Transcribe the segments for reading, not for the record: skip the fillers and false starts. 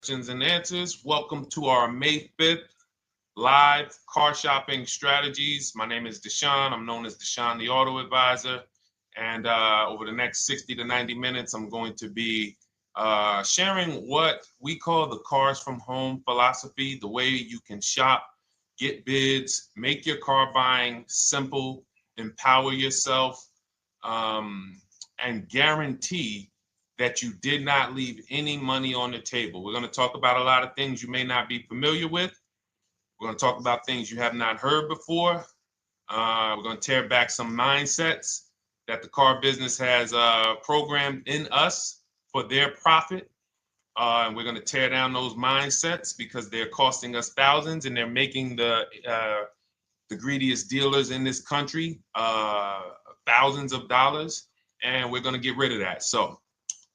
questions and answers. Welcome to our May 5th live car shopping strategies. My name is Deshone. I'm known as Deshone the Auto Advisor. And over the next 60 to 90 minutes, I'm going to be sharing what we call the cars from home philosophy, the way you can shop, get bids, make your car buying simple, empower yourself, and guarantee that you did not leave any money on the table. We're going to talk about a lot of things you may not be familiar with. We're going to talk about things you have not heard before. We're going to tear back some mindsets that the car business has programmed in us for their profit. And we're going to tear down those mindsets because they're costing us thousands and they're making the greediest dealers in this country thousands of dollars. And we're going to get rid of that. So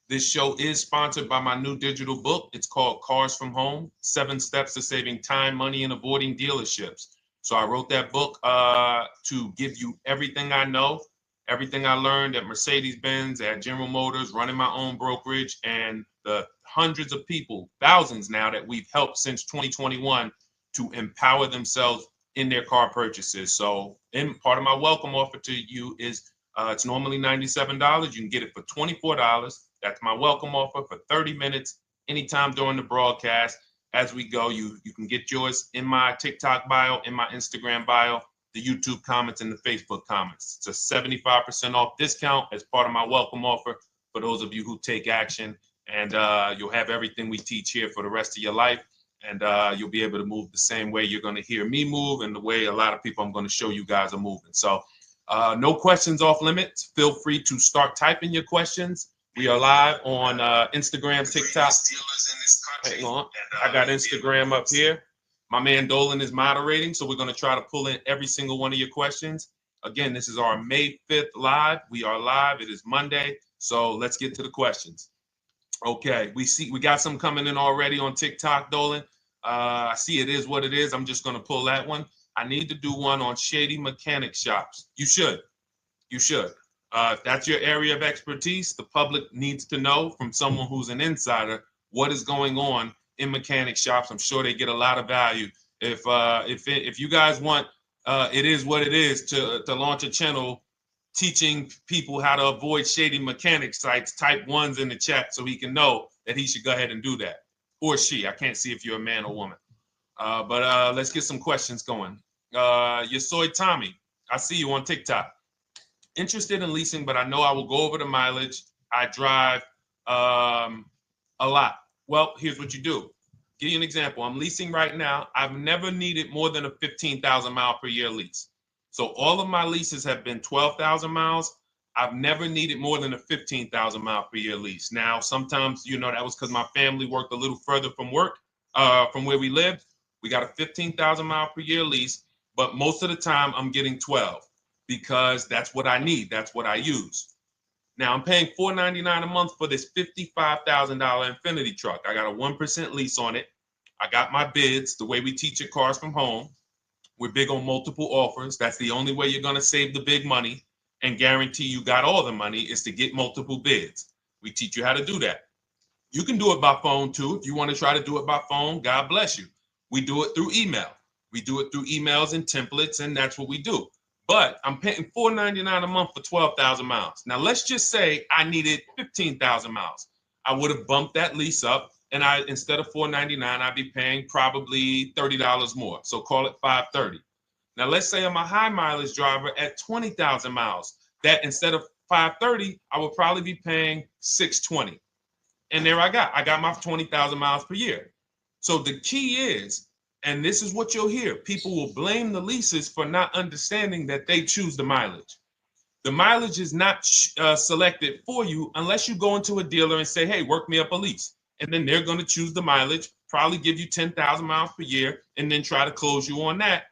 this show is sponsored by my new digital book. It's called Cars from Home, 7 Steps to Saving Time, Money, and Avoiding Dealerships. So I wrote that book to give you everything I know, everything I learned at Mercedes-Benz, at General Motors, running my own brokerage, and the hundreds of people, thousands now, that we've helped since 2021 to empower themselves in their car purchases. So part of my welcome offer to you is it's normally $97. You can get it for $24. That's my welcome offer for 30 minutes, anytime during the broadcast. As we go, you can get yours in my TikTok bio, in my Instagram bio, the YouTube comments, and the Facebook comments. It's a 75% off discount as part of my welcome offer for those of you who take action. And you'll have everything we teach here for the rest of your life. And you'll be able to move the same way you're going to hear me move and the way a lot of people I'm going to show you guys are moving. So no questions off limits. Feel free to start typing your questions. We are live on Instagram, TikTok. Hang on. I got Instagram up here. My man Dolan is moderating, so we're going to try to pull in every single one of your questions. Again, this is our May 5th live. We are live. It is Monday, so let's get to the questions. Okay, we got some coming in already on TikTok, Dolan. I see it is what it is. I'm just going to pull that one. I need to do one on shady mechanic shops. You should. If that's your area of expertise, the public needs to know from someone who's an insider what is going on in mechanic shops. I'm sure they get a lot of value. If you guys want, it is what it is to launch a channel teaching people how to avoid shady mechanic sites, type ones in the chat so he can know that he should go ahead and do that. Or she. I can't see if you're a man or woman. But let's get some questions going. Yasoy Tommy, I see you on TikTok. Interested in leasing, but I know I will go over the mileage. I drive a lot. Well, here's what you do. Give you an example. I'm leasing right now. I've never needed more than a 15,000 mile per year lease. So all of my leases have been 12,000 miles. I've never needed more than a 15,000 mile per year lease. Now, sometimes, that was because my family worked a little further from where we lived. We got a 15,000 mile per year lease, but most of the time I'm getting 12 because that's what I need. That's what I use. Now I'm paying $499 a month for this $55,000 Infinity truck. I got a 1% lease on it. I got my bids, the way we teach at Cars from Home. We're big on multiple offers. That's the only way you're going to save the big money and guarantee you got all the money is to get multiple bids. We teach you how to do that. You can do it by phone too. If you want to try to do it by phone, God bless you. We do it through email. We do it through emails and templates, and that's what we do. But I'm paying $499 a month for 12,000 miles. Now, let's just say I needed 15,000 miles. I would have bumped that lease up, and instead of $499, I'd be paying probably $30 more. So call it $530. Now, let's say I'm a high mileage driver at 20,000 miles. That instead of $530, I would probably be paying $620. And there I got my 20,000 miles per year. So the key is, and this is what you'll hear, people will blame the leases for not understanding that they choose the mileage. The mileage is not selected for you unless you go into a dealer and say, hey, work me up a lease. And then they're going to choose the mileage, probably give you 10,000 miles per year, and then try to close you on that.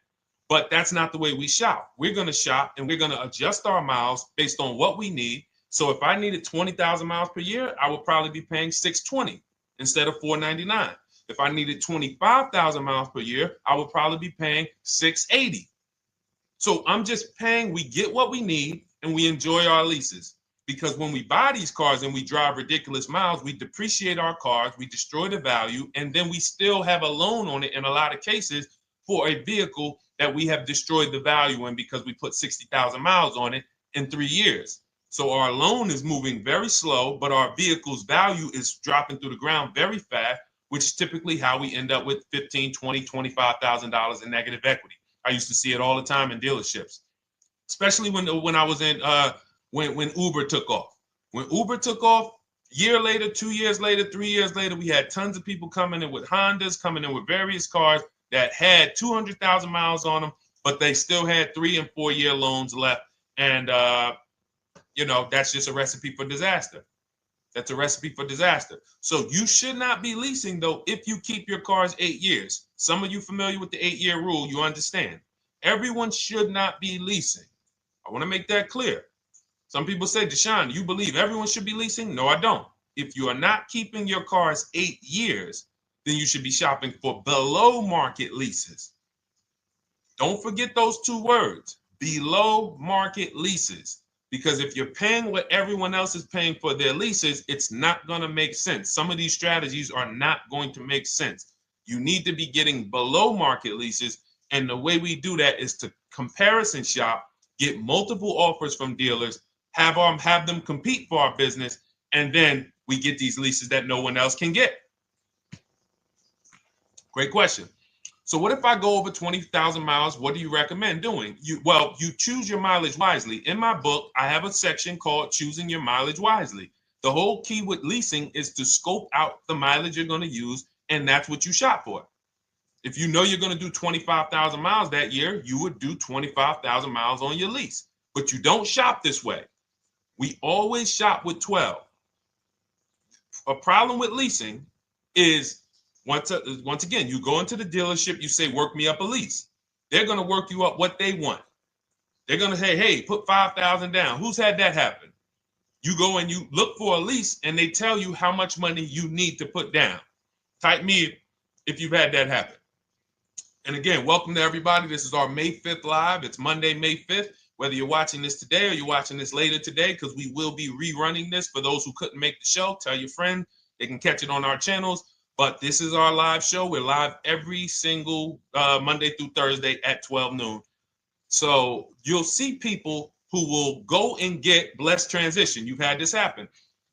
But that's not the way we shop. We're going to shop and we're going to adjust our miles based on what we need. So if I needed 20,000 miles per year, I would probably be paying $620 instead of $499. If I needed 25,000 miles per year, I would probably be paying $680. So I'm just paying, we get what we need and we enjoy our leases. because when we buy these cars and we drive ridiculous miles, we depreciate our cars, we destroy the value, and then we still have a loan on it in a lot of cases for a vehicle that we have destroyed the value in because we put 60,000 miles on it in 3 years. So our loan is moving very slow, but our vehicle's value is dropping through the ground very fast, which is typically how we end up with $15,000, $20,000, $25,000 in negative equity. I used to see it all the time in dealerships, especially when I was in when Uber took off. When Uber took off, year later, 2 years later, 3 years later, we had tons of people coming in with Hondas, coming in with various cars that had 200,000 miles on them, but they still had 3 and 4 year loans left. And, that's just a recipe for disaster. That's a recipe for disaster. So you should not be leasing, though, if you keep your cars 8 years. Some of you familiar with the 8-year rule, you understand. Everyone should not be leasing. I want to make that clear. Some people say, Deshone, you believe everyone should be leasing? No, I don't. If you are not keeping your cars 8 years, then you should be shopping for below market leases. Don't forget those 2 words, below market leases. Because if you're paying what everyone else is paying for their leases, it's not going to make sense. Some of these strategies are not going to make sense. You need to be getting below market leases. And the way we do that is to comparison shop, get multiple offers from dealers, have them compete for our business, and then we get these leases that no one else can get. Great question. So what if I go over 20,000 miles? What do you recommend doing? You choose your mileage wisely. In my book, I have a section called Choosing Your Mileage Wisely. The whole key with leasing is to scope out the mileage you're going to use, and that's what you shop for. If you know you're going to do 25,000 miles that year, you would do 25,000 miles on your lease. But you don't shop this way. We always shop with 12. A problem with leasing is once again, you go into the dealership, you say, work me up a lease. They're going to work you up what they want. They're going to say, hey, put 5,000 down. Who's had that happen? You go and you look for a lease and they tell you how much money you need to put down. Type me if you've had that happen. And again, welcome to everybody. This is our May 5th live. It's Monday, May 5th. Whether you're watching this today or you're watching this later today, because we will be rerunning this for those who couldn't make the show. Tell your friend they can catch it on our channels. But this is our live show. We're live every single Monday through Thursday at 12 noon. So you'll see people who will go and get blessed transition. You've had this happen.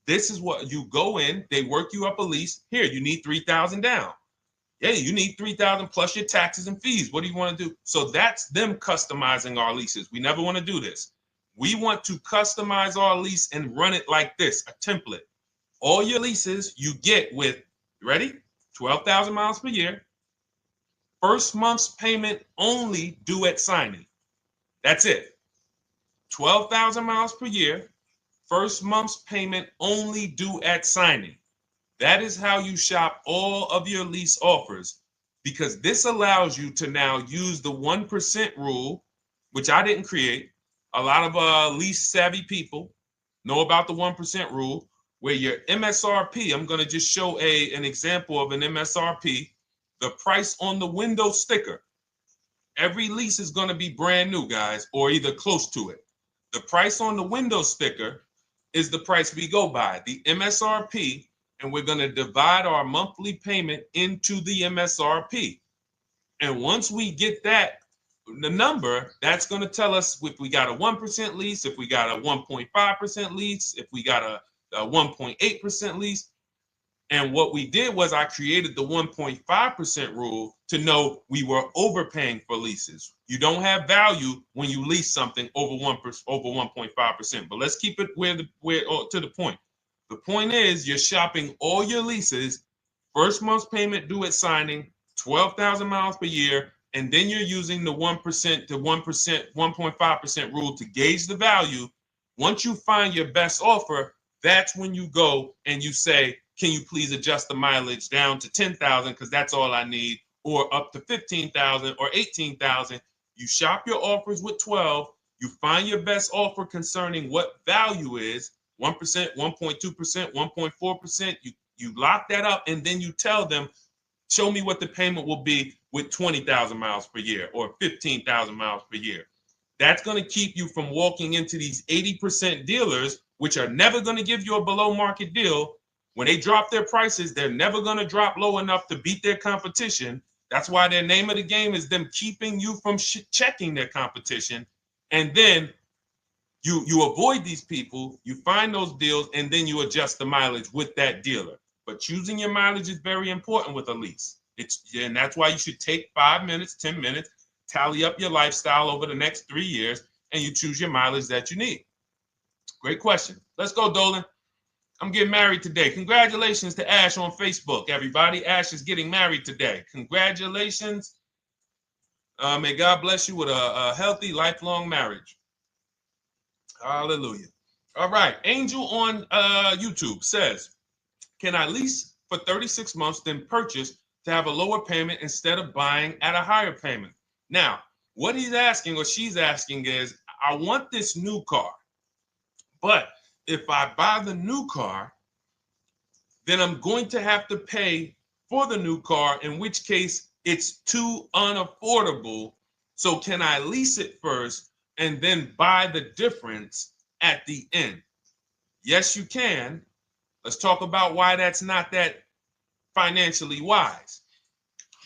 This is what you go in. They work you up a lease. Here, you need 3,000 down. Yeah, you need 3,000 plus your taxes and fees. What do you want to do? So that's them customizing our leases. We never want to do this. We want to customize our lease and run it like this, a template. All your leases you get with, ready? 12,000 miles per year. First month's payment only due at signing. That's it. 12,000 miles per year. First month's payment only due at signing. That is how you shop all of your lease offers, because this allows you to now use the 1% rule, which I didn't create. A lot of lease savvy people know about the 1% rule, where your MSRP, I'm going to just show an example of an MSRP, the price on the window sticker. Every lease is going to be brand new, guys, or either close to it. The price on the window sticker is the price we go by, the MSRP, and we're going to divide our monthly payment into the MSRP. And once we get that, the number, that's going to tell us if we got a 1% lease, if we got a 1.5% lease, if we got a 1.8% lease. And what we did was I created the 1.5% rule to know we were overpaying for leases. You don't have value when you lease something over 1.5%. But let's keep it to the point. The point is you're shopping all your leases, first month's payment due at signing, 12,000 miles per year, and then you're using the 1% to 1.5% rule to gauge the value. Once you find your best offer, that's when you go and you say, can you please adjust the mileage down to 10,000 because that's all I need, or up to 15,000 or 18,000. You shop your offers with 12. You find your best offer concerning what value is, 1%, 1.2%, 1.4%. You lock that up, and then you tell them, show me what the payment will be with 20,000 miles per year or 15,000 miles per year. That's going to keep you from walking into these 80% dealers which are never going to give you a below market deal, when they drop their prices, they're never going to drop low enough to beat their competition. That's why their name of the game is them keeping you from checking their competition. And then you avoid these people, you find those deals, and then you adjust the mileage with that dealer. But choosing your mileage is very important with a lease. And that's why you should take 5 minutes, 10 minutes, tally up your lifestyle over the next 3 years, and you choose your mileage that you need. Great question. Let's go, Dolan. I'm getting married today. Congratulations to Ash on Facebook, everybody. Ash is getting married today. Congratulations. May God bless you with a healthy, lifelong marriage. Hallelujah. All right. Angel on YouTube says, can I lease for 36 months, then purchase to have a lower payment instead of buying at a higher payment? Now, what he's asking or she's asking is, I want this new car, but if I buy the new car, then I'm going to have to pay for the new car, in which case it's too unaffordable. So can I lease it first and then buy the difference at the end? Yes, you can. Let's talk about why that's not that financially wise.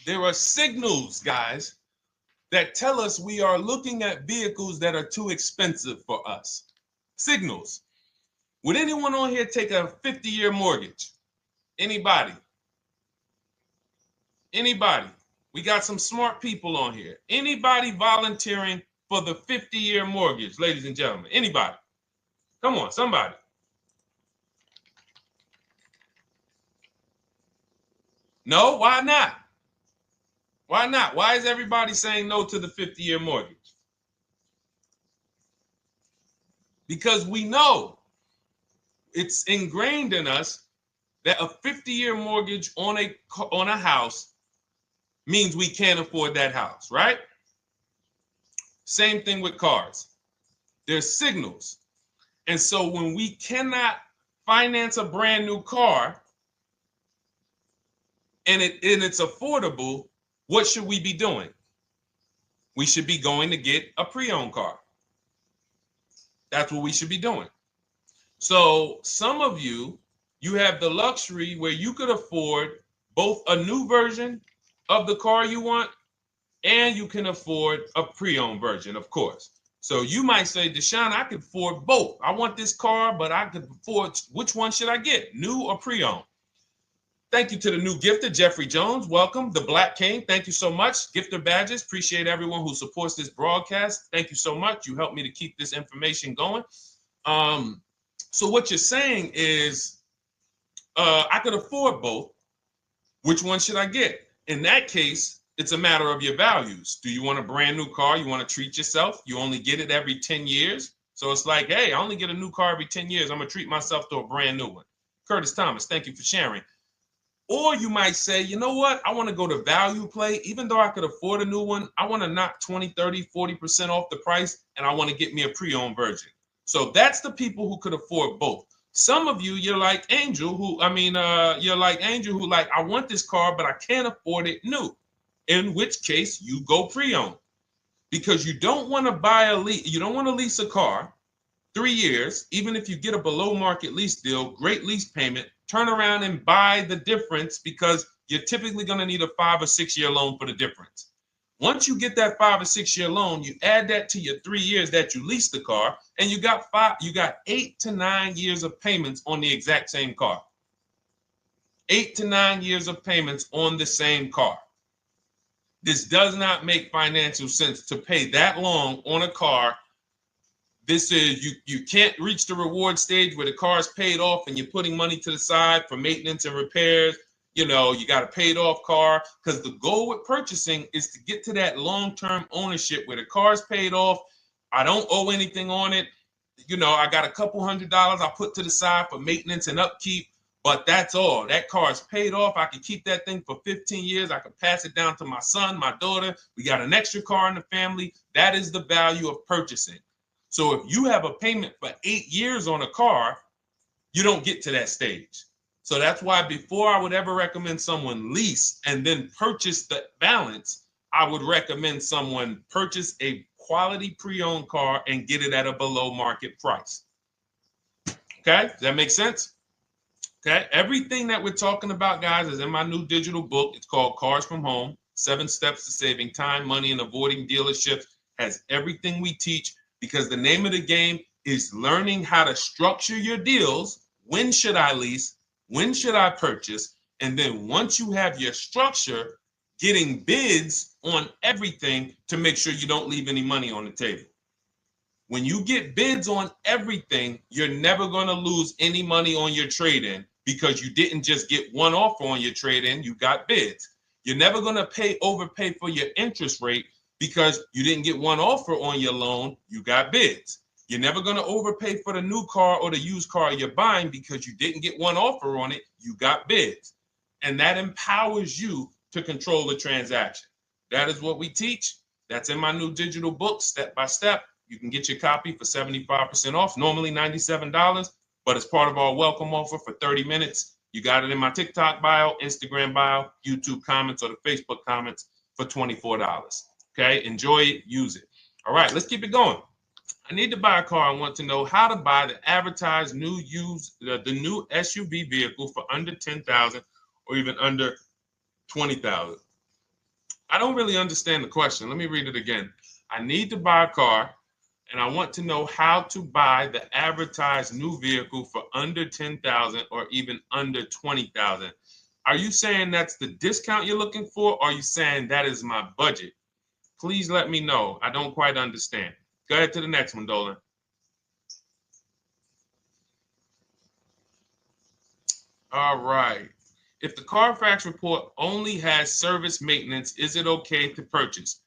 There are signals, guys, that tell us we are looking at vehicles that are too expensive for us. Signals. Would anyone on here take a 50-year mortgage? Anybody? Anybody? We got some smart people on here. Anybody volunteering for the 50-year mortgage, ladies and gentlemen? Anybody? Come on, somebody. No, why not? Why not? Why is everybody saying no to the 50-year mortgage? Because we know it's ingrained in us that a 50-year mortgage on a house means we can't afford that house, right? Same thing with cars. There's signals. And so when we cannot finance a brand new car and it's affordable, what should we be doing? We should be going to get a pre-owned car. That's what we should be doing. So some of you have the luxury where you could afford both a new version of the car you want, and you can afford a pre-owned version, of course. So you might say, Deshone, I could afford both. I want this car, but I could afford, which one should I get, new or pre-owned? Thank you to the new gifter, Jeffrey Jones. Welcome. The Black King. Thank you so much. Gifter badges. Appreciate everyone who supports this broadcast. Thank you so much. You helped me to keep this information going. So what you're saying is, I could afford both. Which one should I get? In that case, it's a matter of your values. Do you want a brand new car? You want to treat yourself? You only get it every 10 years. So it's like, hey, I only get a new car every 10 years. I'm going to treat myself to a brand new one. Curtis Thomas, thank you for sharing. Or you might say, you know what? I want to go to value play. Even though I could afford a new one, I want to knock 20, 30, 40% off the price, and I want to get me a pre-owned version. So that's the people who could afford both. Some of you, you're like Angel, who like, I want this car, but I can't afford it new. In which case you go pre-owned, because you don't want to lease a car 3 years, even if you get a below market lease deal, great lease payment, turn around and buy the difference, because you're typically going to need a 5 or 6 year loan for the difference. Once you get that 5 or 6 year loan, you add that to your 3 years that you leased the car, and you got 8 to 9 years of payments on the exact same car. 8 to 9 years of payments on the same car. This does not make financial sense to pay that long on a car. This is, you can't reach the reward stage where the car is paid off and you're putting money to the side for maintenance and repairs. You know, you got a paid off car, because the goal with purchasing is to get to that long-term ownership where the car is paid off. I don't owe anything on it. You know, I got a couple $100 I put to the side for maintenance and upkeep, but that's all. That car is paid off. I can keep that thing for 15 years. I can pass it down to my son, my daughter. We got an extra car in the family. That is the value of purchasing. So if you have a payment for 8 years on a car, you don't get to that stage. So that's why before I would ever recommend someone lease and then purchase the balance, I would recommend someone purchase a quality pre-owned car and get it at a below market price. Okay, does that make sense? Okay, everything that we're talking about, guys, is in my new digital book. It's called Cars from Home, 7 Steps to Saving Time, Money, and Avoiding Dealerships. Has everything we teach, because the name of the game is learning how to structure your deals. When should I lease? When should I purchase? And then once you have your structure, getting bids on everything to make sure you don't leave any money on the table. When you get bids on everything, you're never going to lose any money on your trade-in, because you didn't just get one offer on your trade-in, you got bids. You're never going to overpay for your interest rate, because you didn't get one offer on your loan, you got bids. You're never going to overpay for the new car or the used car you're buying, because you didn't get one offer on it, you got bids. And that empowers you to control the transaction. That is what we teach. That's in my new digital book, step by step. You can get your copy for 75% off, normally $97, but it's part of our welcome offer for 30 minutes. You got it in my TikTok bio, Instagram bio, YouTube comments, or the Facebook comments for $24. Okay, enjoy it, use it. All right, let's keep it going. I need to buy a car. I want to know how to buy the advertised new the new SUV vehicle for under $10,000 or even under $20,000. I don't really understand the question. Let me read it again. I need to buy a car, and I want to know how to buy the advertised new vehicle for under $10,000 or even under $20,000. Are you saying that's the discount you're looking for, or are you saying that is my budget? Please let me know. I don't quite understand. Go ahead to the next one, Dolan. All right. If the Carfax report only has service maintenance, is it okay to purchase?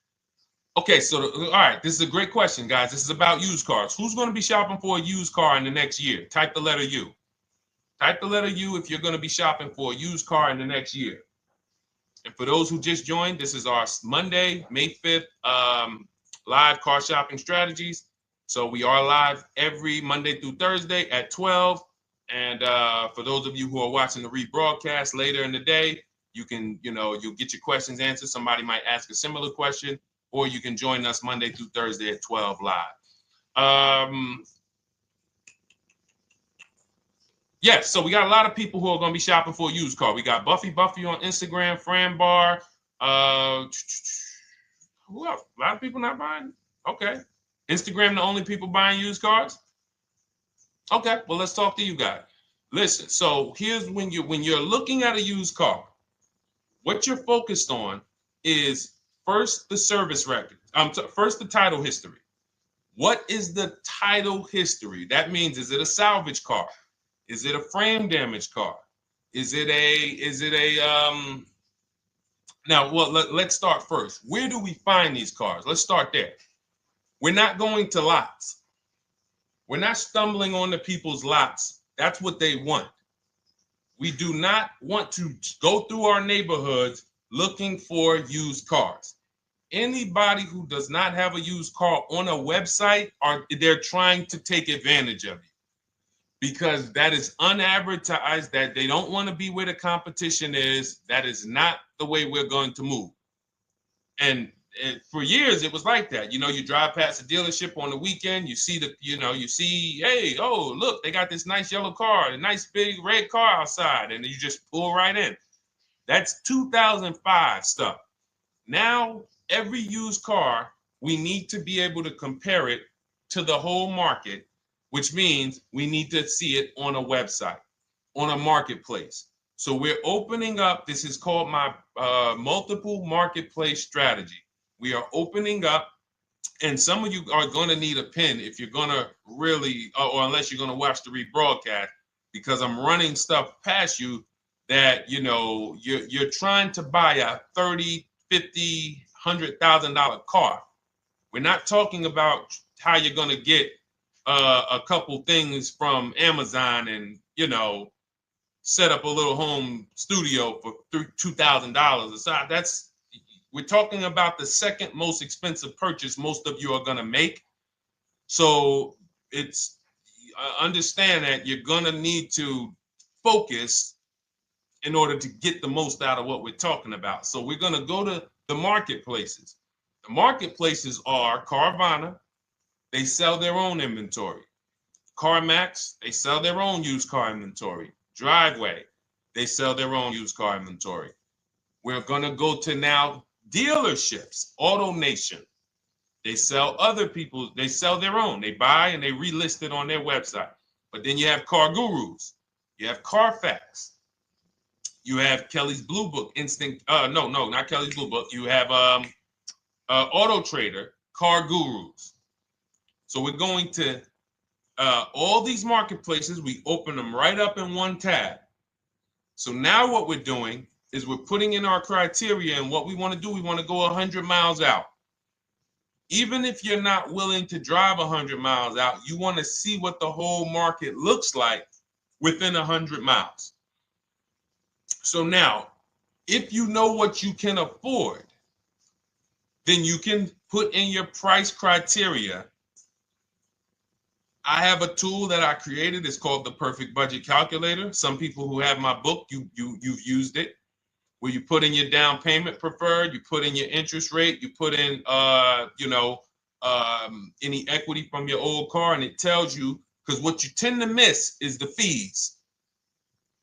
Okay, so all right, this is a great question, guys. This is about used cars. Who's going to be shopping for a used car in the next year? Type the letter U. Type the letter U if you're going to be shopping for a used car in the next year. And for those who just joined, this is our Monday, May 5th, live car shopping strategies. So we are live every Monday through Thursday at 12. And for those of you who are watching the rebroadcast later in the day, you can, you'll get your questions answered. Somebody might ask a similar question, or you can join us Monday through Thursday at 12 live. Yes, so we got a lot of people who are going to be shopping for a used car. We got Buffy on Instagram, Fran Bar. Who else? A lot of people not buying? Okay. Instagram, the only people buying used cars? Okay, well, let's talk to you guys. Listen, so here's when you're looking at a used car, what you're focused on is first the service record. First the title history. What is the title history? That means, is it a salvage car? Is it a frame damage car? Is it a now, well, let's start first. Where do we find these cars? Let's start there. We're not going to lots. We're not stumbling onto people's lots. That's what they want. We do not want to go through our neighborhoods looking for used cars. Anybody who does not have a used car on a website, they're trying to take advantage of you, because that is unadvertised, that they don't want to be where the competition is. That is not the way we're going to move. And for years, it was like that. You drive past a dealership on the weekend, you see hey, oh, look, they got this nice yellow car, a nice big red car outside, and you just pull right in. That's 2005 stuff. Now, every used car, we need to be able to compare it to the whole market, which means we need to see it on a website, on a marketplace. So we're opening up, this is called my multiple marketplace strategy. We are opening up, and some of you are going to need a pen if you're going to really, or unless you're going to watch the rebroadcast, because I'm running stuff past you that, you're trying to buy a $30,000, $50,000, $100,000 car. We're not talking about how you're going to get a couple things from Amazon and, set up a little home studio for $2,000. We're talking about the second most expensive purchase most of you are going to make. So it's understand that you're going to need to focus in order to get the most out of what we're talking about. So we're going to go to the marketplaces. The marketplaces are Carvana. They sell their own inventory. CarMax, they sell their own used car inventory. Driveway, they sell their own used car inventory. We're going to go to now dealerships. AutoNation, they sell other people's, they sell their own. They buy and they relist it on their website. But then you have Car Gurus, you have Carfax, you have Kelly's Blue Book, no, not Kelly's Blue Book. You have Auto Trader, Car Gurus. So we're going to all these marketplaces, we open them right up in one tab. So now what we're doing is we're putting in our criteria, and what we want to do, we want to go 100 miles out. Even if you're not willing to drive 100 miles out, you want to see what the whole market looks like within 100 miles. So now, if you know what you can afford, then you can put in your price criteria. I have a tool that I created. It's called the Perfect Budget Calculator. Some people who have my book, you've used it, where you put in your down payment preferred, you put in your interest rate, you put in any equity from your old car, and it tells you, because what you tend to miss is the fees.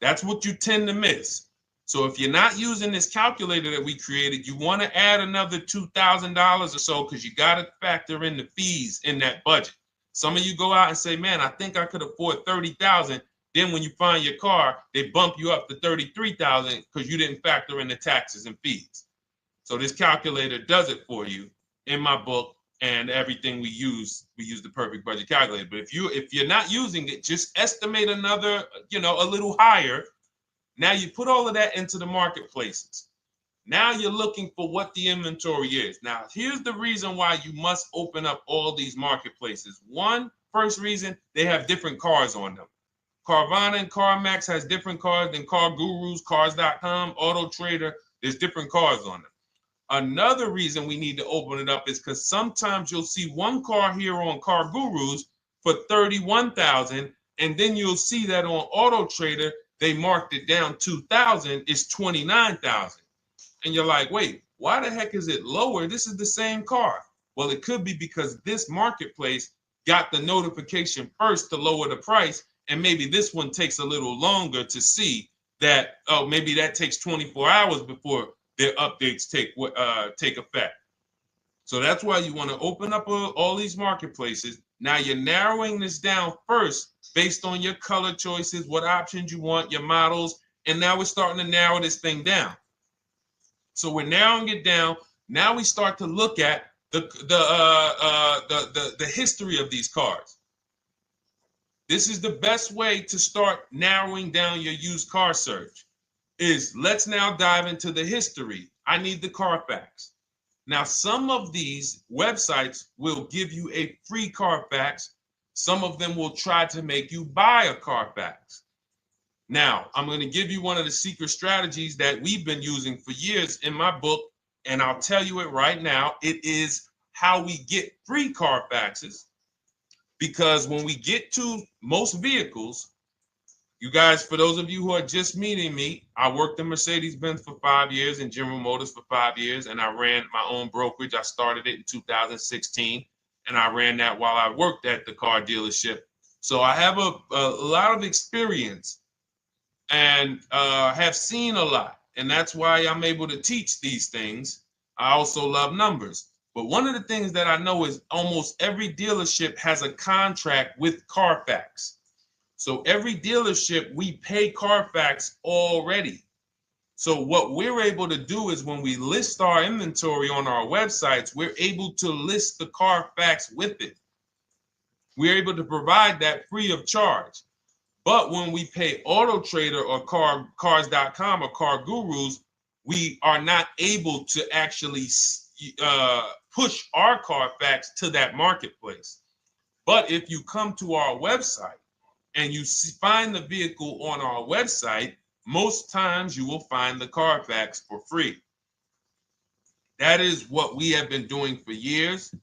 That's what you tend to miss. So if you're not using this calculator that we created, you want to add another $2,000 or so, because you got to factor in the fees in that budget. Some of you go out and say, man, I think I could afford $30,000. Then when you find your car, they bump you up to $33,000 because you didn't factor in the taxes and fees. So this calculator does it for you in my book, and everything we use the Perfect Budget Calculator. But if you're not using it, just estimate another, a little higher. Now you put all of that into the marketplaces. Now you're looking for what the inventory is. Now, here's the reason why you must open up all these marketplaces. First reason, they have different cars on them. Carvana and CarMax has different cars than Car Gurus, Cars.com, Auto Trader. There's different cars on them. Another reason we need to open it up is because sometimes you'll see one car here on Car Gurus for $31,000, and then you'll see that on Auto Trader they marked it down $2,000. It's $29,000. And you're like, wait, why the heck is it lower? This is the same car. Well, it could be because this marketplace got the notification first to lower the price, and maybe this one takes a little longer to see that, oh, maybe that takes 24 hours before their updates take effect. So that's why you want to open up all these marketplaces. Now you're narrowing this down first based on your color choices, what options you want, your models, and now we're starting to narrow this thing down. So we're narrowing it down. Now we start to look at the history of these cars. This is the best way to start narrowing down your used car search. Let's now dive into the history. I need the Carfax. Now, some of these websites will give you a free Carfax. Some of them will try to make you buy a Carfax. Now, I'm going to give you one of the secret strategies that we've been using for years in my book, and I'll tell you it right now. It is how we get free Carfaxes, because when we get to most vehicles, you guys, for those of you who are just meeting me, I worked in Mercedes-Benz for 5 years and General Motors for 5 years, and I ran my own brokerage. I started it in 2016, and I ran that while I worked at the car dealership. So I have a lot of experience and have seen a lot, and that's why I'm able to teach these things. I also love numbers. But one of the things that I know is almost every dealership has a contract with Carfax. So every dealership, we pay Carfax already. So what we're able to do is when we list our inventory on our websites, we're able to list the Carfax with it. We're able to provide that free of charge. But when we pay Auto Trader or Cars.com or Car Gurus, we are not able to actually push our Carfax to that marketplace. But if you come to our website and you find the vehicle on our website, most times you will find the Carfax for free. That is what we have been doing for years.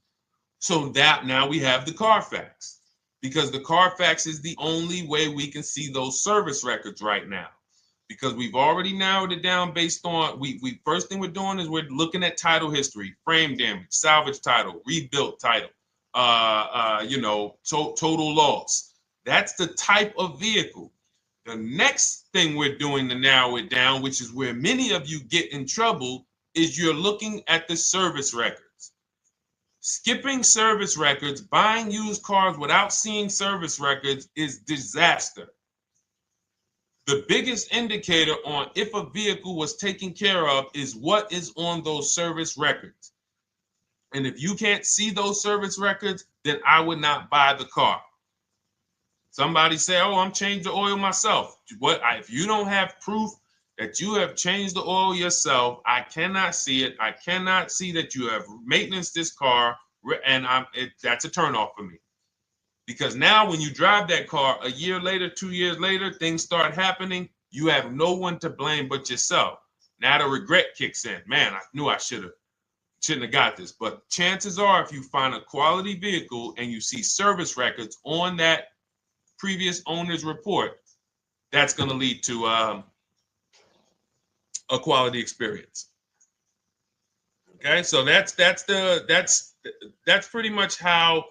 So that now we have the Carfax, because the Carfax is the only way we can see those service records right now, because we've already narrowed it down based on, first thing we're doing is we're looking at title history, frame damage, salvage title, rebuilt title, total loss. That's the type of vehicle. The next thing we're doing to narrow it down, which is where many of you get in trouble, is you're looking at the service records. Skipping service records, buying used cars without seeing service records is disaster. The biggest indicator on if a vehicle was taken care of is what is on those service records. And if you can't see those service records, then I would not buy the car. Somebody say, oh, I'm changing the oil myself. If you don't have proof that you have changed the oil yourself, I cannot see it. I cannot see that you have maintenance this car, and that's a turnoff for me. Because now when you drive that car a year later, 2 years later, things start happening. You have no one to blame but yourself. Now the regret kicks in. Man, I knew I shouldn't have got this. But chances are, if you find a quality vehicle and you see service records on that previous owner's report, that's going to lead to a quality experience. Okay, so that's pretty much how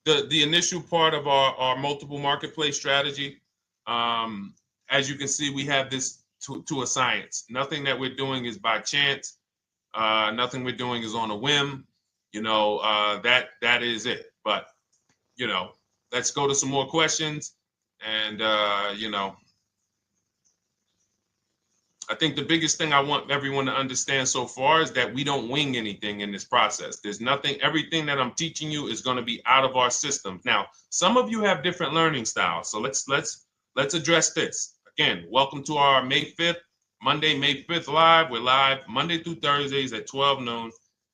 the initial part of our multiple marketplace strategy. As you can see, we have this to a science. Nothing that we're doing is by chance. Nothing we're doing is on a whim. That is it. But let's go to some more questions. And I think the biggest thing I want everyone to understand so far is that we don't wing anything in this process. There's nothing, everything that I'm teaching you is going to be out of our systems. Now, some of you have different learning styles. So let's address this. Again, welcome to our May 5th, Monday, May 5th live. We're live Monday through Thursdays at 12 noon.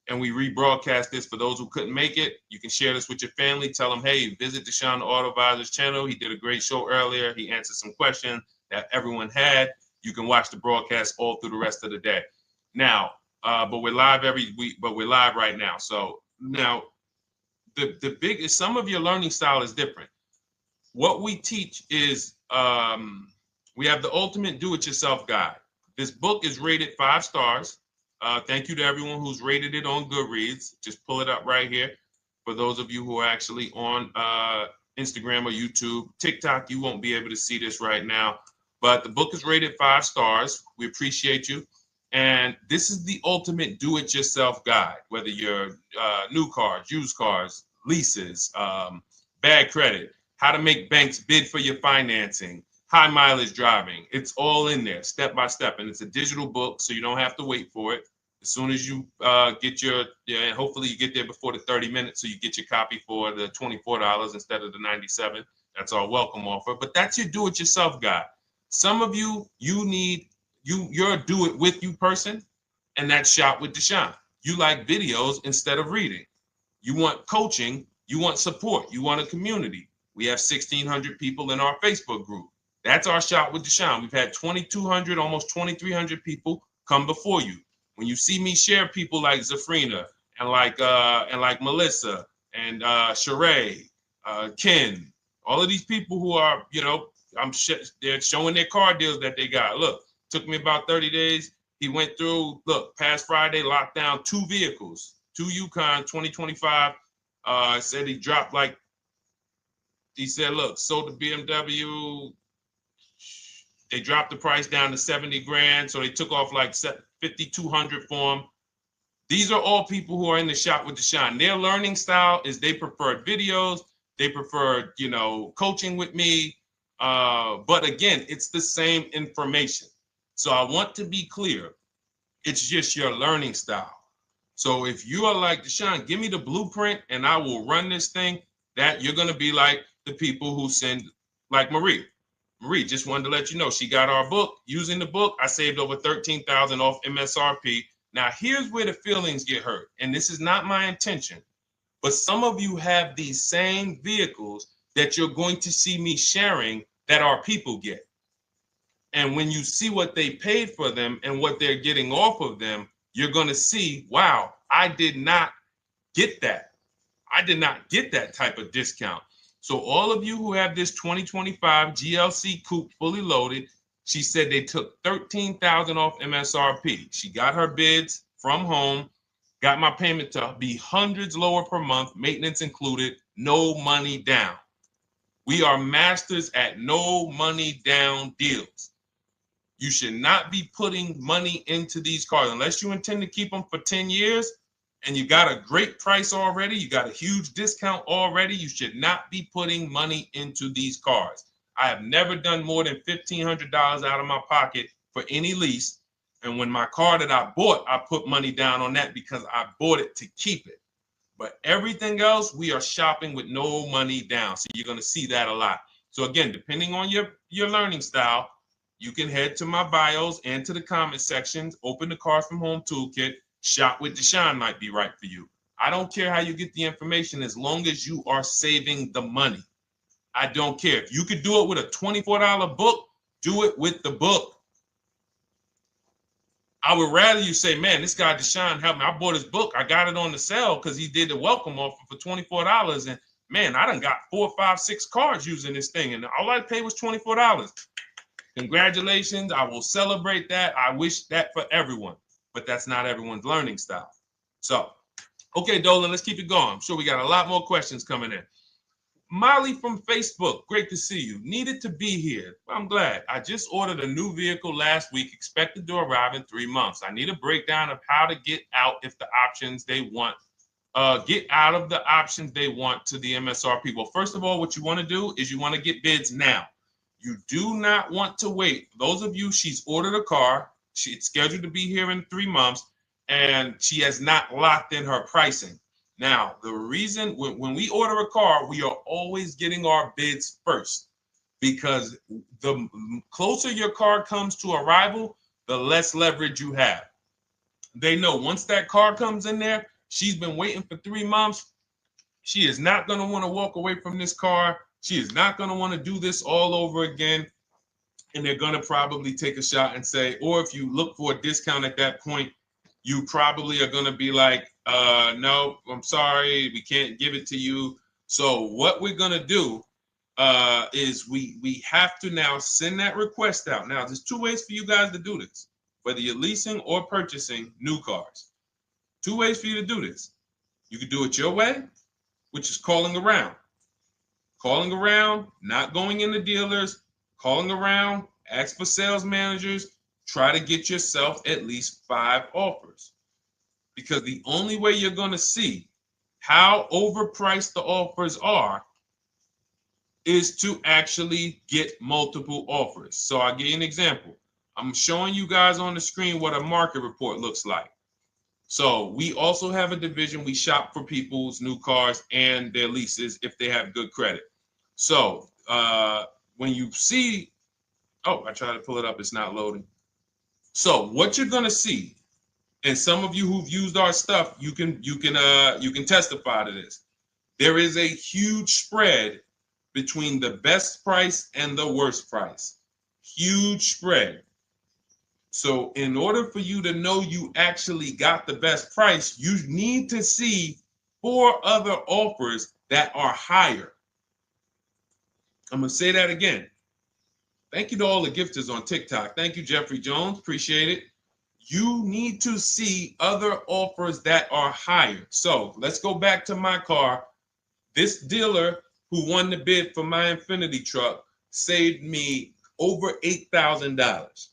And we rebroadcast this for those who couldn't make it. You can share this with your family. Tell them, hey, visit Deshone the Auto Advisor's channel. He did a great show earlier. He answered some questions that everyone had. You can watch the broadcast all through the rest of the day. Now, but we're live every week, but we're live right now. So now the biggest, some of your learning style is different. What we teach is we have the ultimate do-it-yourself guide. This book is rated 5 stars. Thank you to everyone who's rated it on Goodreads. Just pull it up right here. For those of you who are actually on Instagram or YouTube, TikTok, you won't be able to see this right now. But the book is rated 5 stars. We appreciate you. And this is the ultimate do-it-yourself guide, whether you're new cars, used cars, leases, bad credit, how to make banks bid for your financing, high mileage driving. It's all in there, step by step. And it's a digital book, so you don't have to wait for it. As soon as you get and hopefully you get there before the 30 minutes, so you get your copy for the $24 instead of the $97. That's our welcome offer. But that's your do-it-yourself guide. Some of you, you're a do-it-with-you person, and that's Shop with Deshone. You like videos instead of reading. You want coaching. You want support. You want a community. We have 1,600 people in our Facebook group. That's our Shop with Deshone. We've had 2,200, almost 2,300 people come before you. When you see me share people like Zafrina and like Melissa and Sheree, Ken, all of these people who are, they're showing their car deals that they got. Look, took me about 30 days. He went through, past Friday, locked down 2 vehicles, 2 Yukon 2025. Said he dropped sold the BMW. They dropped the price down to 70 grand. So they took off like 5,200 for him. These are all people who are in the Shop with Deshone. Their learning style is they prefer videos. They prefer, coaching with me. But again, it's the same information. So I want to be clear. It's just your learning style. So if you are like Deshone, give me the blueprint and I will run this thing. That you're going to be like the people who send, like Marie. Marie just wanted to let you know she got our book. Using the book, I saved over $13,000 off MSRP. Now, here's where the feelings get hurt. And this is not my intention. But some of you have these same vehicles that you're going to see me sharing that our people get. And when you see what they paid for them and what they're getting off of them, you're going to see, wow, I did not get that. I did not get that type of discount. So all of you who have this 2025 GLC coupe fully loaded, she said they took $13,000 off MSRP. She got her bids from home, got my payment to be hundreds lower per month, maintenance included, no money down. We are masters at no money down deals. You should not be putting money into these cars unless you intend to keep them for 10 years and you got a great price already. You got a huge discount already. You should not be putting money into these cars. I have never done more than $1,500 out of my pocket for any lease. And when my car that I bought, I put money down on that because I bought it to keep it. But everything else, we are shopping with no money down. So you're going to see that a lot. So again, depending on your learning style, you can head to my bios and to the comment sections, open the Cars from Home Toolkit, Shop with Deshone might be right for you. I don't care how you get the information as long as you are saving the money. I don't care. If you could do it with a $24 book, do it with the book. I would rather you say, man, this guy Deshone helped me. I bought his book. I got it on the sale because he did the welcome offer for $24. And man, I done got 4, 5, 6 cars using this thing. And all I paid was $24. Congratulations. I will celebrate that. I wish that for everyone, but that's not everyone's learning style. So, okay, Dolan, let's keep it going. I'm sure we got a lot more questions coming in. Molly from Facebook, great to see you. Needed to be here. Well, I'm glad. I just ordered a new vehicle last week, expected to arrive in 3 months. I need a breakdown of how to get out if the options they want, get out of the options they want to the MSRP. Well, first of all, what you want to do is you want to get bids now. You do not want to wait. Those of you, she's ordered a car. She's scheduled to be here in 3 months, and she has not locked in her pricing. Now, the reason when we order a car, we are always getting our bids first because the closer your car comes to arrival, the less leverage you have. They know once that car comes in there, she's been waiting for 3 months. She is not going to want to walk away from this car. She is not going to want to do this all over again. And they're going to probably take a shot and say, or if you look for a discount at that point, you probably are going to be like, no, I'm sorry, we can't give it to you. So what we're going to do is we have to now send that request out. Now, there's 2 ways for you guys to do this, whether you're leasing or purchasing new cars. 2 ways for you to do this. You can do it your way, which is calling around. Calling around, not going into dealers, calling around, ask for sales managers, try to get yourself at least 5 offers. Because the only way you're going to see how overpriced the offers are is to actually get multiple offers. So I'll give you an example. I'm showing you guys on the screen what a market report looks like. So we also have a division. We shop for people's new cars and their leases if they have good credit. So when you see, oh, I tried to pull it up. It's not loading. So what you're going to see, and some of you who've used our stuff, you can testify to this. There is a huge spread between the best price and the worst price. Huge spread. So in order for you to know you actually got the best price, you need to see 4 other offers that are higher. I'm going to say that again. Thank you to all the gifters on TikTok. Thank you, Jeffrey Jones. Appreciate it. You need to see other offers that are higher. So let's go back to my car. This dealer who won the bid for my Infinity truck saved me over $8,000.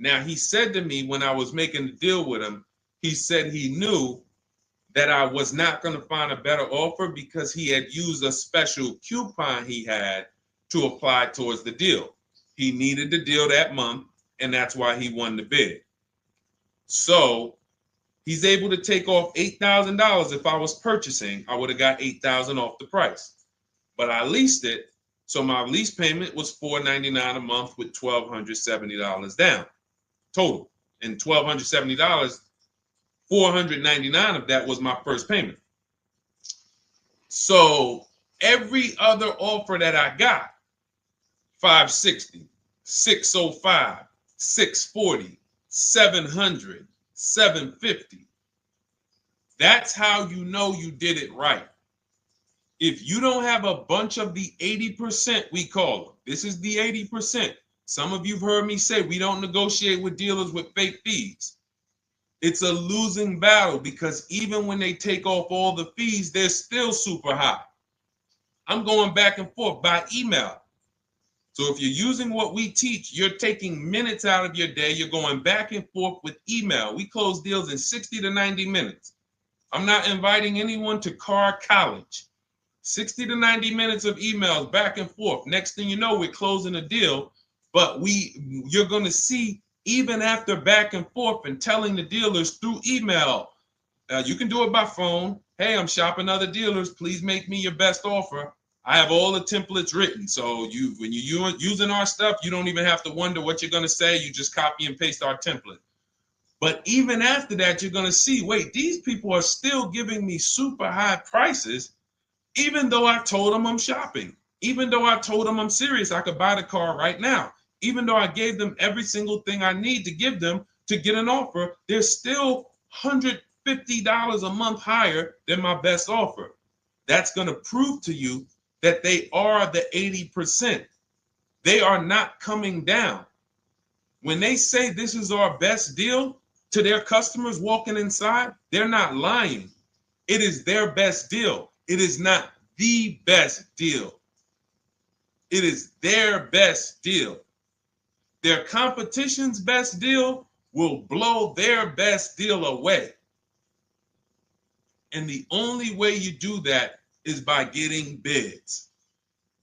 Now, he said to me when I was making the deal with him, he said he knew that I was not going to find a better offer because he had used a special coupon he had to apply towards the deal. He needed the deal that month, and that's why he won the bid. So he's able to take off $8,000. If I was purchasing, I would have got $8,000 off the price. But I leased it, so my lease payment was $499 a month with $1,270 down total. And $1,270, $499 of that was my first payment. So every other offer that I got, $560, $605, $640, $700, $750. That's how you know you did it right. If you don't have a bunch of the 80%, we call them. This is the 80%. Some of you have heard me say we don't negotiate with dealers with fake fees. It's a losing battle because even when they take off all the fees, they're still super high. I'm going back and forth by email. So if you're using what we teach, you're taking minutes out of your day. You're going back and forth with email. We close deals in 60 to 90 minutes. I'm not inviting anyone to car college. 60 to 90 minutes of emails back and forth. Next thing you know, we're closing a deal. But you're going to see, even after back and forth and telling the dealers through email, you can do it by phone. Hey, I'm shopping other dealers. Please make me your best offer. I have all the templates written. So when you're using our stuff, you don't even have to wonder what you're going to say. You just copy and paste our template. But even after that, you're going to see, wait, these people are still giving me super high prices, even though I told them I'm shopping, even though I told them I'm serious, I could buy the car right now, even though I gave them every single thing I need to give them to get an offer, they're still $150 a month higher than my best offer. That's going to prove to you that they are the 80%. They are not coming down. When they say this is our best deal to their customers walking inside, they're not lying. It is their best deal. It is not the best deal. It is their best deal. Their competition's best deal will blow their best deal away. And the only way you do that is by getting bids.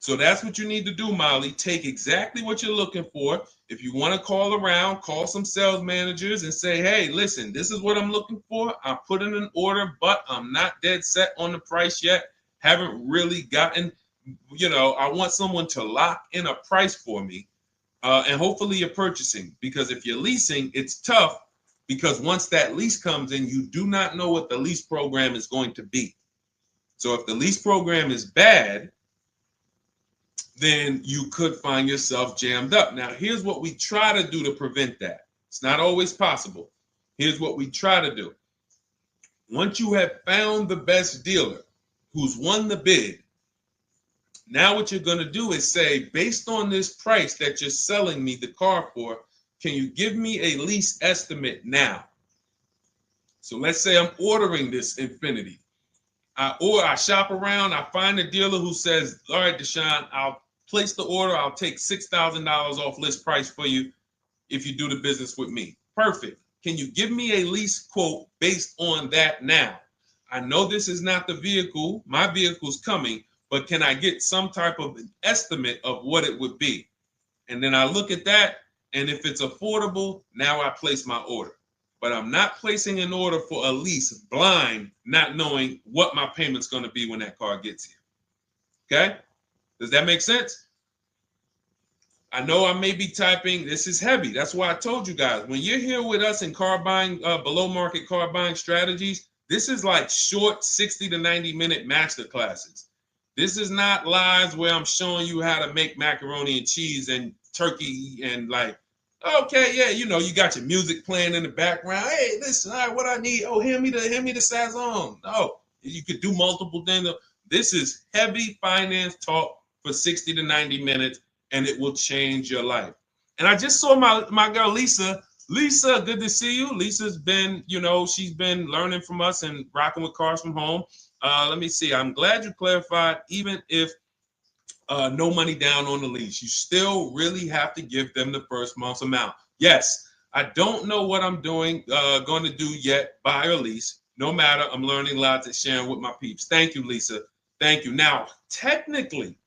So that's what you need to do, Molly. Take exactly what you're looking for. If you want to call around, call some sales managers and say, hey, listen, this is what I'm looking for. I put in an order, but I'm not dead set on the price yet. Haven't really gotten, I want someone to lock in a price for me. And hopefully you're purchasing, because if you're leasing, it's tough, because once that lease comes in, you do not know what the lease program is going to be. So if the lease program is bad, then you could find yourself jammed up. Now, here's what we try to do to prevent that. It's not always possible. Here's what we try to do. Once you have found the best dealer who's won the bid, now what you're going to do is say, based on this price that you're selling me the car for, can you give me a lease estimate now? So let's say I'm ordering this Infiniti. I shop around, I find a dealer who says, all right, Deshone, I'll place the order. I'll take $6,000 off list price for you if you do the business with me. Perfect. Can you give me a lease quote based on that now? I know this is not the vehicle. My vehicle's coming, but can I get some type of an estimate of what it would be? And then I look at that, and if it's affordable, now I place my order. But I'm not placing an order for a lease blind, not knowing what my payment's going to be when that car gets here. Okay? Does that make sense? I know I may be typing, this is heavy. That's why I told you guys, when you're here with us in car buying, below market car buying strategies, this is like short 60 to 90 minute master classes. This is not lives where I'm showing you how to make macaroni and cheese and turkey and like, okay, yeah, you got your music playing in the background. Hey, listen, all right, what I need? Oh, hand me the Sazon. No, you could do multiple things. This is heavy finance talk for 60 to 90 minutes, and it will change your life. And I just saw my girl, Lisa. Lisa, good to see you. Lisa's been, she's been learning from us and rocking with Cars from Home. Let me see. I'm glad you clarified, even if no money down on the lease, you still really have to give them the first month's amount. Yes, I don't know what I'm going to do yet, buy or lease. No matter, I'm learning lots and sharing with my peeps. Thank you, Lisa. Thank you. Now, technically,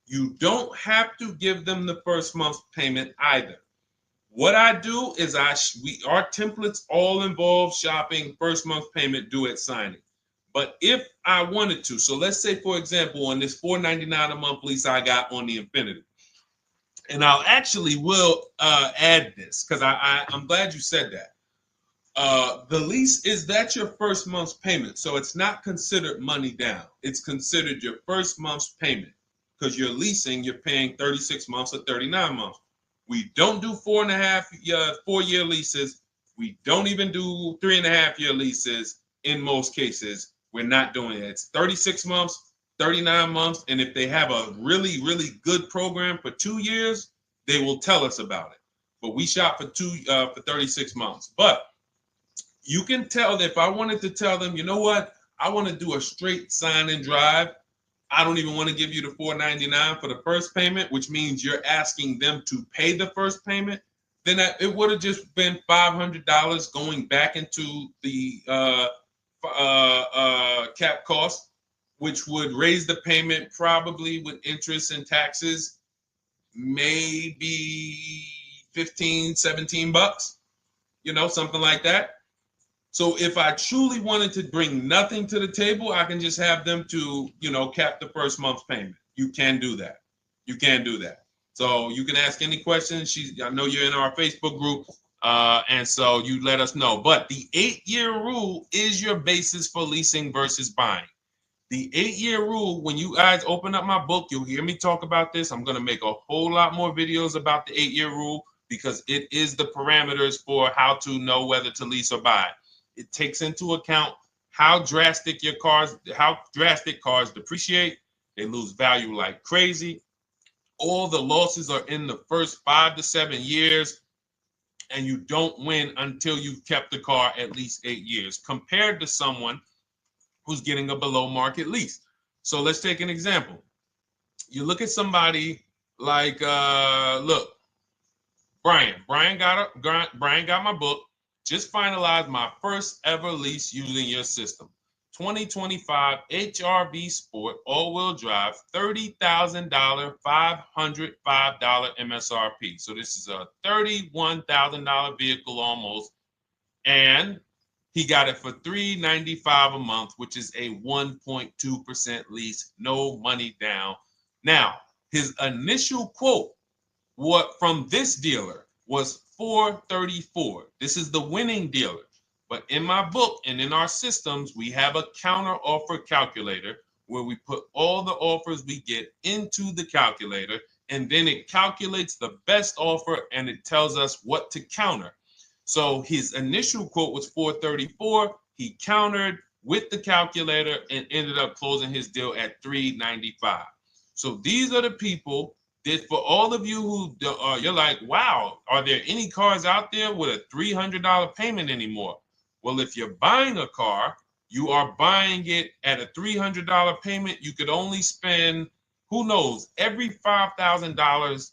you don't have to give them the first month's payment either. What I do is our templates all involve shopping, first month payment due at signing. But if I wanted to, so let's say, for example, on this $499 a month lease I got on the Infiniti, and I'll actually will add this because I'm glad you said that. The lease that's your first month's payment, so it's not considered money down. It's considered your first month's payment because you're leasing, you're paying 36 months or 39 months. We don't do 4-year leases. We don't even do 3.5-year leases in most cases. We're not doing it. It's 36 months, 39 months. And if they have a really, really good program for 2 years, they will tell us about it. But we shop for 36 months. But you can tell that if I wanted to tell them, you know what, I want to do a straight sign and drive, I don't even want to give you the $499 for the first payment, which means you're asking them to pay the first payment, then it would have just been $500 going back into the cap cost, which would raise the payment probably with interest and taxes, maybe 15, 17 bucks, something like that. So if I truly wanted to bring nothing to the table, I can just have them to, cap the first month's payment. You can do that. You can do that. So you can ask any questions. I know you're in our Facebook group, and so you let us know. But the 8-year rule is your basis for leasing versus buying. The 8-year rule, when you guys open up my book, you'll hear me talk about this. I'm going to make a whole lot more videos about the 8-year rule because it is the parameters for how to know whether to lease or buy. It takes into account how drastic cars depreciate. They lose value like crazy. All the losses are in the first 5 to 7 years, and you don't win until you've kept the car at least 8 years, compared to someone who's getting a below market lease. So let's take an example. You look at somebody like, Brian. Brian got my book. Just finalized my first ever lease using your system. 2025 HRV Sport all-wheel drive, $30,000, $505 MSRP. So this is a $31,000 vehicle almost, and he got it for $395 a month, which is a 1.2% lease, no money down. Now, his initial quote from this dealer was $434. This is the winning dealer. But in my book and in our systems, we have a counter offer calculator where we put all the offers we get into the calculator, and then it calculates the best offer and it tells us what to counter. So his initial quote was $434. He countered with the calculator and ended up closing his deal at $395. So these are the people that, for all of you who you're like, wow, are there any cars out there with a $300 payment anymore? Well, if you're buying a car, you are buying it at a $300 payment. You could only spend, who knows, every $5,000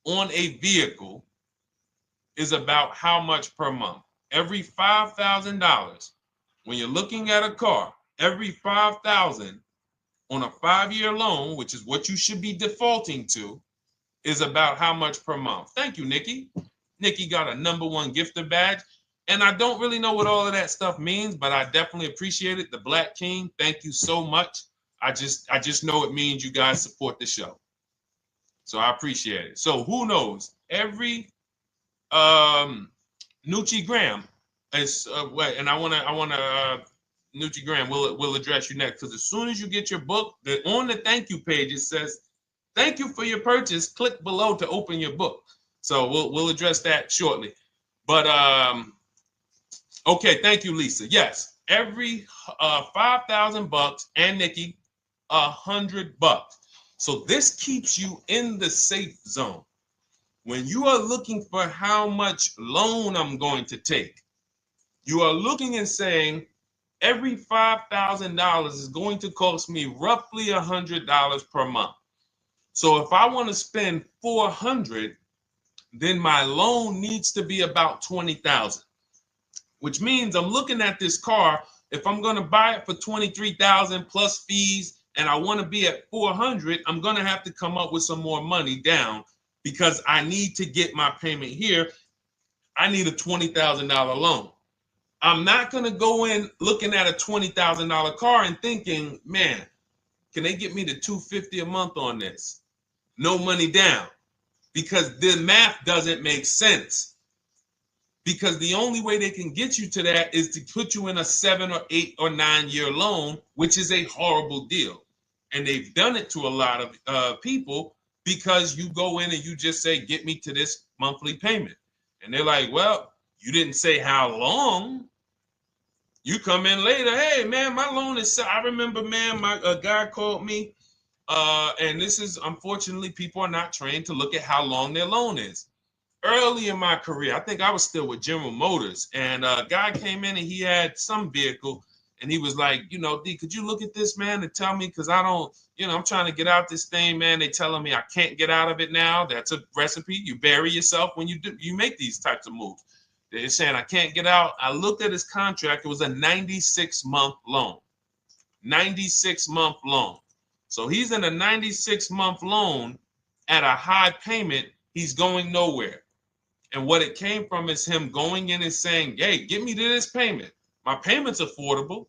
on a vehicle is about how much per month. Every $5,000, when you're looking at a car, every $5,000 on a 5-year loan, which is what you should be defaulting to, is about how much per month. Thank you, Nikki. Nikki got a #1 gifter badge. And I don't really know what all of that stuff means, but I definitely appreciate it. The Black King, thank you so much. I just know it means you guys support the show. So I appreciate it. So who knows? Every Nucci Graham is and I wanna Nucci Graham will address you next, because as soon as you get your book, on the thank you page it says, "Thank you for your purchase. Click below to open your book." So we'll address that shortly. But okay, thank you, Lisa. Yes, every $5,000, and Nikki, $100. So this keeps you in the safe zone. When you are looking for how much loan I'm going to take, you are looking and saying, every $5,000 is going to cost me roughly $100 per month. So if I want to spend $400, then my loan needs to be about $20,000, which means I'm looking at this car. If I'm going to buy it for $23,000 plus fees, and I want to be at $400, I'm going to have to come up with some more money down, because I need to get my payment here. I need a $20,000 loan. I'm not going to go in looking at a $20,000 car and thinking, man, can they get me to $250 a month on this? No money down, because the math doesn't make sense. Because the only way they can get you to that is to put you in a 7 or 8 or 9 year loan, which is a horrible deal. And they've done it to a lot of people, because you go in and you just say, get me to this monthly payment. And they're like, well, you didn't say how long. You come in later, hey, man, my loan is, I remember, man, a guy called me, and this is, unfortunately, people are not trained to look at how long their loan is. Early in my career, I think I was still with General Motors, and a guy came in and he had some vehicle, And he was like, you know, D, could you look at this, man, and tell me, because I don't, you know, I'm trying to get out this thing, man. They telling me I can't get out of it now. That's a recipe. You bury yourself when you make these types of moves. They're saying I can't get out. I looked at his contract. It was a 96-month loan. 96-month loan. So he's in a 96-month loan at a high payment. He's going nowhere. And what it came from is him going in and saying, hey, get me to this payment. My payment's affordable,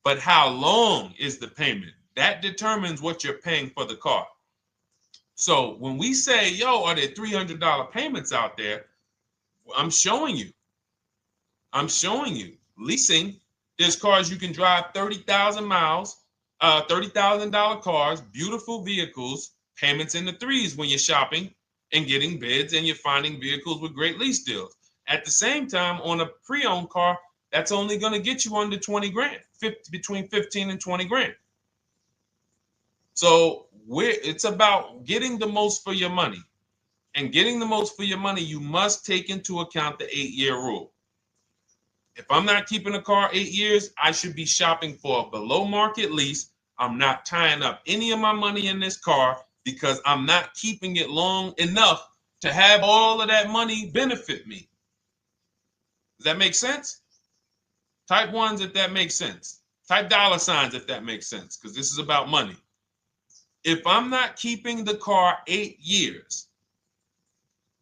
but how long is the payment? That determines what you're paying for the car. So when we say, yo, are there $300 payments out there? I'm showing you. Leasing, there's cars you can drive 30,000 miles, $30,000 cars, beautiful vehicles, payments in the threes when you're shopping and getting bids, and you're finding vehicles with great lease deals. At the same time, on a pre-owned car, that's only going to get you under 20 grand, between 15 and 20 grand. So it's about getting the most for your money. And getting the most for your money, you must take into account the 8-year rule. If I'm not keeping a car 8 years, I should be shopping for a below market lease. I'm not tying up any of my money in this car because I'm not keeping it long enough to have all of that money benefit me. Does that make sense? Type ones if that makes sense. Type dollar signs if that makes sense, because this is about money. If I'm not keeping the car 8 years,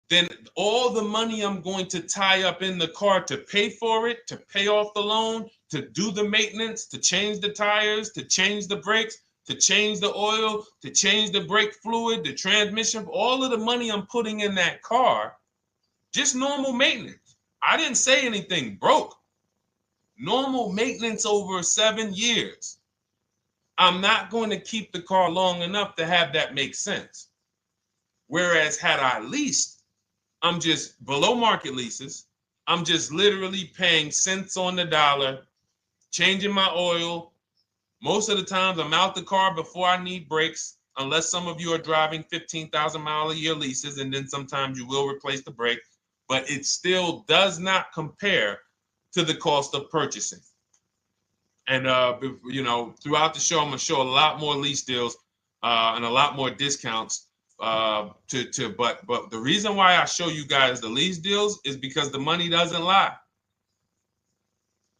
then all the money I'm going to tie up in the car to pay for it, to pay off the loan, to do the maintenance, to change the tires, to change the brakes, to change the oil, to change the brake fluid, the transmission, all of the money I'm putting in that car, just normal maintenance. I didn't say anything broke. Normal maintenance over 7 years. I'm not going to keep the car long enough to have that make sense. Whereas had I leased, I'm just below market leases. I'm just literally paying cents on the dollar, changing my oil. Most of the times I'm out the car before I need brakes, unless some of you are driving 15,000 mile a year leases, and then sometimes you will replace the brake, but it still does not compare to the cost of purchasing. And you know, throughout the show, I'm gonna show a lot more lease deals and a lot more discounts. But the reason why I show you guys the lease deals is because the money doesn't lie.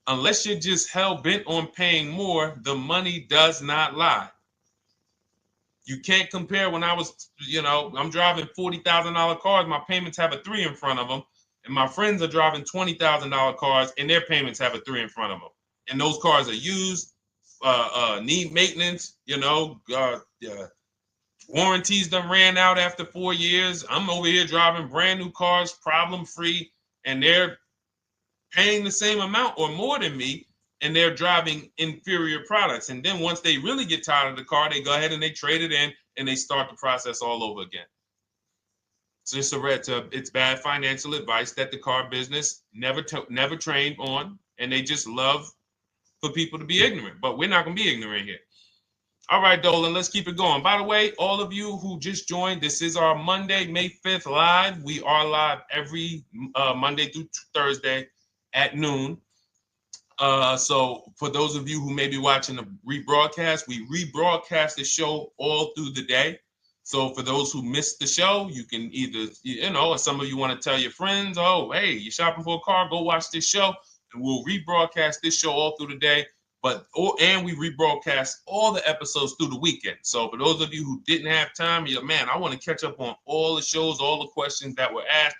Unless you're just hell bent on paying more, the money does not lie. You can't compare when I was, you know, I'm driving $40,000 cars, my payments have a 3 in front of them, and my friends are driving $20,000 cars and their payments have a 3 in front of them. And those cars are used, need maintenance, you know, warranties done ran out after 4 years. I'm over here driving brand new cars, problem free, and they're paying the same amount or more than me, and they're driving inferior products. And then once they really get tired of the car, they go ahead and they trade it in and they start the process all over again. So it's bad financial advice that the car business never trained on, and they just love for people to be ignorant. But we're not going to be ignorant here. All right, Dolan, let's keep it going. By the way, all of you who just joined, this is our Monday, May 5th live. We are live every Monday through Thursday at noon. So for those of you who may be watching the rebroadcast, we rebroadcast the show all through the day. So for those who missed the show, you can either, you know, or some of you want to tell your friends, oh, hey, you're shopping for a car, go watch this show. And we'll rebroadcast this show all through the day. And we rebroadcast all the episodes through the weekend. So for those of you who didn't have time, you're like, man, I want to catch up on all the shows, all the questions that were asked.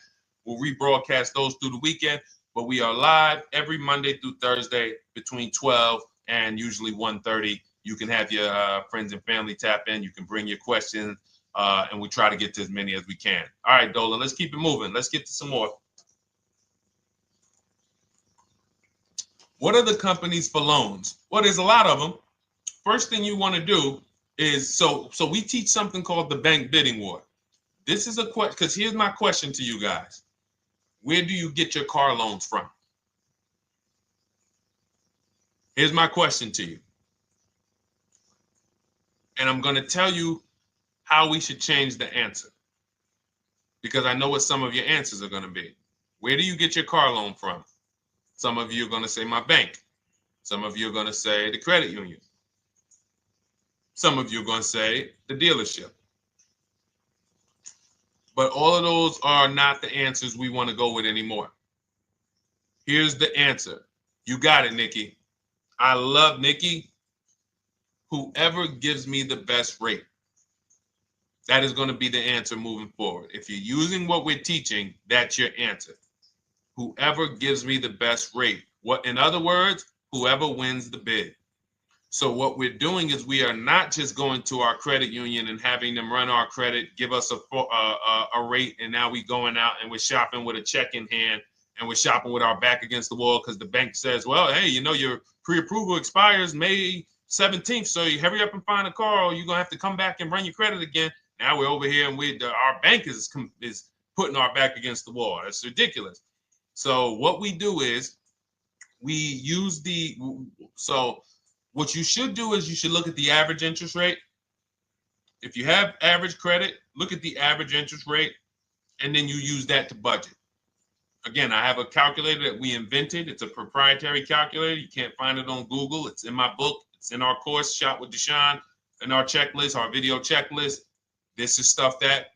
We'll rebroadcast those through the weekend. But we are live every Monday through Thursday between 12 and usually 1:30. You can have your friends and family tap in. You can bring your questions, and we try to get to as many as we can. All right, Dolan, let's keep it moving. Let's get to some more. What are the companies for loans? Well, there's a lot of them. First thing you want to do is, so we teach something called the bank bidding war. This is a question, because here's my question to you guys. Where do you get your car loans from? Here's my question to you. And I'm going to tell you how we should change the answer, because I know what some of your answers are going to be. Where do you get your car loan from? Some of you are going to say my bank. Some of you are going to say the credit union. Some of you are going to say the dealership. But all of those are not the answers we want to go with anymore. Here's the answer. You got it, Nikki. I love Nikki. Whoever gives me the best rate. That is going to be the answer moving forward. If you're using what we're teaching, that's your answer. Whoever gives me the best rate. What, in other words, whoever wins the bid. So what we're doing is we are not just going to our credit union and having them run our credit, give us a rate, and now we going out and we're shopping with a check in hand and we're shopping with our back against the wall because the bank says, well, hey, you know, your pre-approval expires May 17th, so you hurry up and find a car or you're going to have to come back and run your credit again. Now we're over here and our bank is putting our back against the wall. That's ridiculous. So what we do is we use what you should do is you should look at the average interest rate. If you have average credit, look at the average interest rate, and then you use that to budget. Again, I have a calculator that we invented. It's a proprietary calculator. You can't find it on Google. It's in my book. It's in our course, Shop with Deshone, in our checklist, our video checklist. This is stuff that,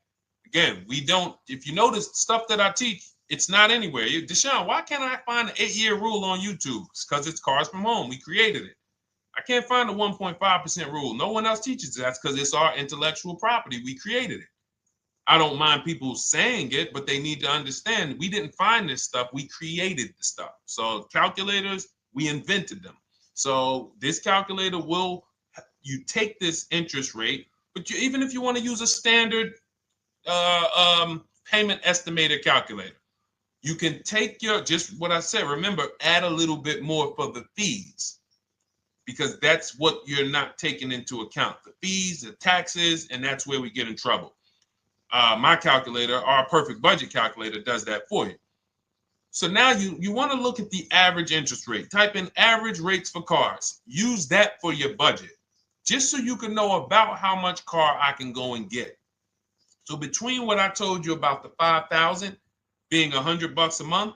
again, we don't, if you notice stuff that I teach, it's not anywhere. Deshone, why can't I find an 8-year rule on YouTube? It's because it's Cars from Home. We created it. I can't find the 1.5% rule. No one else teaches that because it's our intellectual property. We created it. I don't mind people saying it, but they need to understand we didn't find this stuff. We created the stuff. So calculators, we invented them. So this calculator you take this interest rate, but even if you want to use a standard payment estimator calculator, you can take just what I said. Remember, add a little bit more for the fees, because that's what you're not taking into account. The fees, the taxes, and that's where we get in trouble. My calculator, our perfect budget calculator, does that for you. So now you want to look at the average interest rate. Type in average rates for cars. Use that for your budget, just so you can know about how much car I can go and get. So between what I told you about the $5,000 being $100 a month,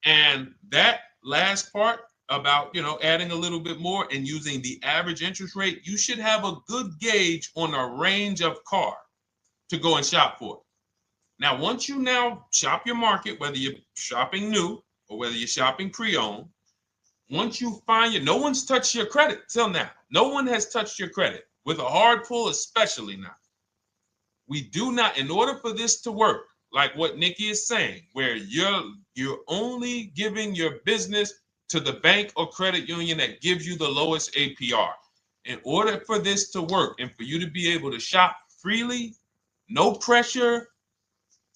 and that last part about, adding a little bit more and using the average interest rate, you should have a good gauge on a range of car to go and shop for. Now, once you now shop your market, whether you're shopping new or whether you're shopping pre-owned, once you find no one's touched your credit till now. No one has touched your credit with a hard pull, especially not. We do not, in order for this to work, like what Nikki is saying, where you're only giving your business to the bank or credit union that gives you the lowest APR. In order for this to work and for you to be able to shop freely, no pressure,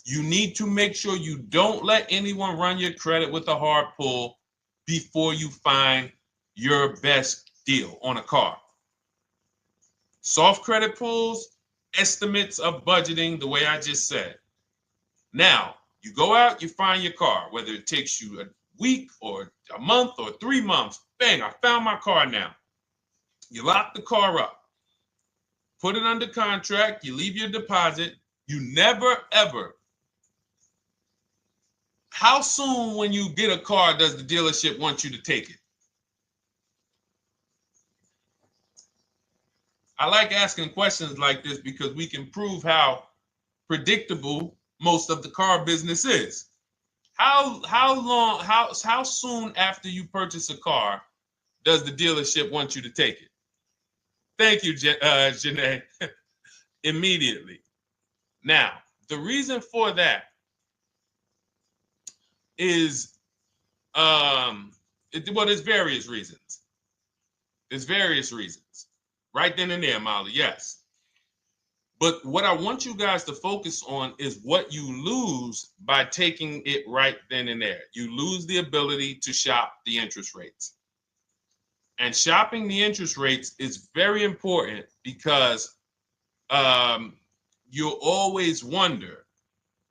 you need to make sure you don't let anyone run your credit with a hard pull before you find your best deal on a car. Soft credit pulls, estimates of budgeting, the way I just said. Now, you go out, you find your car, whether it takes you a week or a month or 3 months. Bang, I found my car now. You lock the car up, put it under contract, you leave your deposit. You never, ever. How soon when you get a car does the dealership want you to take it? I like asking questions like this because we can prove how predictable most of the car business is. How soon after you purchase a car does the dealership want you to take it? Thank you, Janae. Immediately. Now, the reason for that is, there's various reasons. There's various reasons. Right then and there, Molly, yes. But what I want you guys to focus on is what you lose by taking it right then and there. You lose the ability to shop the interest rates. And shopping the interest rates is very important because you'll always wonder,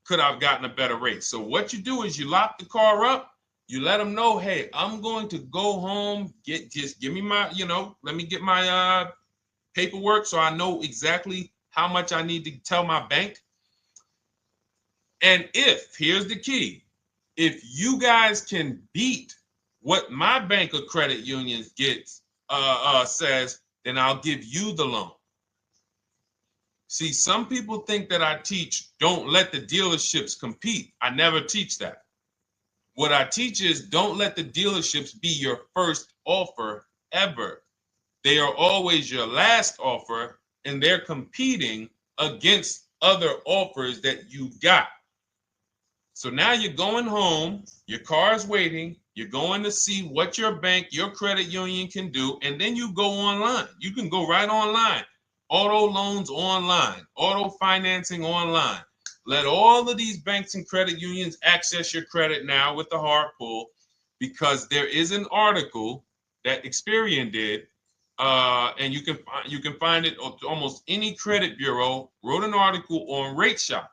could I have gotten a better rate? So what you do is you lock the car up, you let them know, hey, I'm going to go home, just give me my, let me get my paperwork so I know exactly how much I need to tell my bank. And here's the key, if you guys can beat what my bank or credit union gets says, then I'll give you the loan. See, some people think that I teach don't let the dealerships compete. I never teach that. What I teach is don't let the dealerships be your first offer ever. They are always your last offer, and they're competing against other offers that you got. So now you're going home, your car's waiting, you're going to see what your bank, your credit union can do, and then you go online. You can go right online. Auto loans online, auto financing online. Let all of these banks and credit unions access your credit now with the hard pull, because there is an article that Experian did, and you can find it on almost any credit bureau, wrote an article on rate shopping.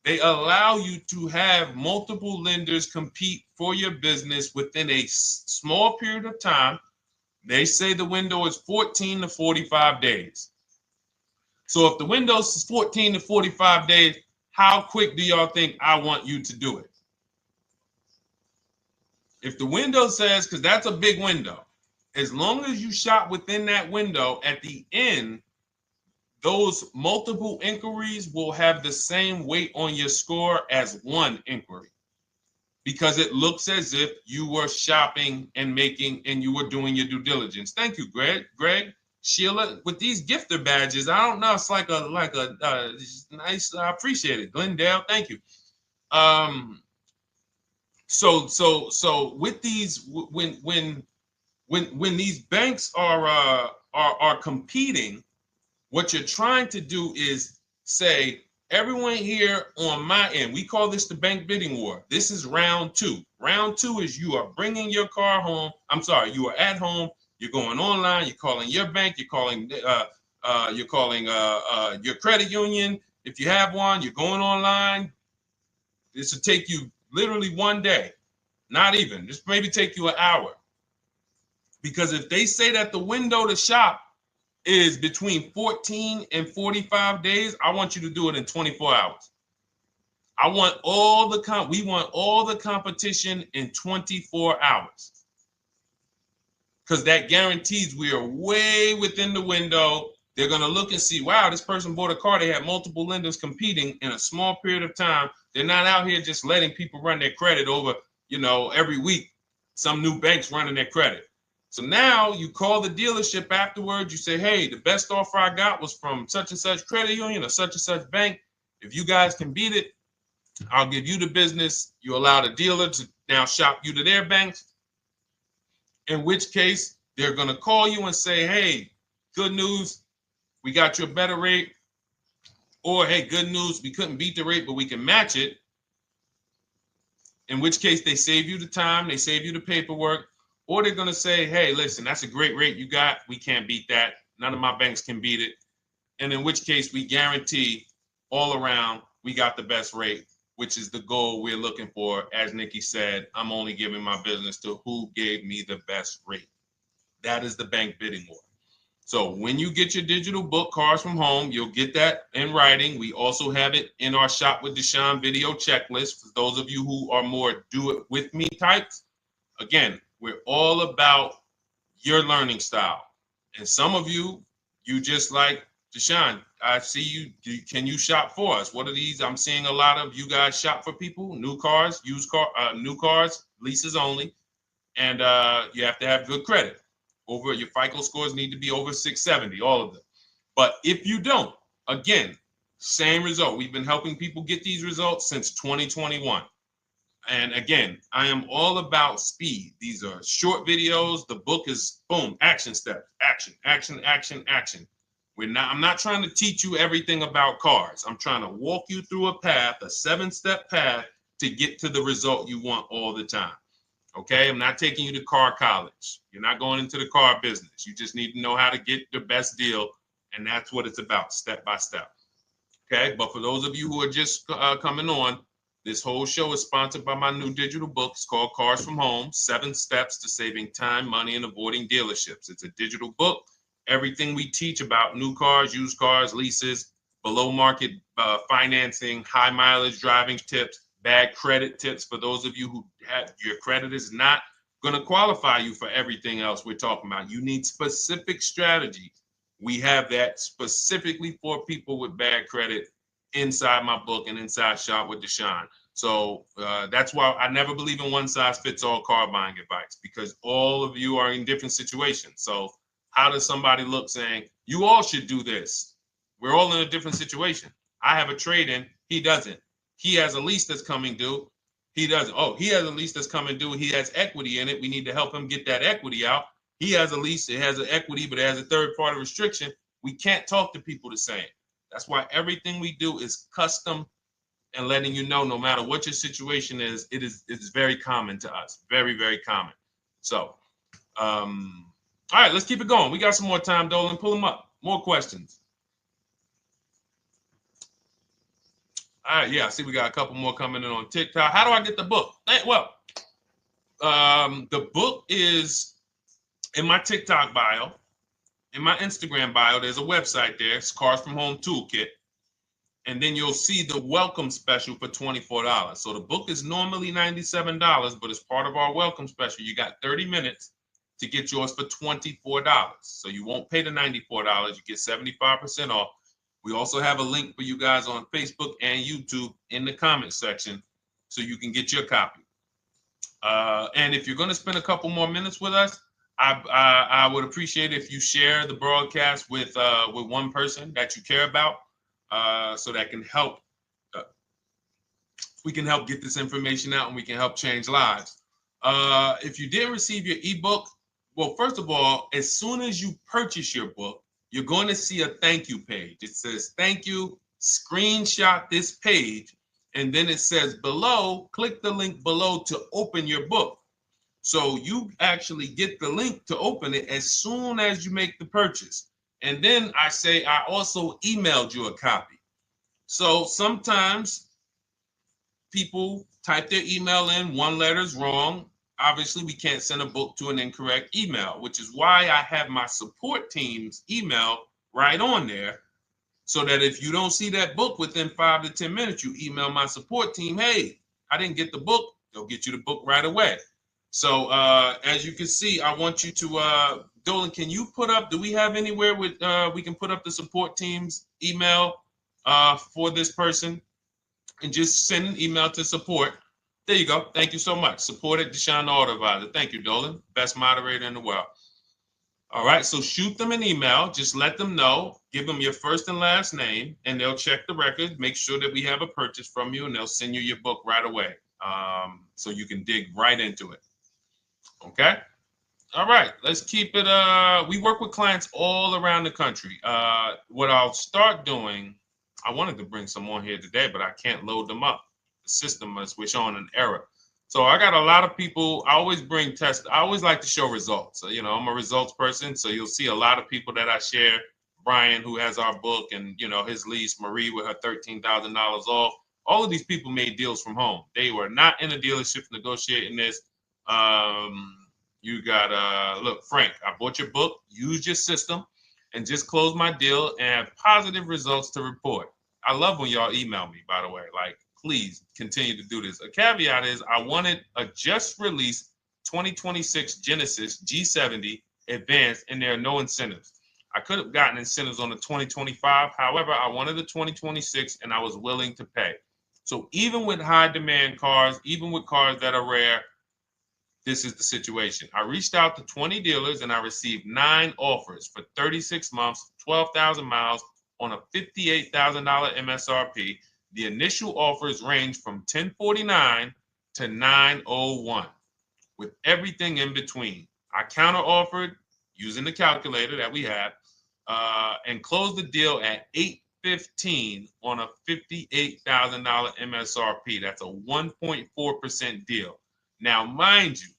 They allow you to have multiple lenders compete for your business within a small period of time. They say the window is 14 to 45 days. So if the window is 14 to 45 days, how quick do y'all think I want you to do it? If the window says, because that's a big window, as long as you shop within that window, at the end, those multiple inquiries will have the same weight on your score as one inquiry, because it looks as if you were shopping and you were doing your due diligence. Thank you, Greg, Sheila, with these gifter badges. I don't know. It's like a nice. I appreciate it, Glendale. Thank you. So with these, when these banks are competing, what you're trying to do is say, everyone here on my end, we call this the bank bidding war. This is round two. Round two is you are bringing your car home. I'm sorry, you are at home. You're going online. You're calling your bank. You're calling your credit union. If you have one, you're going online. This will take you literally one day, not even. This maybe take you an hour. Because if they say that the window to shop is between 14 and 45 days, I want you to do it in 24 hours. We want all the competition in 24 hours. Because that guarantees we are way within the window. They're going to look and see, wow, this person bought a car. They had multiple lenders competing in a small period of time. They're not out here just letting people run their credit over, every week. Some new banks running their credit. So now you call the dealership afterwards. You say, hey, the best offer I got was from such and such credit union or such and such bank. If you guys can beat it, I'll give you the business. You allow the dealer to now shop you to their banks. In which case, they're going to call you and say, hey, good news, we got you a better rate. Or, hey, good news, we couldn't beat the rate, but we can match it. In which case, they save you the time, they save you the paperwork. Or they're going to say, hey, listen, that's a great rate you got. We can't beat that. None of my banks can beat it. And in which case, we guarantee all around we got the best rate, which is the goal we're looking for. As Nikki said, I'm only giving my business to who gave me the best rate. That is the bank bidding war. So when you get your digital book, Cars from Home, you'll get that in writing. We also have it in our Shop with Deshone video checklist for those of you who are more do-it-with-me types. Again, we're all about your learning style. And some of you just like, Deshone, I see you. Can you shop for us? What are these? I'm seeing a lot of you guys shop for people, new cars, new cars, leases only. And you have to have good credit. Your FICO scores need to be over 670, all of them. But if you don't, again, same result. We've been helping people get these results since 2021. And again, I am all about speed. These are short videos. The book is boom, action steps, action, action, action, action. I'm not trying to teach you everything about cars. I'm trying to walk you through a path, a 7-step path to get to the result you want all the time. Okay, I'm not taking you to car college. You're not going into the car business. You just need to know how to get the best deal. And that's what it's about, step by step. Okay, but for those of you who are just coming on, this whole show is sponsored by my new digital book. It's called Cars from Home, 7 Steps to Saving Time, Money, and Avoiding Dealerships. It's a digital book. Everything we teach about new cars, used cars, leases, below market financing, high mileage driving tips, bad credit tips for those of you who have your credit is not going to qualify you for everything else we're talking about. You need specific strategy. We have that specifically for people with bad credit inside my book and inside Shop with Deshone. So that's why I never believe in one size fits all car buying advice, because all of you are in different situations. So how does somebody look saying, you all should do this? We're all in a different situation. I have a trade-in. He doesn't. He has a lease that's coming due. He doesn't. Oh, he has a lease that's coming due. He has equity in it. We need to help him get that equity out. He has a lease. It has an equity, but it has a third-party restriction. We can't talk to people the same. That's why everything we do is custom and letting you know, no matter what your situation is, it's very common to us. Very, very common. So, all right, let's keep it going. We got some more time, Dolan. Pull them up. More questions. All right, yeah, I see we got a couple more coming in on TikTok. How do I get the book? Well, the book is in my TikTok bio. In my Instagram bio, there's a website there. It's Cars from Home Toolkit. And then you'll see the welcome special for $24. So the book is normally $97, but as part of our welcome special, you got 30 minutes to get yours for $24. So you won't pay the $94. You get 75% off. We also have a link for you guys on Facebook and YouTube in the comment section so you can get your copy. And if you're going to spend a couple more minutes with us, I would appreciate if you share the broadcast with one person that you care about, so that can help. We can help get this information out, and we can help change lives. If you didn't receive your ebook, well, first of all, as soon as you purchase your book, you're going to see a thank you page. It says thank you. Screenshot this page, and then it says below, click the link below to open your book. So you actually get the link to open it as soon as you make the purchase. And then I say I also emailed you a copy. So sometimes people type their email in, one letter's wrong. Obviously, we can't send a book to an incorrect email, which is why I have my support team's email right on there, so that if you don't see that book within 5 to 10 minutes, you email my support team, hey, I didn't get the book. They'll get you the book right away. So as you can see, I want you to, Dolan, can you put up, do we have anywhere with, we can put up the support team's email for this person, and just send an email to support. There you go. Thank you so much. Support at Deshone the Auto Advisor. Thank you, Dolan. Best moderator in the world. All right, so shoot them an email. Just let them know. Give them your first and last name, and they'll check the record, make sure that we have a purchase from you, and they'll send you your book right away, so you can dig right into it. Okay? All right, let's keep it. We work with clients all around the country. What I'll start doing, I wanted to bring some on here today, but I can't load them up. The system is showing an error. So I got a lot of people. I always bring tests. I always like to show results. So, you know, I'm a results person. So you'll see a lot of people that I share. Brian, who has our book, and, you know, his lease, Marie with her $13,000 off. All of these people made deals from home. They were not in a dealership negotiating this. You got, look, Frank, I bought your book, used your system, and just closed my deal and have positive results to report. I love when y'all email me, by the way. Like, please continue to do this. A caveat is I wanted a just released 2026 Genesis G70 Advanced, and there are no incentives. I could have gotten incentives on the 2025. However, I wanted the 2026, and I was willing to pay. So even with high demand cars, even with cars that are rare, this is the situation. I reached out to 20 dealers, and I received 9 offers for 36 months, 12,000 miles on a $58,000 MSRP. The initial offers range from $1049 to $901, with everything in between. I counter offered using the calculator that we have, and closed the deal at $815 on a $58,000 MSRP. That's a 1.4% deal. Now, mind you,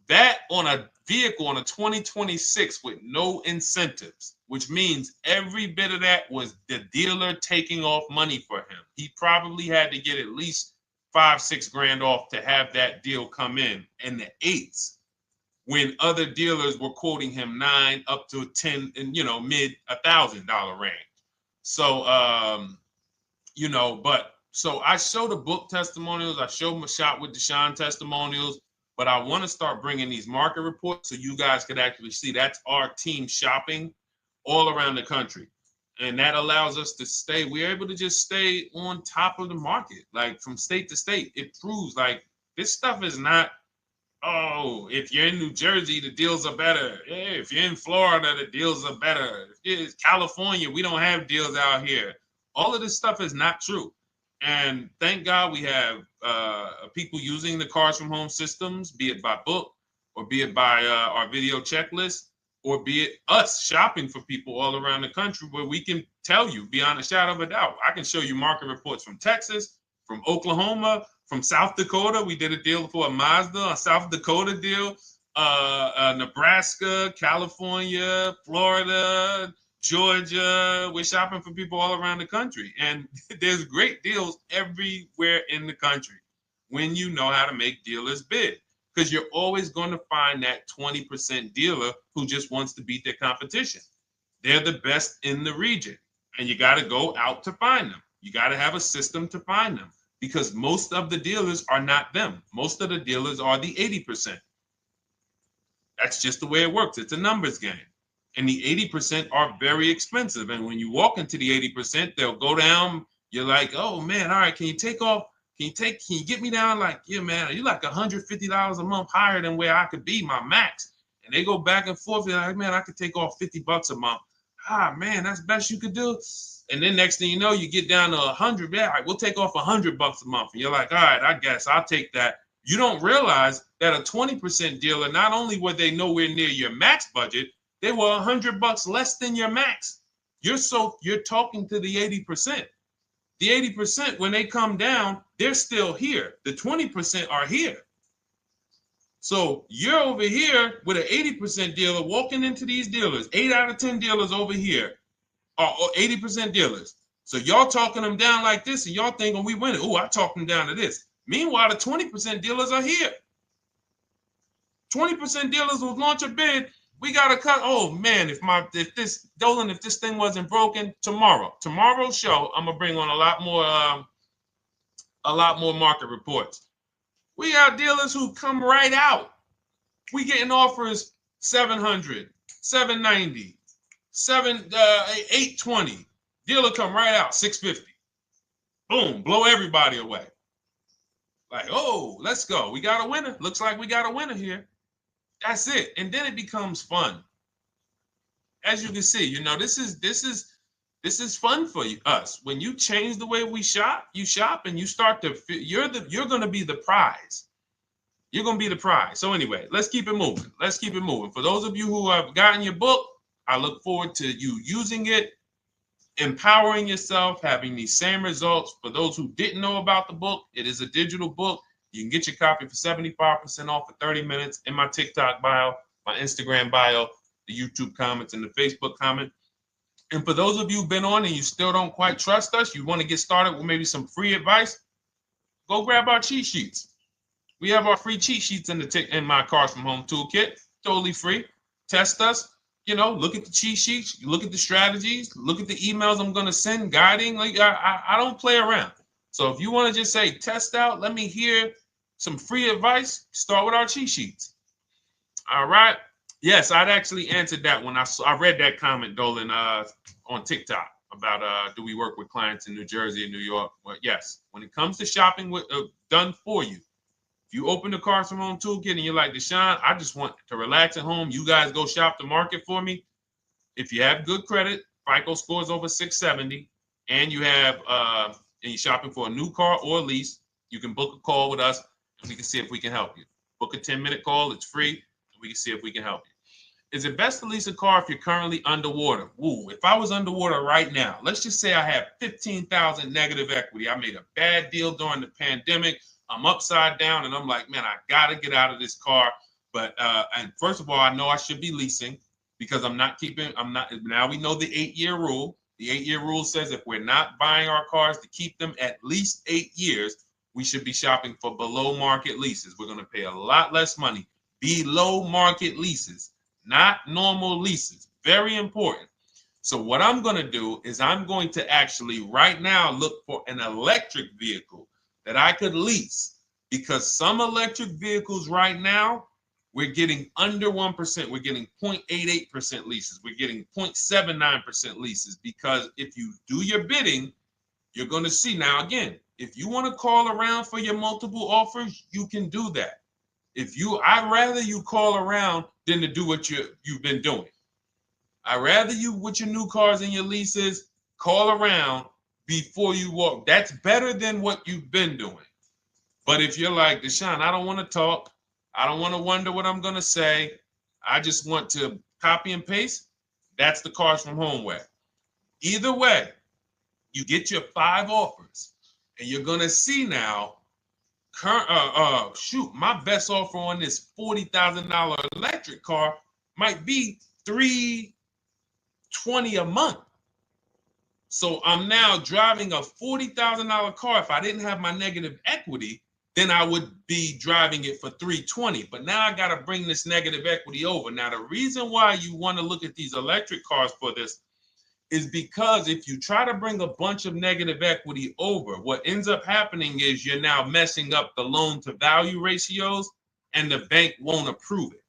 that on a vehicle on a 2026 with no incentives, which means every bit of that was the dealer taking off money for him. He probably had to get at least $5-6 grand off to have that deal come in the 8s, when other dealers were quoting him 9 up to 10 and, you know, mid $1,000 range. So, you know, but so I show the book testimonials. I show my Shop with Deshone testimonials. But I want to start bringing these market reports so you guys could actually see that's our team shopping all around the country. And that allows us to stay, we're able to just stay on top of the market, like from state to state. It proves like this stuff is not, oh, if you're in New Jersey, the deals are better. Hey, if you're in Florida, the deals are better. If it's California, we don't have deals out here. All of this stuff is not true. And thank God we have people using the Cars from Home systems, be it by book or be it by our video checklist, or be it us shopping for people all around the country where we can tell you beyond a shadow of a doubt. I can show you market reports from Texas, from Oklahoma, from South Dakota. We did a deal for a Mazda, a South Dakota deal, Nebraska, California, Florida, Georgia. We're shopping for people all around the country. And there's great deals everywhere in the country when you know how to make dealers bid. Because you're always going to find that 20% dealer who just wants to beat their competition. They're the best in the region. And you got to go out to find them. You got to have a system to find them. Because most of the dealers are not them. Most of the dealers are the 80%. That's just the way it works. It's a numbers game. And the 80% are very expensive. And when you walk into the 80%, they'll go down. You're like, oh man, all right, can you take off? Can you get me down? Like, yeah, man, you're like $150 a month higher than where I could be, my max. And they go back and forth. They're like, man, I could take off $50 a month. Ah, man, that's the best you could do. And then next thing you know, you get down to 100. Yeah, all right, we'll take off $100 a month. And you're like, all right, I guess I'll take that. You don't realize that a 20% dealer, not only were they nowhere near your max budget, they were $100 less than your max. You're talking to the 80%. The 80%, when they come down, they're still here. The 20% are here. So you're over here with an 80% dealer walking into these dealers. 8 out of 10 dealers over here are 80% dealers. So y'all talking them down like this, and y'all thinking we winning. Oh, I talked them down to this. Meanwhile, the 20% dealers are here. 20% dealers will launch a bid. We gotta cut. Oh man, if this thing wasn't broken, tomorrow's show, I'm gonna bring on a lot more market reports. We got dealers who come right out. We getting offers 700, 790, 820. Dealer come right out 650. Boom, blow everybody away. Like, oh, let's go. We got a winner. Looks like we got a winner here. That's it. And then it becomes fun. As you can see, this is fun for us. When you change the way we shop, you shop and you start to you're going to be the prize. You're going to be the prize. So anyway, let's keep it moving. For those of you who have gotten your book, I look forward to you using it, empowering yourself, having these same results. For those who didn't know about the book, it is a digital book. You can get your copy for 75% off for 30 minutes in my TikTok bio, my Instagram bio, the YouTube comments, and the Facebook comment. And for those of you who've been on and you still don't quite trust us, you want to get started with maybe some free advice, go grab our cheat sheets. We have our free cheat sheets in my Cars from Home toolkit, totally free. Test us. Look at the cheat sheets, look at the strategies, look at the emails I'm going to send, guiding. Like I don't play around. So if you want to just say, test out, let me hear some free advice, start with our cheat sheets. All right. Yes, I'd actually answered that when I read that comment, Dolan, on TikTok about do we work with clients in New Jersey and New York? Well, yes. When it comes to shopping done for you, if you open the Cars from Home toolkit and you're like, Deshone, I just want to relax at home. You guys go shop the market for me. If you have good credit, FICO scores over 670, and you have and you're shopping for a new car or a lease, you can book a call with us and we can see if we can help you. Book a 10-minute call. It's free. And we can see if we can help you. Is it best to lease a car if you're currently underwater? Ooh, if I was underwater right now, let's just say I have 15,000 negative equity. I made a bad deal during the pandemic. I'm upside down and I'm like, man, I got to get out of this car. But and first of all, I know I should be leasing because now we know the 8-year rule. The 8-year rule says if we're not buying our cars to keep them at least 8 years, we should be shopping for below market leases. We're going to pay a lot less money. Below market leases, not normal leases. Very important. So what I'm going to do is I'm going to actually right now look for an electric vehicle that I could lease because some electric vehicles right now, we're getting under 1%. We're getting 0.88% leases. We're getting 0.79% leases, because if you do your bidding, you're going to see. Now, again, if you want to call around for your multiple offers, you can do that. I'd rather you call around than to do what you've been doing. I'd rather you, with your new cars and your leases, call around before you walk. That's better than what you've been doing. But if you're like, Deshone, I don't want to talk. I don't want to wonder what I'm going to say. I just want to copy and paste. That's the Cars from Home way. Either way, you get your 5 offers, and you're going to see now, my best offer on this $40,000 electric car might be $320 a month. So I'm now driving a $40,000 car. If I didn't have my negative equity, then I would be driving it for $320. But now I got to bring this negative equity over. Now, the reason why you want to look at these electric cars for this is because if you try to bring a bunch of negative equity over, what ends up happening is you're now messing up the loan to value ratios, and the bank won't approve it.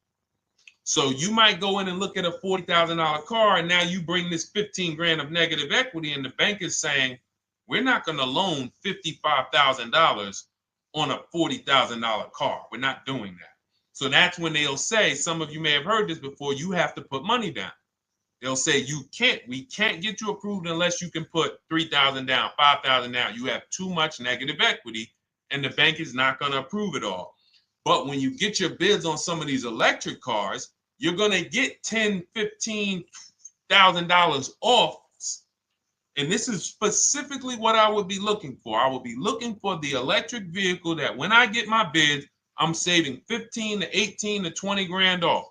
So you might go in and look at a $40,000 car, and now you bring this 15 grand of negative equity, and the bank is saying, we're not going to loan $55,000 on a $40,000 car. We're not doing that. So that's when they'll say, some of you may have heard this before, you have to put money down. They'll say, we can't get you approved unless you can put $3,000 down, $5,000 down. You have too much negative equity, and the bank is not going to approve it all. But when you get your bids on some of these electric cars, you're going to get $10,000, $15,000 off. And this is specifically what I would be looking for. I would be looking for the electric vehicle that when I get my bids, I'm saving 15 to 18 to 20 grand off.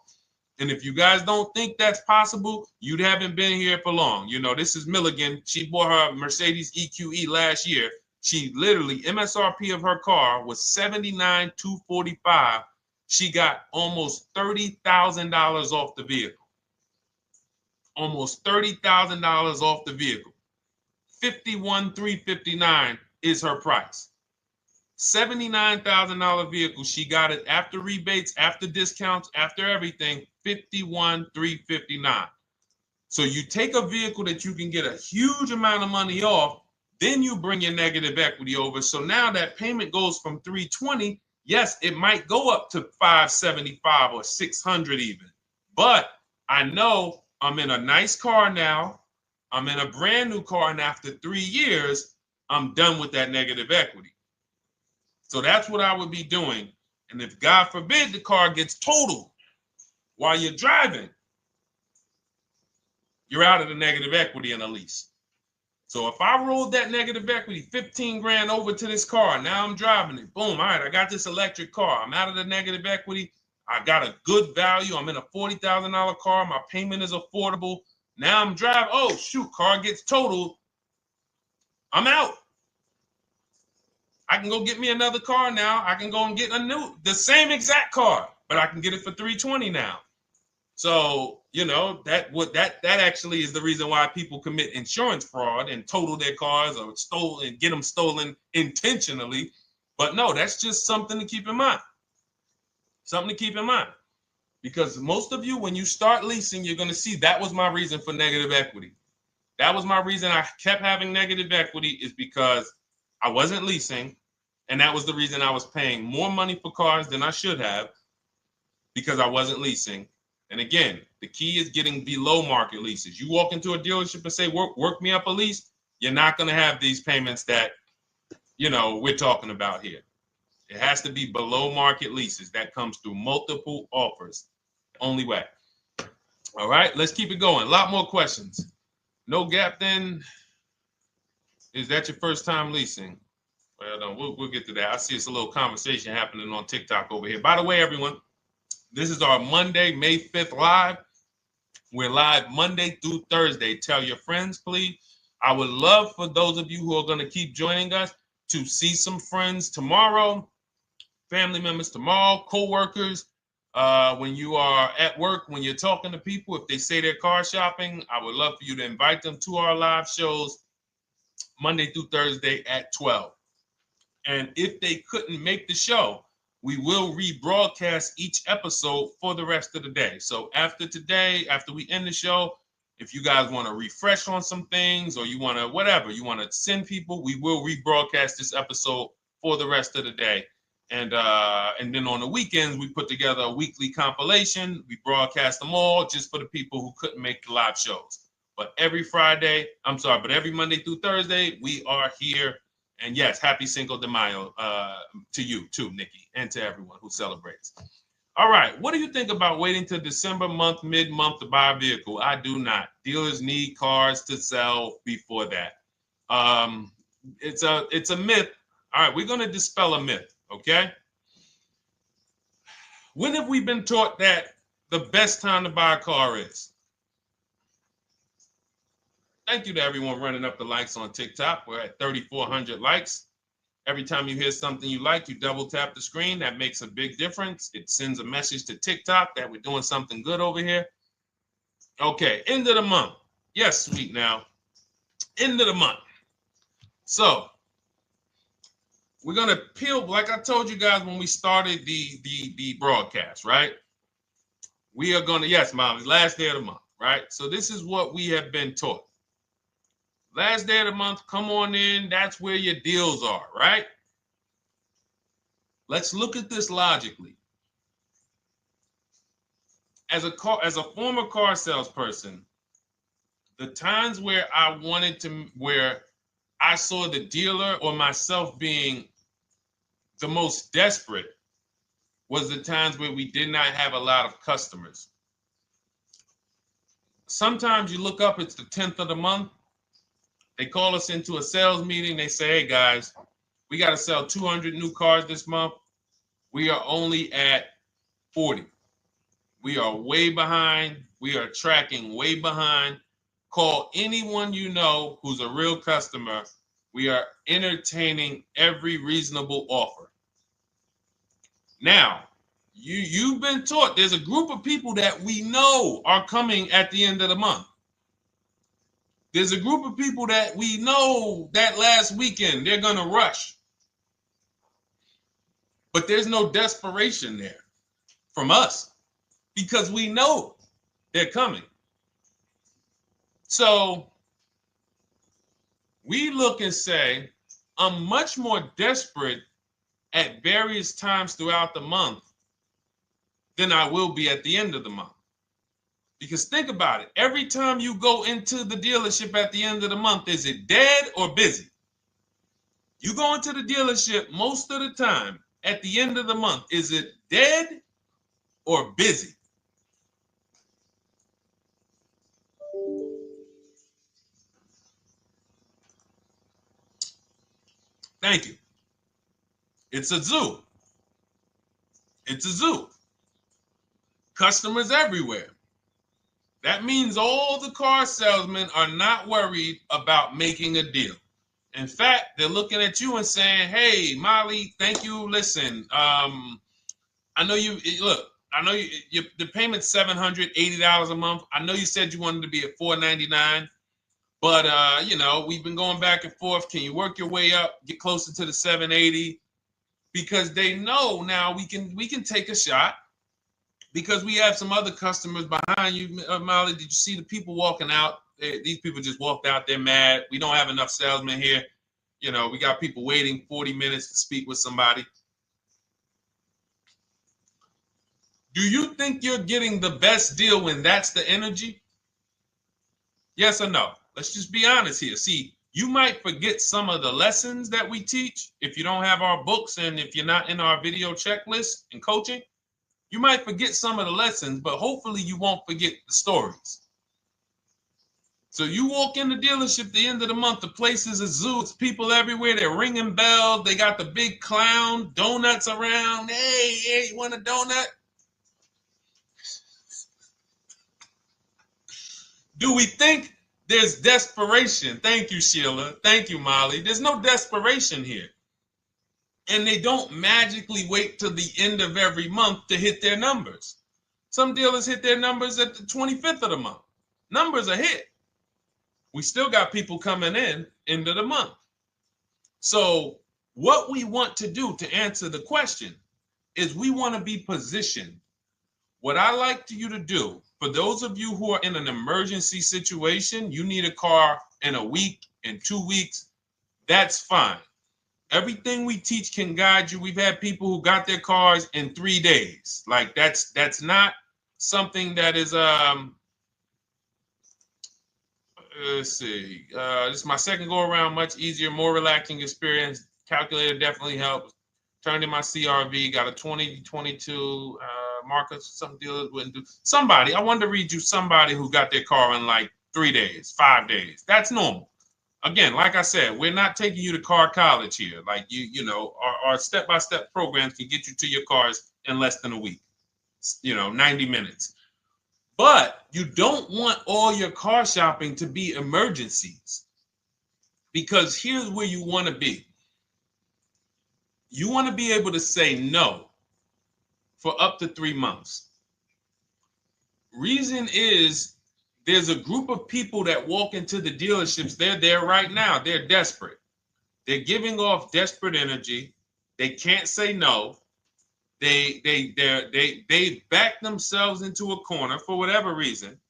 And if you guys don't think that's possible, you haven't been here for long. You know, this is Milligan. She bought her Mercedes EQE last year. She literally, MSRP of her car was $79,245. She got almost $30,000 off the vehicle. Almost $30,000 off the vehicle. $51,359 is her price. $79,000 vehicle. She got it after rebates, after discounts, after everything. $51,359. So you take a vehicle that you can get a huge amount of money off, then you bring your negative equity over. So now that payment goes from $320. Yes, it might go up to $575 or $600 even. But I know I'm in a nice car now. I'm in a brand new car, and after 3 years, I'm done with that negative equity. So that's what I would be doing. And if God forbid the car gets totaled while you're driving, you're out of the negative equity in a lease. So if I rolled that negative equity, 15 grand over to this car, now I'm driving it. Boom. All right, I got this electric car. I'm out of the negative equity. I got a good value. I'm in a $40,000 car. My payment is affordable. Now I'm driving. Oh, shoot, car gets totaled. I'm out. I can go get me another car now. I can go and get the same exact car, but I can get it for $320 now. So, you know, that actually is the reason why people commit insurance fraud and total their cars or get them stolen intentionally. But no, that's just something to keep in mind. Something to keep in mind. Because most of you, when you start leasing, you're going to see that was my reason for negative equity. That was my reason I kept having negative equity, is because I wasn't leasing. And that was the reason I was paying more money for cars than I should have, because I wasn't leasing. And again, the key is getting below market leases. You walk into a dealership and say, work me up a lease, you're not going to have these payments that, you know, we're talking about here. It has to be below market leases. That comes through multiple offers. Only way. All right, let's keep it going. A lot more questions. No gap then. Is that your first time leasing? Well, no, we'll get to that. I see it's a little conversation happening on TikTok over here. By the way, everyone, this is our Monday, May 5th live. We're live Monday through Thursday. Tell your friends, please. I would love for those of you who are going to keep joining us to see some friends tomorrow, family members tomorrow, co-workers. When you are at work, when you're talking to people, if they say they're car shopping, I would love for you to invite them to our live shows Monday through Thursday at 12. And if they couldn't make the show, we will rebroadcast each episode for the rest of the day. So after today, after we end the show, if you guys want to refresh on some things or you want to whatever, you want to send people, we will rebroadcast this episode for the rest of the day. And then on the weekends, we put together a weekly compilation. We broadcast them all just for the people who couldn't make the live shows. But every Monday through Thursday, we are here. And yes, happy Cinco de Mayo to you too, Nikki, and to everyone who celebrates. All right, what do you think about waiting till December month, mid-month to buy a vehicle? I do not. Dealers need cars to sell before that. It's a myth. All right, we're going to dispel a myth, okay? When have we been taught that the best time to buy a car is? Thank you to everyone running up the likes on TikTok. We're at 3,400 likes. Every time you hear something you like, you double tap the screen. That makes a big difference. It sends a message to TikTok that we're doing something good over here. Okay, end of the month. Yes, sweet now. End of the month. So we're gonna peel, like I told you guys when we started the broadcast, right? We are gonna, yes, Molly, last day of the month, right? So this is what we have been taught. Last day of the month, come on in. That's where your deals are, right? Let's look at this logically. As a former car salesperson, the times where where I saw the dealer or myself being the most desperate was the times where we did not have a lot of customers. Sometimes you look up, it's the 10th of the month. They call us into a sales meeting. They say, hey, guys, we got to sell 200 new cars this month. We are only at 40. We are way behind. We are tracking way behind. Call anyone you know who's a real customer. We are entertaining every reasonable offer. Now, you've been taught there's a group of people that we know are coming at the end of the month. There's a group of people that we know that last weekend they're going to rush. But there's no desperation there from us because we know they're coming. So we look and say, I'm much more desperate at various times throughout the month than I will be at the end of the month. Because think about it. Every time you go into the dealership at the end of the month, is it dead or busy? You go into the dealership most of the time at the end of the month, is it dead or busy? Thank you. It's a zoo. It's a zoo. Customers everywhere. That means all the car salesmen are not worried about making a deal. In fact, they're looking at you and saying, hey, Molly, thank you. Listen, I know you, look, I know the payment's $780 a month. I know you said you wanted to be at $499, but, we've been going back and forth. Can you work your way up, get closer to the $780? Because they know now we can take a shot. Because we have some other customers behind you, Molly. Did you see the people walking out? These people just walked out. They're mad. We don't have enough salesmen here. We got people waiting 40 minutes to speak with somebody. Do you think you're getting the best deal when that's the energy? Yes or no? Let's just be honest here. See, you might forget some of the lessons that we teach if you don't have our books and if you're not in our video checklist and coaching. You might forget some of the lessons, but hopefully you won't forget the stories. So you walk in the dealership at the end of the month, the place is a zoo. It's people everywhere. They're ringing bells. They got the big clown, donuts around. Hey, you want a donut? Do we think there's desperation? Thank you, Sheila. Thank you, Molly. There's no desperation here. And they don't magically wait till the end of every month to hit their numbers. Some dealers hit their numbers at the 25th of the month. Numbers are hit. We still got people coming in end of the month. So What we want to do to answer the question is we want to be positioned. What I like you to do, for those of you who are in an emergency situation, you need a car in a week, in 2 weeks, that's fine. Everything we teach can guide you. We've had people who got their cars in 3 days. Like that's not something that is let's see. This is my second go around, much easier, more relaxing experience. Calculator definitely helps. Turned in my CRV, got a 2022 Marcus, some dealers wouldn't do. Somebody, I wanted to read you somebody who got their car in like 3 days, 5 days. That's normal. Again, like I said, we're not taking you to car college here. Like you know, our step-by-step programs can get you to your cars in less than a week, 90 minutes. But you don't want all your car shopping to be emergencies, because here's where you want to be. You want to be able to say no for up to 3 months. Reason is, there's a group of people that walk into the dealerships. They're there right now. They're desperate. They're giving off desperate energy. They can't say no. They back themselves into a corner for whatever reason.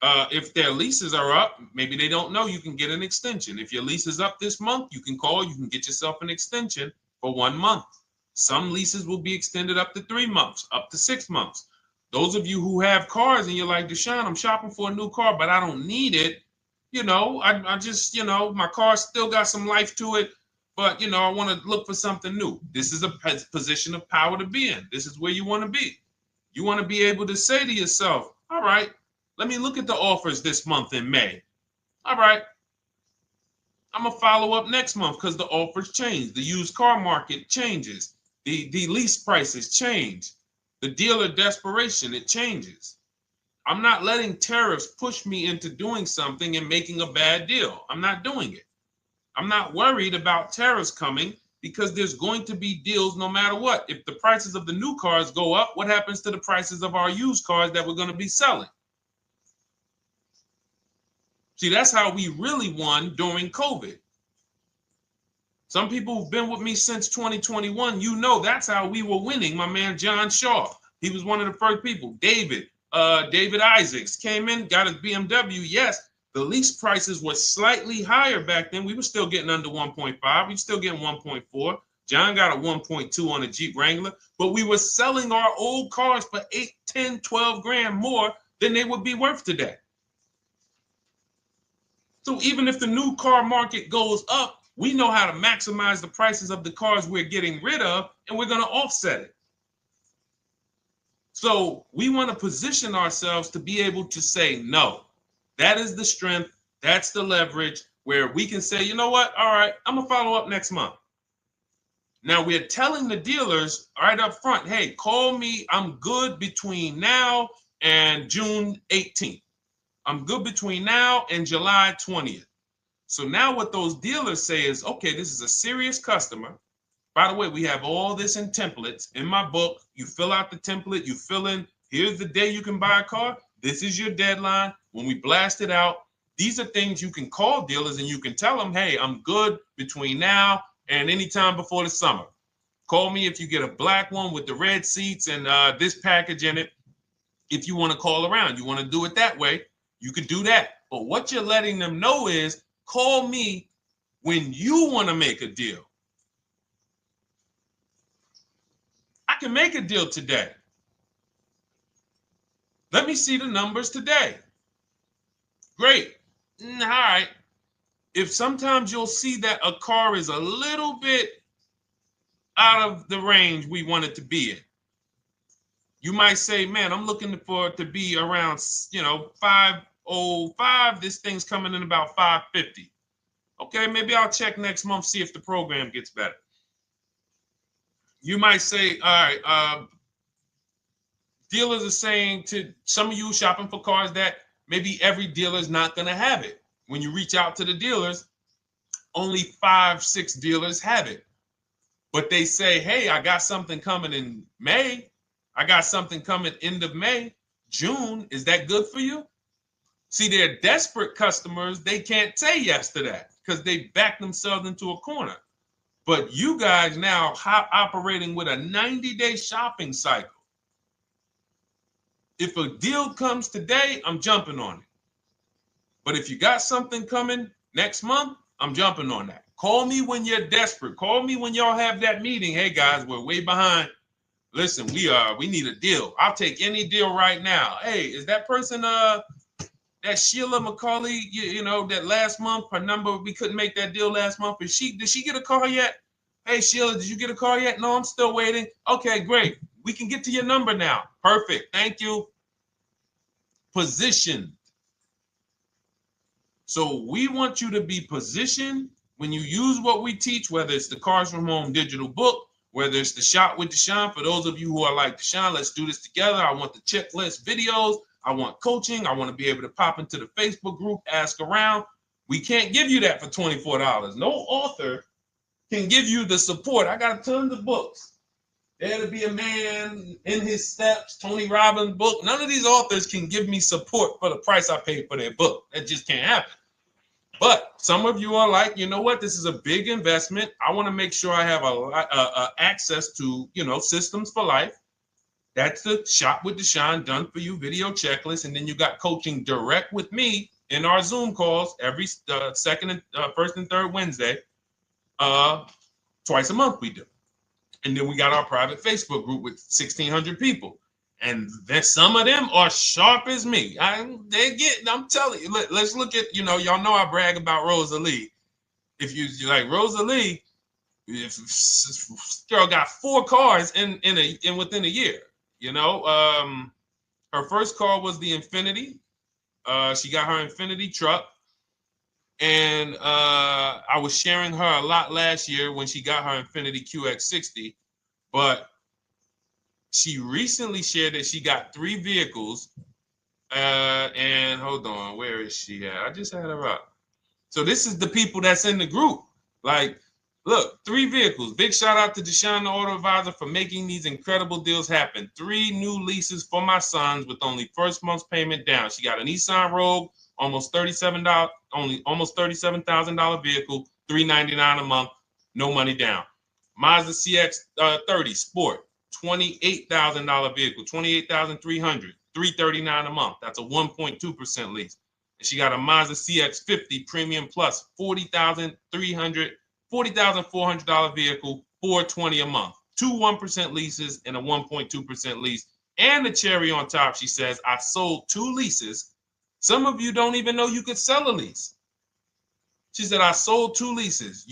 If their leases are up, maybe they don't know you can get an extension. If your lease is up this month, you can call. You can get yourself an extension for 1 month. Some leases will be extended up to 3 months, up to 6 months. Those of you who have cars and you're like, Deshone, I'm shopping for a new car, but I don't need it. I just, my car still got some life to it, but, I want to look for something new. This is a position of power to be in. This is where you want to be. You want to be able to say to yourself, all right, let me look at the offers this month in May. All right, I'm going to follow up next month because the offers change. The used car market changes. The lease prices change. The dealer desperation, it changes. I'm not letting tariffs push me into doing something and making a bad deal. I'm not doing it. I'm not worried about tariffs coming, because there's going to be deals no matter what. If the prices of the new cars go up, what happens to the prices of our used cars that we're going to be selling? See, that's how we really won during COVID. Some people who've been with me since 2021, that's how we were winning. My man John Shaw, he was one of the first people. David Isaacs came in, got his BMW. Yes, the lease prices were slightly higher back then. We were still getting under 1.5. We were still getting 1.4. John got a 1.2 on a Jeep Wrangler, but we were selling our old cars for 8, 10, 12 grand more than they would be worth today. So even if the new car market goes up, we know how to maximize the prices of the cars we're getting rid of, and we're going to offset it. So we want to position ourselves to be able to say no. That is the strength. That's the leverage where we can say, you know what? All right, I'm going to follow up next month. Now we're telling the dealers right up front, hey, call me. I'm good between now and June 18th. I'm good between now and July 20th. So now what those dealers say is, okay, this is a serious customer. By the way, we have all this in templates in my book. You fill out the template, you fill in, here's the day you can buy a car. This is your deadline. When we blast it out, these are things you can call dealers and you can tell them, hey, I'm good between now and anytime before the summer. Call me if you get a black one with the red seats and this package in it. If you want to call around, you want to do it that way, you could do that. But what you're letting them know is, call me when you want to make a deal. I can make a deal today. Let me see the numbers today. Great. All right. If sometimes you'll see that a car is a little bit out of the range we want it to be in, you might say, man, I'm looking for it to be around, 505. This thing's coming in about 550. Okay, maybe I'll check next month, see if the program gets better. You might say, all right, dealers are saying to some of you shopping for cars that maybe every dealer is not going to have it. When you reach out to the dealers, only 5, 6 dealers have it. But they say, hey, I got something coming in May. I got something coming end of May, June. Is that good for you? See, they're desperate customers. They can't say yes to that because they back themselves into a corner. But you guys now operating with a 90-day shopping cycle. If a deal comes today, I'm jumping on it. But if you got something coming next month, I'm jumping on that. Call me when you're desperate. Call me when y'all have that meeting. Hey guys, we're way behind. Listen, we need a deal. I'll take any deal right now. Hey, is that person that Sheila McCauley, you know, that last month, her number, we couldn't make that deal last month. Did she get a call yet? Hey Sheila, did you get a call yet? No, I'm still waiting. Okay, great. We can get to your number now. Perfect. Thank you. Positioned. So we want you to be positioned when you use what we teach, whether it's the Cars from Home digital book, whether it's the Shop with Deshone. For those of you who are like, Deshone, let's do this together. I want the checklist videos. I want coaching. I want to be able to pop into the Facebook group, ask around. We can't give you that for $24. No author can give you the support. I got tons of books. There to Be a Man, In His Steps, Tony Robbins' book. None of these authors can give me support for the price I paid for their book. That just can't happen. But some of you are like, you know what? This is a big investment. I want to make sure I have access to, you know, systems for life. That's the Shop with Deshone done for you video checklist. And then you got coaching direct with me in our Zoom calls every first and third Wednesday. Twice a month we do. And then we got our private Facebook group with 1,600 people. And then some of them are sharp as me. I'm telling you, let's look at, you know, y'all know I brag about Rosalie. If you like Rosalie, if girl got 4 cars in within a year, you know. Her first car was the Infinity. She got her Infinity truck. And I was sharing her a lot last year when she got her Infinity QX60, but she recently shared that she got 3 vehicles. And hold on, where is she at? I just had her up. So this is the people that's in the group. Like, look, 3 vehicles. Big shout out to Deshone the Auto Advisor for making these incredible deals happen. 3 new leases for my sons with only first month's payment down. She got a Nissan Rogue, almost $37,000 vehicle, $399 a month, no money down. Mazda CX-30 Sport, $28,000 vehicle, $28,300, $339 a month. That's a 1.2% lease. And she got a Mazda CX-50 Premium Plus, $40,400 vehicle, $420 a month. 2 1% leases and a 1.2% lease. And the cherry on top, she says, I sold 2 leases. Some of you don't even know you could sell a lease. She said, I sold 2 leases.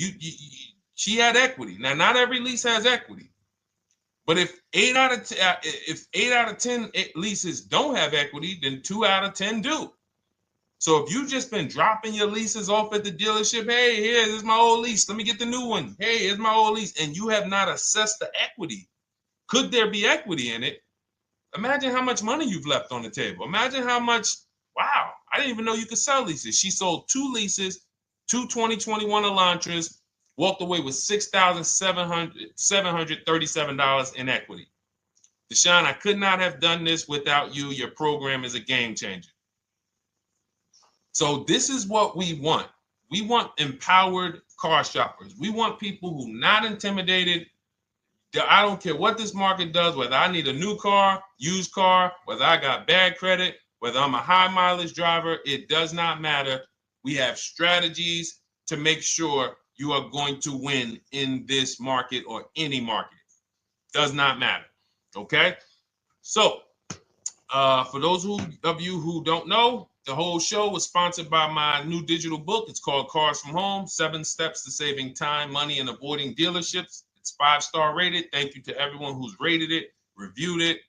She had equity. Now, not every lease has equity. But if 8 out of 10 leases don't have equity, then 2 out of 10 do. So if you've just been dropping your leases off at the dealership, hey, here's my old lease. Let me get the new one. Hey, here's my old lease. And you have not assessed the equity. Could there be equity in it? Imagine how much money you've left on the table. Imagine how much, wow, I didn't even know you could sell leases. She sold 2 leases, 2 2021 Elantras, walked away with $6,737 in equity. Deshone, I could not have done this without you. Your program is a game changer. So this is what we want. We want empowered car shoppers. We want people who are not intimidated. I don't care what this market does, whether I need a new car, used car, whether I got bad credit, whether I'm a high mileage driver, it does not matter. We have strategies to make sure you are going to win in this market or any market. Does not matter. Okay? So, for those of you who don't know, the whole show was sponsored by my new digital book. It's called Cars from Home, 7 Steps to Saving Time, Money, and Avoiding Dealerships. It's 5-star rated. Thank you to everyone who's rated it, reviewed it.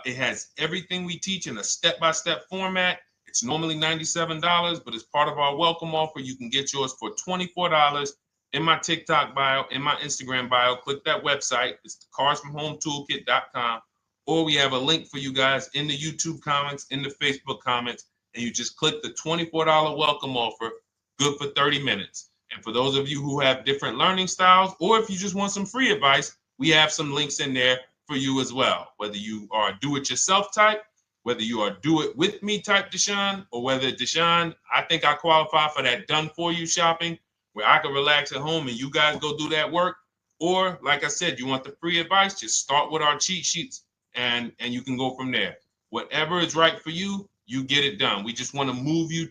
It has everything we teach in a step-by-step format. It's normally $97, but as part of our welcome offer, you can get yours for $24 in my TikTok bio, in my Instagram bio. Click that website. It's the carsfromhometoolkit.com. Or we have a link for you guys in the YouTube comments, in the Facebook comments, and you just click the $24 welcome offer, good for 30 minutes. And for those of you who have different learning styles, or if you just want some free advice, we have some links in there for you as well. Whether you are a do-it-yourself type, whether you are do-it-with-me type Deshone, or whether Deshone, I think I qualify for that done-for-you shopping, where I can relax at home and you guys go do that work. Or like I said, you want the free advice, just start with our cheat sheets and you can go from there. Whatever is right for you, you get it done. We just want to move you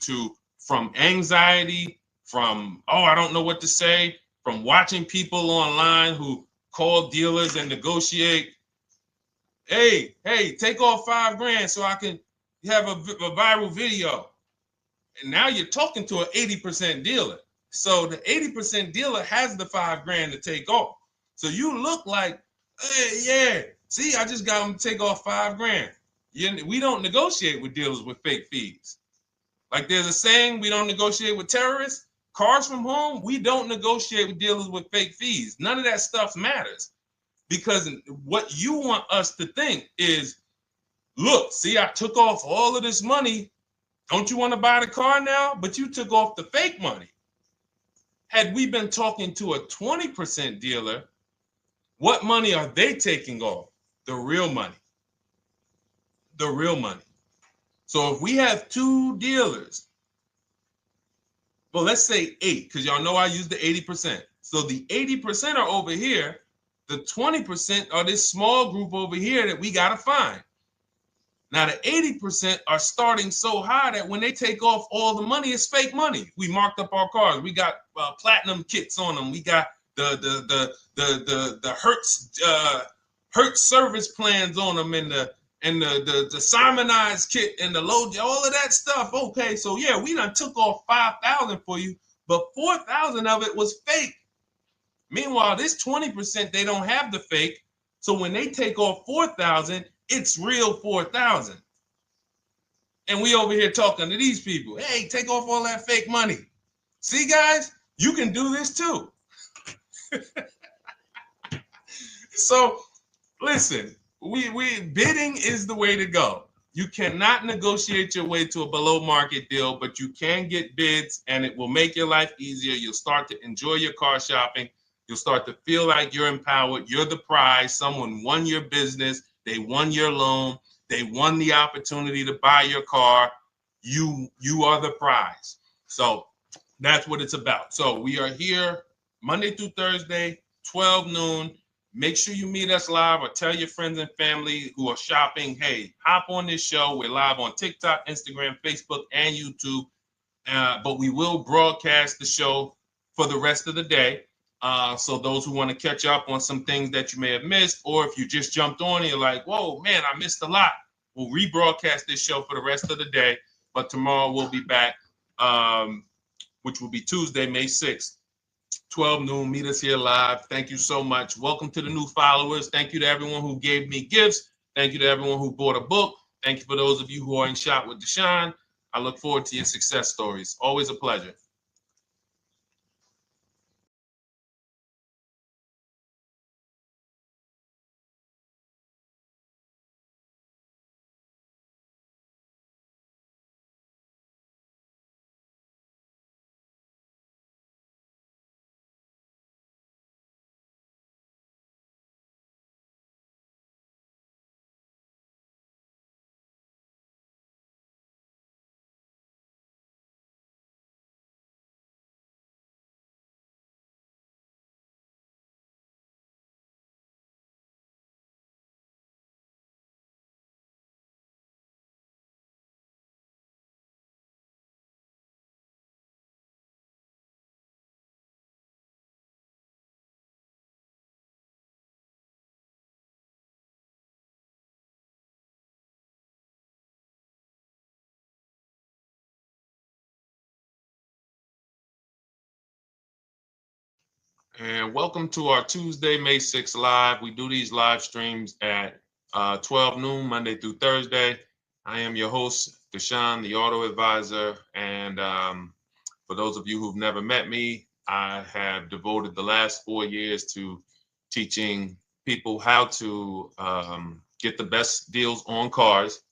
from anxiety, from, oh, I don't know what to say, from watching people online who call dealers and negotiate. Hey, take off $5,000 so I can have a viral video. And now you're talking to an 80% dealer. So the 80% dealer has the $5,000 to take off. So you look like, hey, yeah, see, I just got them to take off $5,000. We don't negotiate with dealers with fake fees. Like there's a saying, we don't negotiate with terrorists. Cars from home, we don't negotiate with dealers with fake fees. None of that stuff matters. Because what you want us to think is, look, see, I took off all of this money. Don't you want to buy the car now? But you took off the fake money. Had we been talking to a 20% dealer, what money are they taking off? The real money. The real money. So if we have two dealers, well, let's say 8, because y'all know I use the 80%. So the 80% are over here. The 20% are this small group over here that we got to find. Now, the 80% are starting so high that when they take off all the money, it's fake money. We marked up our cars. We got platinum kits on them. We got the Hertz service plans on them, and the Simonized kit and the low, all of that stuff. Okay, so yeah, we done took off 5,000 for you, but 4,000 of it was fake. Meanwhile, this 20%, they don't have the fake. So when they take off 4,000, it's real 4,000. And we over here talking to these people. Hey, take off all that fake money. See, guys, you can do this too. So listen, we bidding is the way to go. You cannot negotiate your way to a below market deal, but you can get bids and it will make your life easier. You'll start to enjoy your car shopping. You'll start to feel like you're empowered. You're the prize. Someone won your business. They won your loan. They won the opportunity to buy your car. You are the prize. So that's what it's about. So we are here Monday through Thursday, 12 noon. Make sure you meet us live or tell your friends and family who are shopping, hey, hop on this show. We're live on TikTok, Instagram, Facebook, and YouTube. But we will broadcast the show for the rest of the day. So those who want to catch up on some things that you may have missed, or if you just jumped on and you're like, whoa, man, I missed a lot. We'll rebroadcast this show for the rest of the day. But tomorrow we'll be back, which will be Tuesday, May 6th, 12 noon. Meet us here live. Thank you so much. Welcome to the new followers. Thank you to everyone who gave me gifts. Thank you to everyone who bought a book. Thank you for those of you who are in Shop with Deshone. I look forward to your success stories. Always a pleasure. And welcome to our Tuesday, May 6th live. We do these live streams at 12 noon, Monday through Thursday. I am your host, Deshone the Auto Advisor. And for those of you who've never met me, I have devoted the last 4 years to teaching people how to get the best deals on cars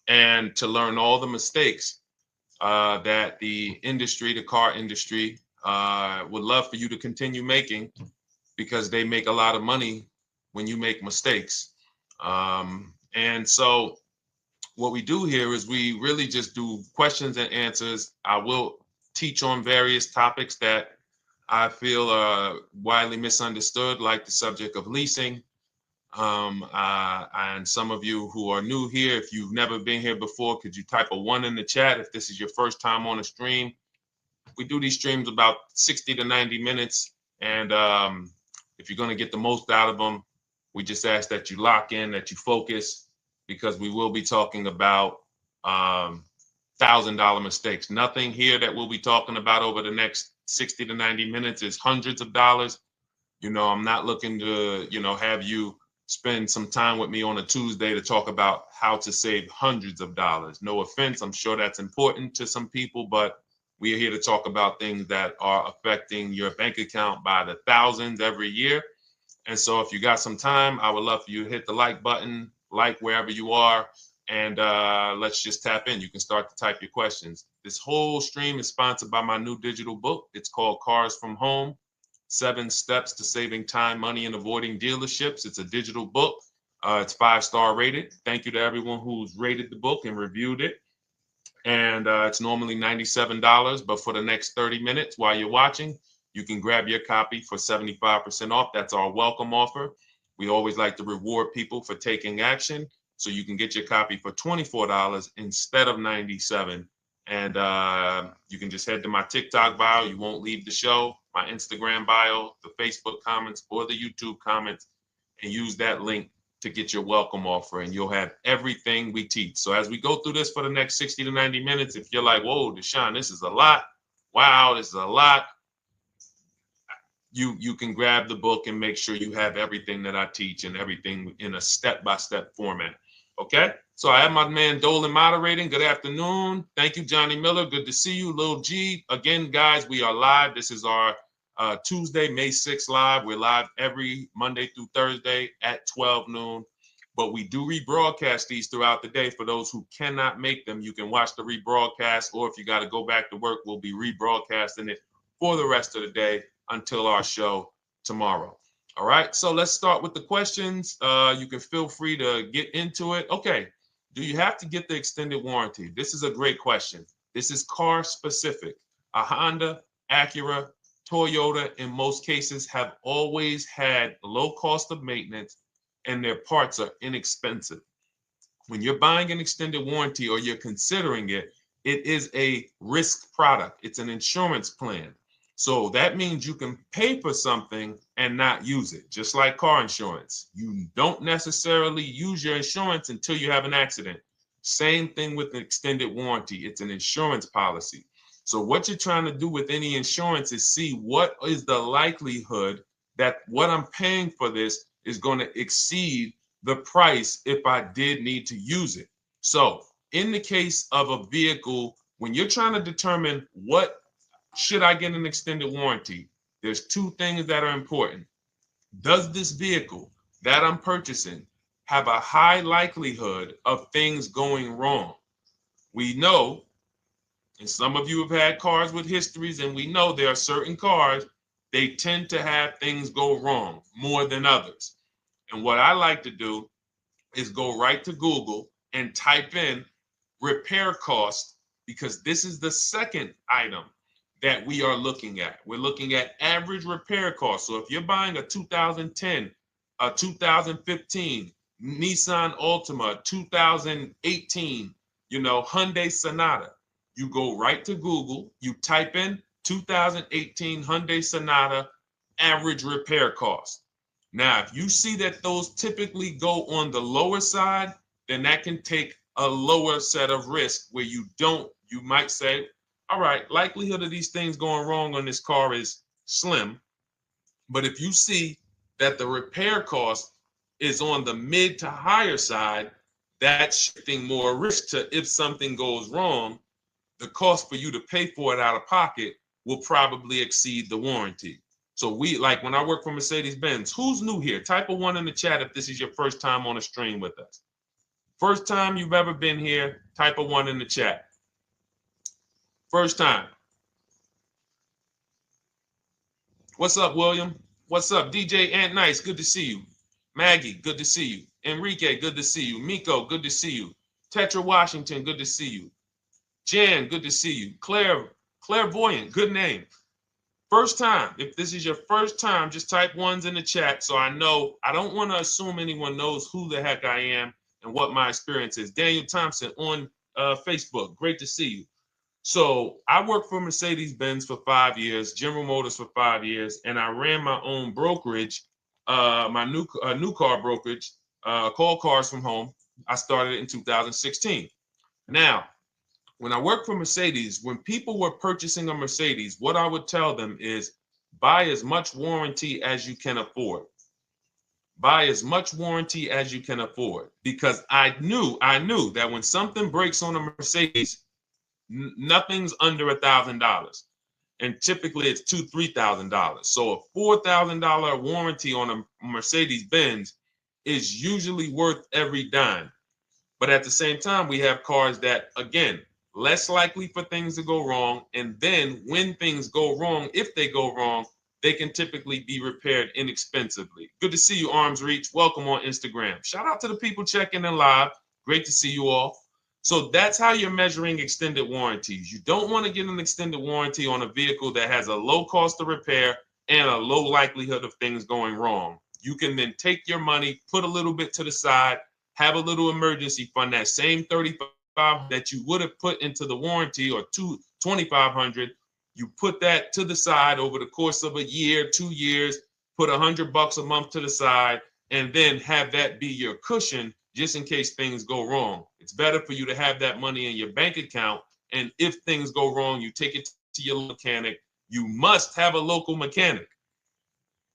and to learn all the mistakes that the industry, the car industry, would love for you to continue making, because they make a lot of money when you make mistakes. And so what we do here is we really just do questions and answers. I will teach on various topics that I feel are widely misunderstood, like the subject of leasing. And some of you who are new here, if you've never been here before, could you type a 1 in the chat if this is your first time on a stream? We do these streams about 60 to 90 minutes. And if you're going to get the most out of them, we just ask that you lock in, that you focus, because we will be talking about $1,000 mistakes. Nothing here that we'll be talking about over the next 60 to 90 minutes is hundreds of dollars. You know, I'm not looking to, have you spend some time with me on a Tuesday to talk about how to save hundreds of dollars. No offense, I'm sure that's important to some people, but we are here to talk about things that are affecting your bank account by the thousands every year. And so if you got some time, I would love for you to hit the like button, like wherever you are, and let's just tap in. You can start to type your questions. This whole stream is sponsored by my new digital book. It's called Cars from Home, 7 Steps to Saving Time, Money, and Avoiding Dealerships. It's a digital book. It's 5-star rated. Thank you to everyone who's rated the book and reviewed it. And it's normally $97, but for the next 30 minutes while you're watching, you can grab your copy for 75% off. That's our welcome offer. We always like to reward people for taking action. So you can get your copy for $24 instead of $97. And you can just head to my TikTok bio. You won't leave the show, my Instagram bio, the Facebook comments, or the YouTube comments, and use that link to get your welcome offer, and you'll have everything we teach. So as we go through this for the next 60 to 90 minutes, if you're like, whoa, Deshone, this is a lot. Wow, this is a lot. You can grab the book and make sure you have everything that I teach and everything in a step-by-step format. Okay? So I have my man Dolan moderating. Good afternoon. Thank you, Johnny Miller. Good to see you, Lil G. Again, guys, we are live. This is our Tuesday, May 6th live. We're live every Monday through Thursday at 12 noon. But we do rebroadcast these throughout the day. For those who cannot make them, you can watch the rebroadcast, or if you got to go back to work, we'll be rebroadcasting it for the rest of the day until our show tomorrow. All right, so let's start with the questions. You can feel free to get into it. Okay, do you have to get the extended warranty? This is a great question. This is car specific. A Honda, Acura, Toyota, in most cases, have always had low cost of maintenance and their parts are inexpensive. When you're buying an extended warranty or you're considering it, it is a risk product. It's an insurance plan. So that means you can pay for something and not use it, just like car insurance. You don't necessarily use your insurance until you have an accident. Same thing with an extended warranty. It's an insurance policy. So what you're trying to do with any insurance is see what is the likelihood that what I'm paying for this is going to exceed the price if I did need to use it. So in the case of a vehicle, when you're trying to determine what should I get an extended warranty, there's 2 things that are important. Does this vehicle that I'm purchasing have a high likelihood of things going wrong? We know, and some of you have had cars with histories, and we know there are certain cars, they tend to have things go wrong more than others. And what I like to do is go right to Google and type in repair cost, because this is the second item that we are looking at. We're looking at average repair cost. So if you're buying a 2010, a 2015 Nissan Altima, 2018, Hyundai Sonata, you go right to Google, you type in 2018 Hyundai Sonata average repair cost. Now, if you see that those typically go on the lower side, then that can take a lower set of risk where you might say, all right, likelihood of these things going wrong on this car is slim. But if you see that the repair cost is on the mid to higher side, that's shifting more risk to if something goes wrong, the cost for you to pay for it out of pocket will probably exceed the warranty. So when I work for Mercedes-Benz, who's new here? Type a 1 in the chat if this is your first time on a stream with us. First time you've ever been here, type a 1 in the chat. First time. What's up, William? What's up, DJ Ant Nice? Good to see you. Maggie, good to see you. Enrique, good to see you. Miko, good to see you. Tetra Washington, good to see you. Jan, good to see you. Claire Clairvoyant, good name. First time, if this is your first time, just type ones in the chat so I know. I don't want to assume anyone knows who the heck I am and what my experience is. Daniel Thompson on Facebook, great to see you. So I worked for Mercedes-Benz for 5 years, General Motors for 5 years, and I ran my own brokerage, my new car brokerage, called Cars from Home. I started it in 2016. Now, when I worked for Mercedes, when people were purchasing a Mercedes, what I would tell them is buy as much warranty as you can afford. Buy as much warranty as you can afford, because I knew that when something breaks on a Mercedes, nothing's under $1,000, and typically it's $2,000-$3,000. So a $4,000 warranty on a Mercedes Benz is usually worth every dime. But at the same time, we have cars that, again, less likely for things to go wrong. And then when things go wrong, if they go wrong, they can typically be repaired inexpensively. Good to see you, Arms Reach. Welcome on Instagram. Shout out to the people checking in live. Great to see you all. So that's how you're measuring extended warranties. You don't want to get an extended warranty on a vehicle that has a low cost of repair and a low likelihood of things going wrong. You can then take your money, put a little bit to the side, have a little emergency fund, that same $3,500 that you would have put into the warranty, or $2,500, you put that to the side over the course of a year, 2 years, put $100 a month to the side, and then have that be your cushion just in case things go wrong. It's better for you to have that money in your bank account, and if things go wrong, you take it to your mechanic. You must have a local mechanic.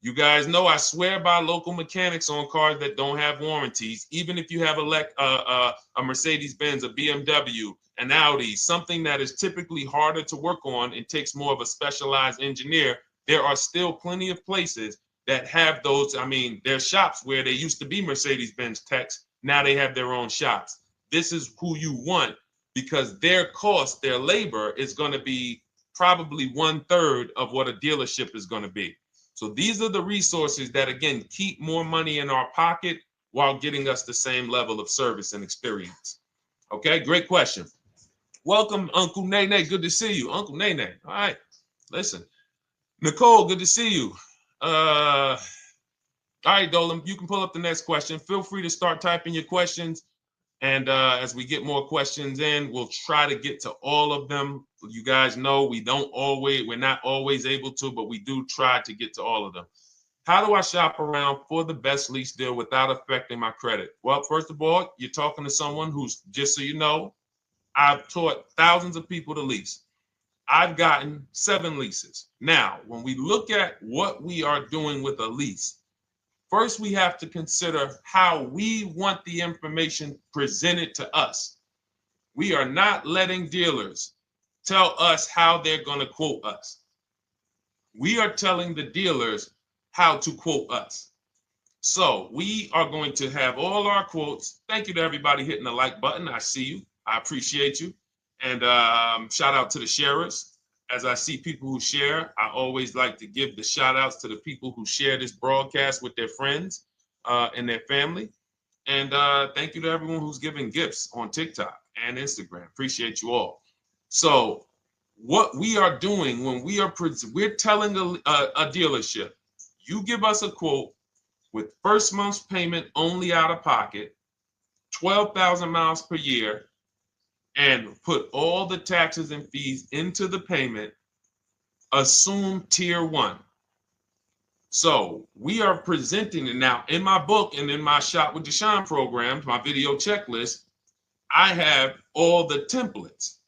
You guys know I swear by local mechanics on cars that don't have warranties. Even if you have a Mercedes-Benz, a BMW, an Audi, something that is typically harder to work on and takes more of a specialized engineer, there are still plenty of places that have those. I mean, there's shops where they used to be Mercedes-Benz techs. Now they have their own shops. This is who you want, because their cost, their labor is going to be probably 1/3 of what a dealership is going to be. So these are the resources that, again, keep more money in our pocket while getting us the same level of service and experience. Okay, great question. Welcome, Uncle Nene. Good to see you. Uncle Nene. All right, listen. Nicole, good to see you. All right, Dolan, you can pull up the next question. Feel free to start typing your questions. And as we get more questions in, we'll try to get to all of them. You guys know we're not always able to, but we do try to get to all of them. How do I shop around for the best lease deal without affecting my credit? Well, first of all, you're talking to someone who's, just so you know, I've taught thousands of people to lease. I've gotten 7 leases. Now, when we look at what we are doing with a lease, first, we have to consider how we want the information presented to us. We are not letting dealers tell us how they're going to quote us. We are telling the dealers how to quote us. So we are going to have all our quotes. Thank you to everybody hitting the like button. I see you. I appreciate you. And shout out to the sharers. As I see people who share, I always like to give the shout outs to the people who share this broadcast with their friends and their family. And thank you to everyone who's giving gifts on TikTok and Instagram. Appreciate you all. So what we are doing when we're telling a dealership, you give us a quote with first month's payment only out of pocket, 12,000 miles per year, and put all the taxes and fees into the payment, assume tier 1. So we are presenting it now in my book and in my Shop with Deshone programs, my video checklist. I have all the templates.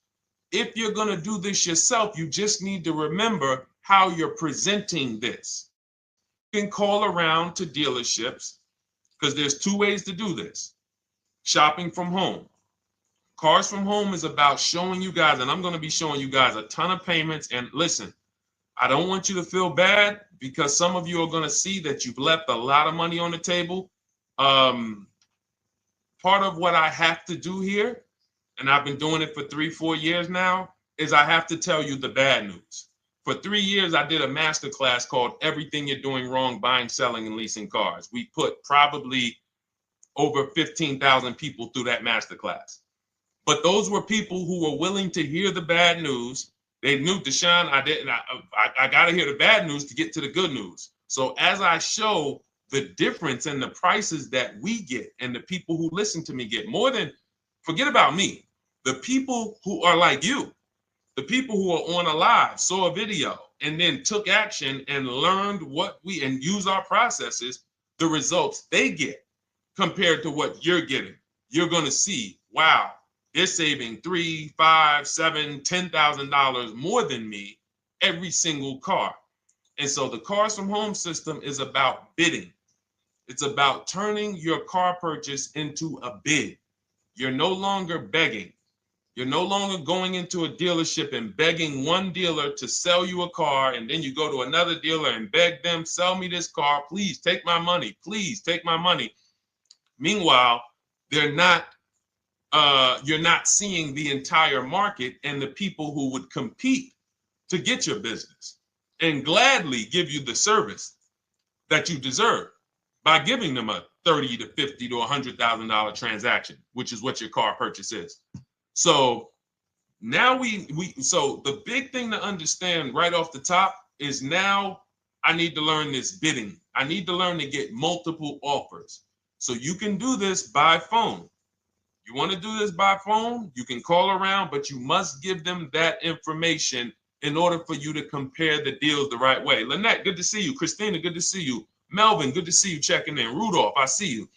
If you're going to do this yourself, you just need to remember how you're presenting this. You can call around to dealerships, because there's 2 ways to do this. Shopping from home. Cars from Home is about showing you guys, and I'm going to be showing you guys a ton of payments. And listen, I don't want you to feel bad, because some of you are going to see that you've left a lot of money on the table. Part of what I have to do here, and I've been doing it for 3-4 years now, is I have to tell you the bad news. For 3 years, I did a masterclass called Everything You're Doing Wrong Buying, Selling, and Leasing Cars. We put probably over 15,000 people through that masterclass. But those were people who were willing to hear the bad news They knew, Deshone, I got to hear the bad news to get to the good news. So as I show the difference in the prices that we get and the people who listen to me get, more than, forget about me, the people who are like you, the people who are on a live, saw a video, and then took action and learned and use our processes, the results they get compared to what you're getting. You're going to see, wow, they're saving $3, $5, $7, $10,000 more than me every single car. And so the Cars from Home system is about bidding. It's about turning your car purchase into a bid. You're no longer begging. You're no longer going into a dealership and begging one dealer to sell you a car, and then you go to another dealer and beg them, sell me this car, please take my money, please take my money. Meanwhile, you're not seeing the entire market and the people who would compete to get your business and gladly give you the service that you deserve by giving them a $30 to $50 to $100,000 transaction, which is what your car purchase is. So now so the big thing to understand right off the top is, now I need to learn this bidding. I need to learn to get multiple offers. So you can do this by phone. You want to do this by phone, you can call around, but you must give them that information in order for you to compare the deals the right way. Lynette, good to see you. Christina, good to see you. Melvin, good to see you checking in. Rudolph, I see you.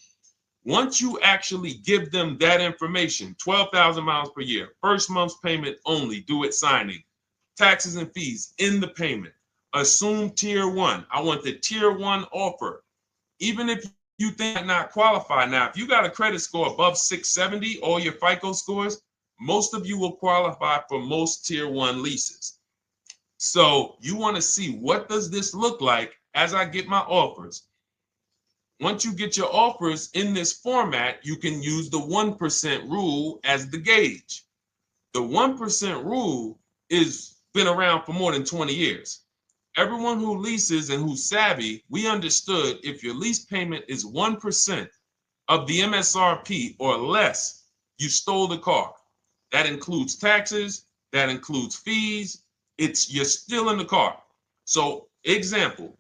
Once you actually give them that information, 12,000 miles per year, first month's payment only, due at signing, taxes and fees in the payment, assume tier one. I want the tier one offer. Even if you think I not qualify. Now, if you got a credit score above 670, all your FICO scores, most of you will qualify for most tier one leases. So you want to see, what does this look like as I get my offers? Once you get your offers in this format, you can use the 1% rule as the gauge. The 1% rule is been around for more than 20 years. Everyone who leases and who's savvy, we understood if your lease payment is 1% of the MSRP or less, you stole the car. That includes taxes, that includes fees. You're still in the car. So example,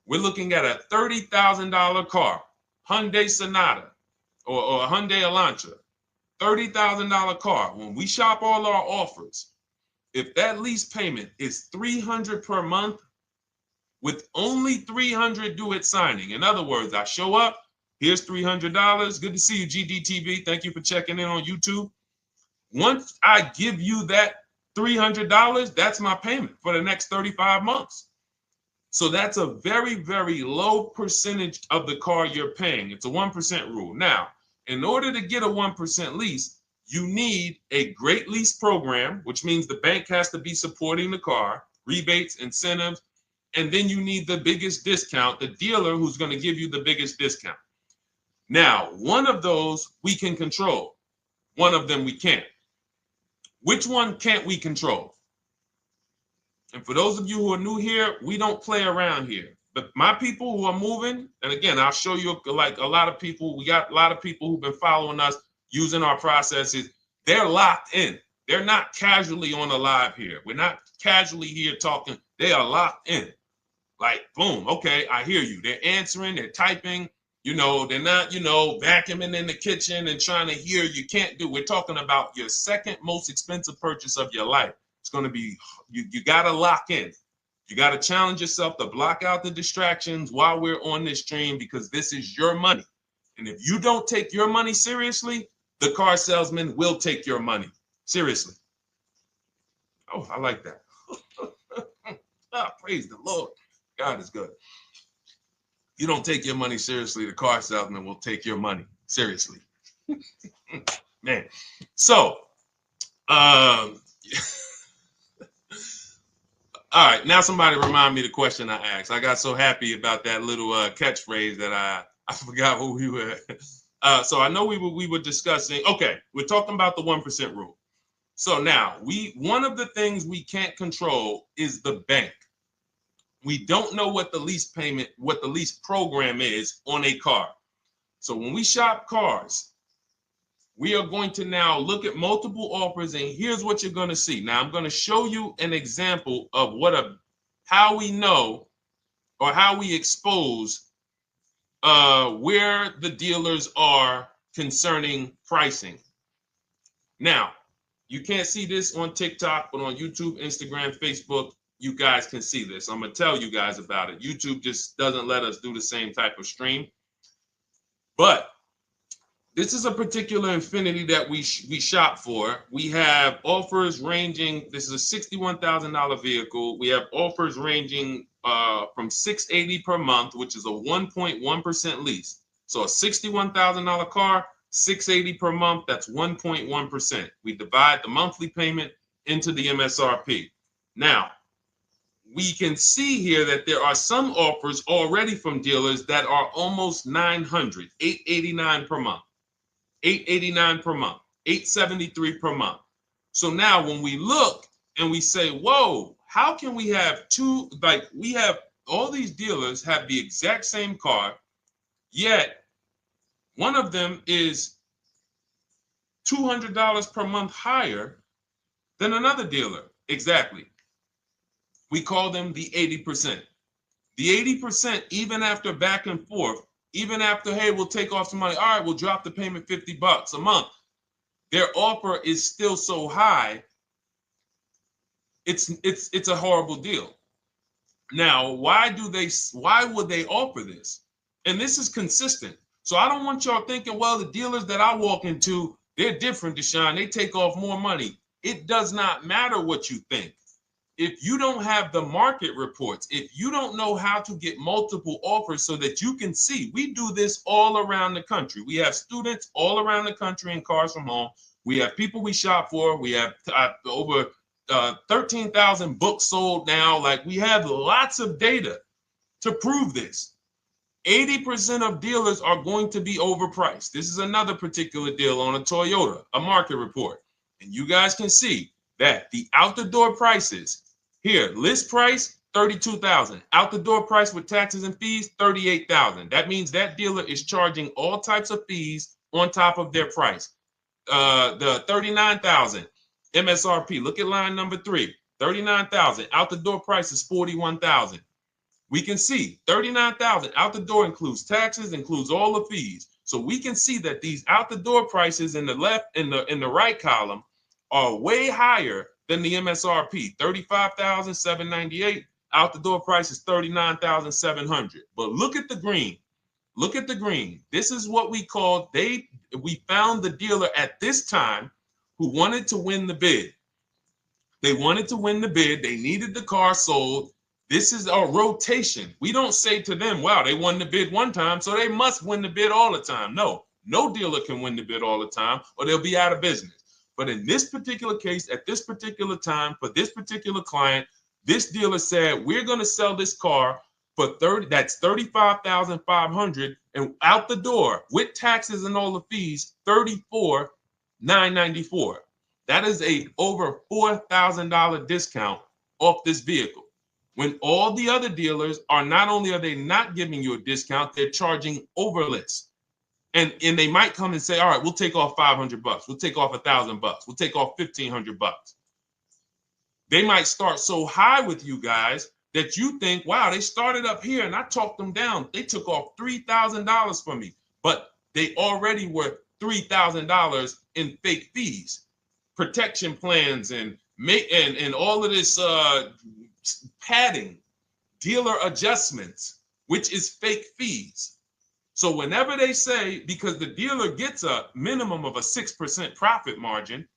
we're looking at a $30,000 car, Hyundai Sonata or a Hyundai Elantra, $30,000 car. When we shop all our offers, if that lease payment is $300 per month, with only $300 due at signing. In other words, I show up, here's $300. Good to see you, GDTV. Thank you for checking in on YouTube. Once I give you that $300, that's my payment for the next 35 months. So that's a very, very low percentage of the car you're paying. It's a 1% rule. Now, in order to get a 1% lease, you need a great lease program, which means the bank has to be supporting the car, rebates, incentives, and then you need the biggest discount, the dealer who's going to give you the biggest discount. Now, one of those we can control. One of them we can't. Which one can't we control? And for those of you who are new here, we don't play around here. But my people who are moving, and again, I'll show you, like a lot of people, we got a lot of people who've been following us, using our processes. They're locked in. They're not casually on a live here. We're not casually here talking. They are locked in. Like, boom, okay, I hear you. They're answering, they're typing, they're not, vacuuming in the kitchen and trying to hear. You can't do. We're talking about your second most expensive purchase of your life. It's going to be, you got to lock in. You got to challenge yourself to block out the distractions while we're on this stream, because this is your money. And if you don't take your money seriously, the car salesman will take your money seriously. Oh, I like that. Praise the Lord. God is good. You don't take your money seriously, the car salesman will take your money seriously. Man. So, all right, now somebody remind me the question I asked. I got so happy about that little catchphrase that I forgot who we were. So I know we were discussing, okay, we're talking about the 1% rule. So now, one of the things we can't control is the bank. We don't know what the lease payment, what the lease program is on a car. So when we shop cars, we are going to now look at multiple offers, and here's what you're going to see. Now, I'm going to show you an example of how we know or how we expose where the dealers are concerning pricing. Now, you can't see this on TikTok, but on YouTube, Instagram, Facebook, you guys can see this. I'm going to tell you guys about it. YouTube just doesn't let us do the same type of stream. But this is a particular Infiniti that we shop for. We have offers ranging, this is a $61,000 vehicle. We have offers ranging from $680 per month, which is a 1.1% lease. So a $61,000 car, $680 per month, that's 1.1%. We divide the monthly payment into the MSRP. Now, we can see here that there are some offers already from dealers that are almost $900, $889 per month. $889 per month, $873 per month. So now when we look and we say, whoa, how can we have two, like we have all these dealers have the exact same car, yet one of them is $200 per month higher than another dealer. Exactly. We call them the 80%. The 80%, even after back and forth, even after, hey, we'll take off some money. All right, we'll drop the payment $50 a month. Their offer is still so high. It's a horrible deal. Now, why would they offer this? And this is consistent. So I don't want y'all thinking, well, the dealers that I walk into, they're different, Deshone. They take off more money. It does not matter what you think. If you don't have the market reports, if you don't know how to get multiple offers so that you can see, we do this all around the country. We have students all around the country in Cars from Home. We have people we shop for. We have over 13,000 books sold now. Like, we have lots of data to prove this. 80% of dealers are going to be overpriced. This is another particular deal on a Toyota, a market report. And you guys can see that the out-the-door prices here, list price, $32,000. Out the door price with taxes and fees, $38,000. That means that dealer is charging all types of fees on top of their price. The $39,000 MSRP. Look at line number 3. $39,000. Out the door price is $41,000. We can see $39,000 out the door includes taxes, includes all the fees. So we can see that these out the door prices in the left, in the right column, are way higher than the MSRP, $35,798. Out the door price is $39,700. But look at the green. Look at the green. This is what we call, we found the dealer at this time who wanted to win the bid. They wanted to win the bid. They needed the car sold. This is a rotation. We don't say to them, wow, they won the bid one time, so they must win the bid all the time. No dealer can win the bid all the time, or they'll be out of business. But in this particular case, at this particular time, for this particular client, this dealer said, we're going to sell this car for that's $35,500, and out the door with taxes and all the fees, $34,994. That is a over $4,000 discount off this vehicle. When all the other dealers are, not only are they not giving you a discount, they're charging over list. And they might come and say, all right, we'll take off $500. We'll take off $1,000. We'll take off $1,500. They might start so high with you guys that you think, wow, they started up here and I talked them down. They took off $3,000 from me, but they already were $3,000 in fake fees, protection plans, and all of this padding, dealer adjustments, which is fake fees. So whenever they say, because the dealer gets a minimum of a 6% profit margin,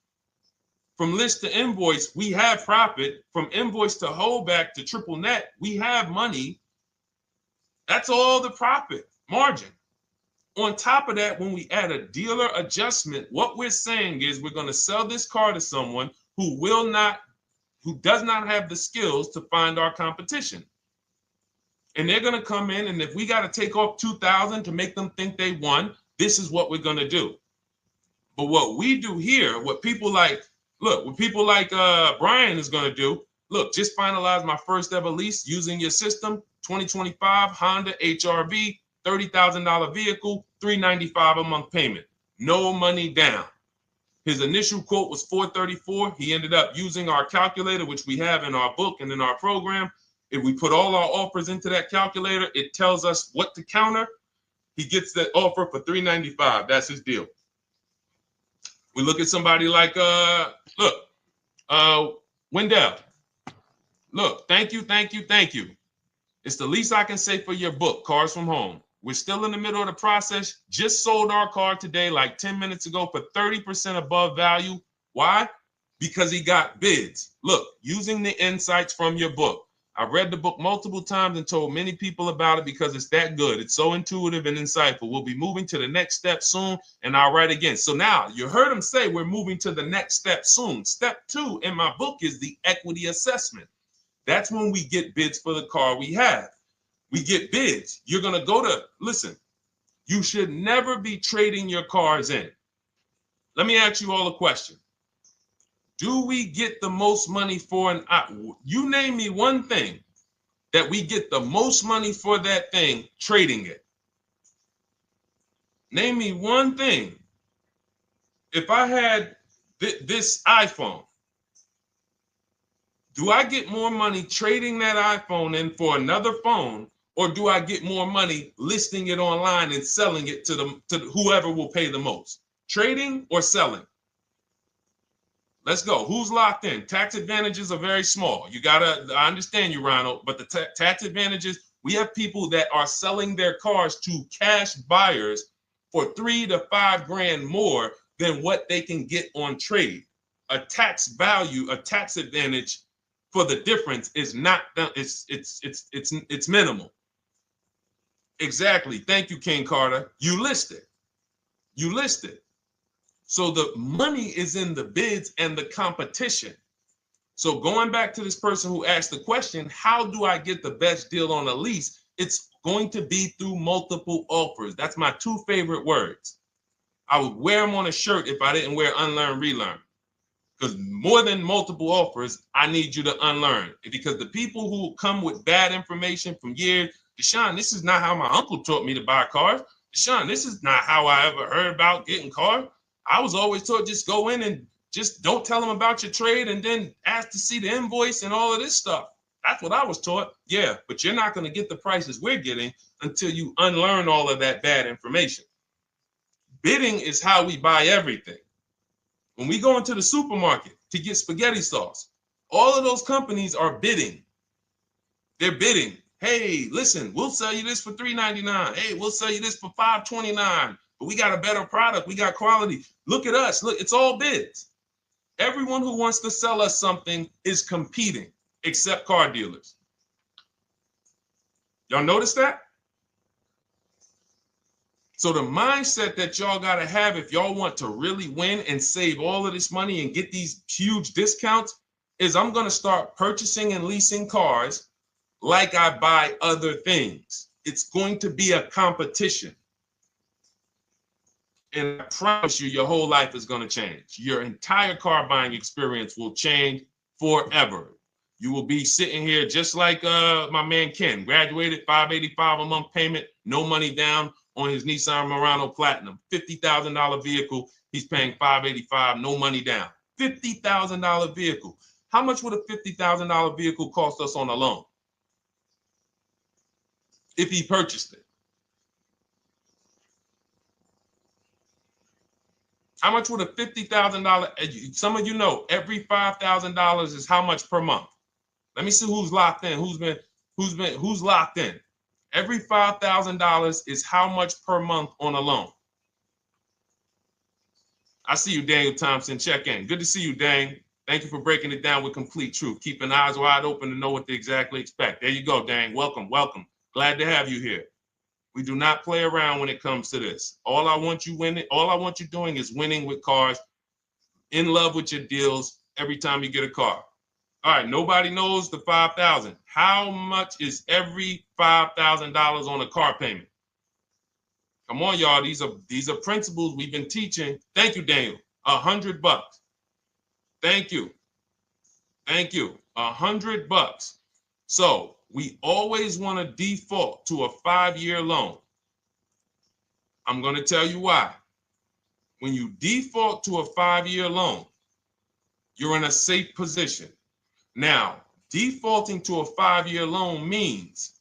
from list to invoice, we have profit. From invoice to holdback to triple net, we have money. That's all the profit margin. On top of that, when we add a dealer adjustment, what we're saying is we're going to sell this car to someone who does not have the skills to find our competition. And they're going to come in, and if we got to take off $2,000 to make them think they won, this is what we're going to do. But what we do here, what people like Brian is going to do, look, just finalize my first ever lease using your system, 2025 Honda HRV, $30,000 vehicle, $395 a month payment. no money down. His initial quote was $434. He ended up using our calculator, which we have in our book and in our program. If we put all our offers into that calculator, it tells us what to counter. He gets that offer for $395. That's his deal. We look at somebody like Wendell. Look, thank you. It's the least I can say for your book, Cars from Home. We're still in the middle of the process. Just sold our car today, like 10 minutes ago, for 30% above value. Why? Because he got bids. Look, using the insights from your book. I've read the book multiple times and told many people about it because it's that good. It's so intuitive and insightful. We'll be moving to the next step soon, and I'll write again. So now you heard him say we're moving to the next step soon. Step 2 in my book is the equity assessment. That's when we get bids for the car we have. We get bids. You're going to go to, listen, you should never be trading your cars in. Let me ask you all a question. Do we get the most money for you name me one thing that we get the most money for that thing trading it. Name me one thing. If I had this iPhone, do I get more money trading that iPhone in for another phone, or do I get more money listing it online and selling it to whoever will pay the most? Trading or selling? Let's go. Who's locked in? Tax advantages are very small. I understand you, Ronald, but the tax advantages, we have people that are selling their cars to cash buyers for $3 to $5 grand more than what they can get on trade. A tax value, a tax advantage for the difference is not, it's minimal. Exactly. Thank you, King Carter. You listed. So the money is in the bids and the competition. So going back to this person who asked the question, how do I get the best deal on a lease? It's going to be through multiple offers. That's my 2 favorite words. I would wear them on a shirt if I didn't wear unlearn, relearn. Because more than multiple offers, I need you to unlearn. Because the people who come with bad information from years, Deshone, this is not how my uncle taught me to buy cars. Deshone, this is not how I ever heard about getting cars. I was always taught just go in and just don't tell them about your trade and then ask to see the invoice and all of this stuff. That's what I was taught. Yeah, but you're not going to get the prices we're getting until you unlearn all of that bad information. Bidding is how we buy everything. When we go into the supermarket to get spaghetti sauce, all of those companies are bidding. They're bidding. Hey, listen, we'll sell you this for $3.99. Hey, we'll sell you this for $5.29. But we got a better product. We got quality. Look at us. Look, it's all bids. Everyone who wants to sell us something is competing, except car dealers. Y'all notice that? So the mindset that y'all got to have if y'all want to really win and save all of this money and get these huge discounts is I'm going to start purchasing and leasing cars like I buy other things. It's going to be a competition. And I promise you, your whole life is going to change. Your entire car buying experience will change forever. You will be sitting here just like my man Ken, graduated, $585 a month payment, no money down on his Nissan Murano Platinum, $50,000 vehicle. He's paying $585, no money down. $50,000 vehicle. How much would a $50,000 vehicle cost us on a loan if he purchased it? How much would a $50,000? Some of you know every $5,000 is how much per month. Let me see who's locked in. Who's locked in? Every $5,000 is how much per month on a loan. I see you, Daniel Thompson. Check in. Good to see you, Dane. Thank you for breaking it down with complete truth. Keeping eyes wide open to know what to exactly expect. There you go, Dane. Welcome. Glad to have you here. We do not play around when it comes to this. All I want you doing is winning with cars, in love with your deals every time you get a car. All right, nobody knows the 5,000. How much is every $5,000 on a car payment? Come on, y'all. These are principles we've been teaching. Thank you, Daniel. $100. Thank you. $100. So we always want to default to a 5-year loan. I'm going to tell you why. when you default to a 5-year loan, you're in a safe position. Now, defaulting to a 5-year loan means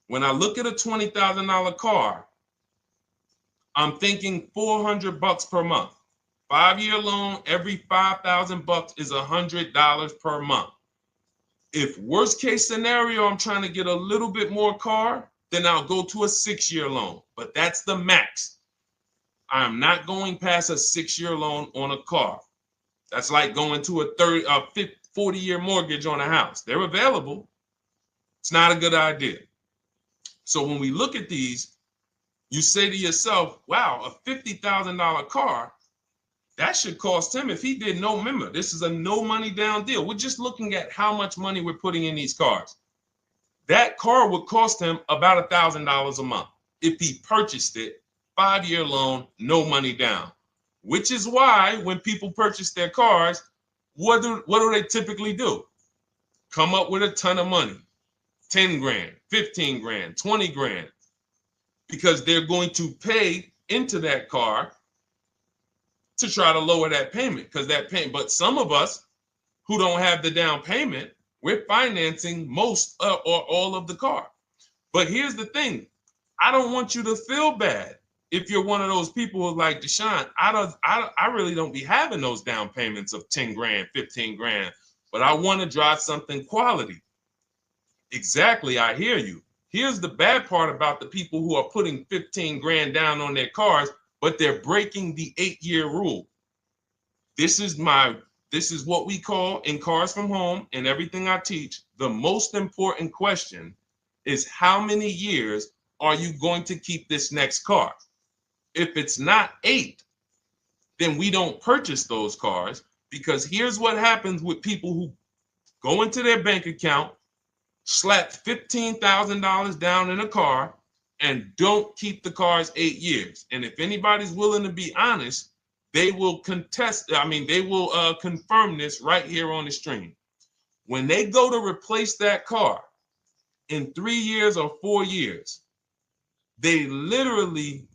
when I look at a $20,000 car, I'm thinking $400 per month. 5-year loan, every $5,000 is $100 per month. If worst case scenario, I'm trying to get a little bit more car, then I'll go to a 6-year loan, but that's the max. I'm not going past a 6-year loan on a car. That's like going to a 40-year mortgage on a house. They're available. It's not a good idea. So when we look at these, you say to yourself, wow, a $50,000 car, that should cost him, if he did no, remember, this is a no money down deal. We're just looking at how much money we're putting in these cars. That car would cost him about $1,000 a month if he purchased it, 5-year loan, no money down. Which is why when people purchase their cars, what do they typically do? Come up with a ton of money, 10 grand, 15 grand, 20 grand, because they're going to pay into that car to try to lower that payment, because that payment. But some of us who don't have the down payment, we're financing most or all of the car. But here's the thing. I don't want you to feel bad if you're one of those people who's like, Deshone, I really don't be having those down payments of 10 grand, 15 grand, but I want to drive something quality. Exactly, I hear you. Here's the bad part about the people who are putting 15 grand down on their cars, but they're breaking the 8-year rule. This is what we call in Cars from Home and everything I teach, the most important question is how many years are you going to keep this next car? If it's not 8, then we don't purchase those cars, because here's what happens with people who go into their bank account, slap $15,000 down in a car, and don't keep the cars 8 years. And if anybody's willing to be honest, they will confirm this right here on the stream. When they go to replace that car in 3 years or 4 years, they literally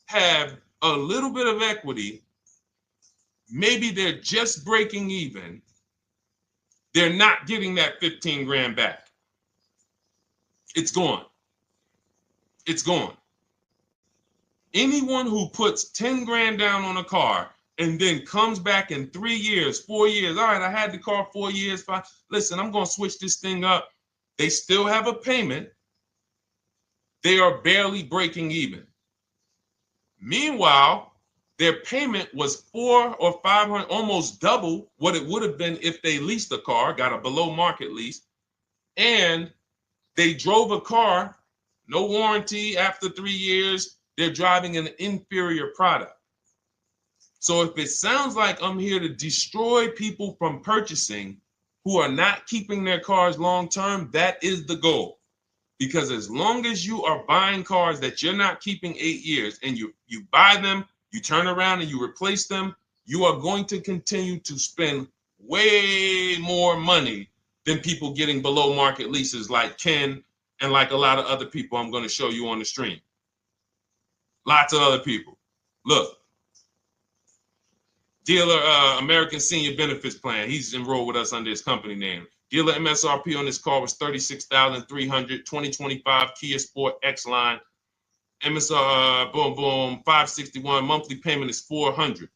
have a little bit of equity. Maybe they're just breaking even. They're not getting that 15 grand back. It's gone. It's gone. Anyone who puts 10 grand down on a car and then comes back in 3 years, 4 years, all right, I had the car 4 years, 5, listen, I'm going to switch this thing up. They still have a payment. They are barely breaking even. Meanwhile, their payment was 400 or 500, almost double what it would have been if they leased a car, got a below market lease, and they drove a car, no warranty after 3 years. They're driving an inferior product. So if it sounds like I'm here to destroy people from purchasing who are not keeping their cars long term, that is the goal. Because as long as you are buying cars that you're not keeping 8 years and you buy them, you turn around and you replace them, you are going to continue to spend way more money than people getting below market leases like Ken and like a lot of other people I'm going to show you on the stream. Lots of other people. Look, dealer American Senior Benefits Plan. He's enrolled with us under his company name. Dealer MSRP on this car was $36,300. 2025 Kia Sport X line. MSR boom 561. Monthly payment is $400.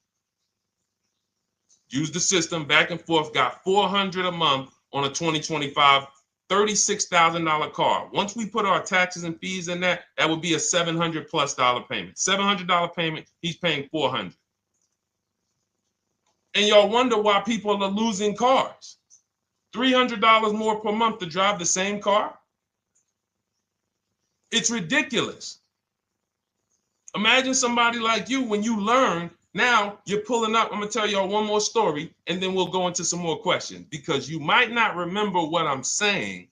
Use the system back and forth. Got $400 a month on a 2025 $36,000 car. Once we put our taxes and fees in that would be a $700+ payment. $700 payment. He's paying $400. And y'all wonder why people are losing cars. $300 more per month to drive the same car? It's ridiculous. Imagine somebody like you, when you learn, now you're pulling up. I'm going to tell y'all one more story, and then we'll go into some more questions, because you might not remember what I'm saying.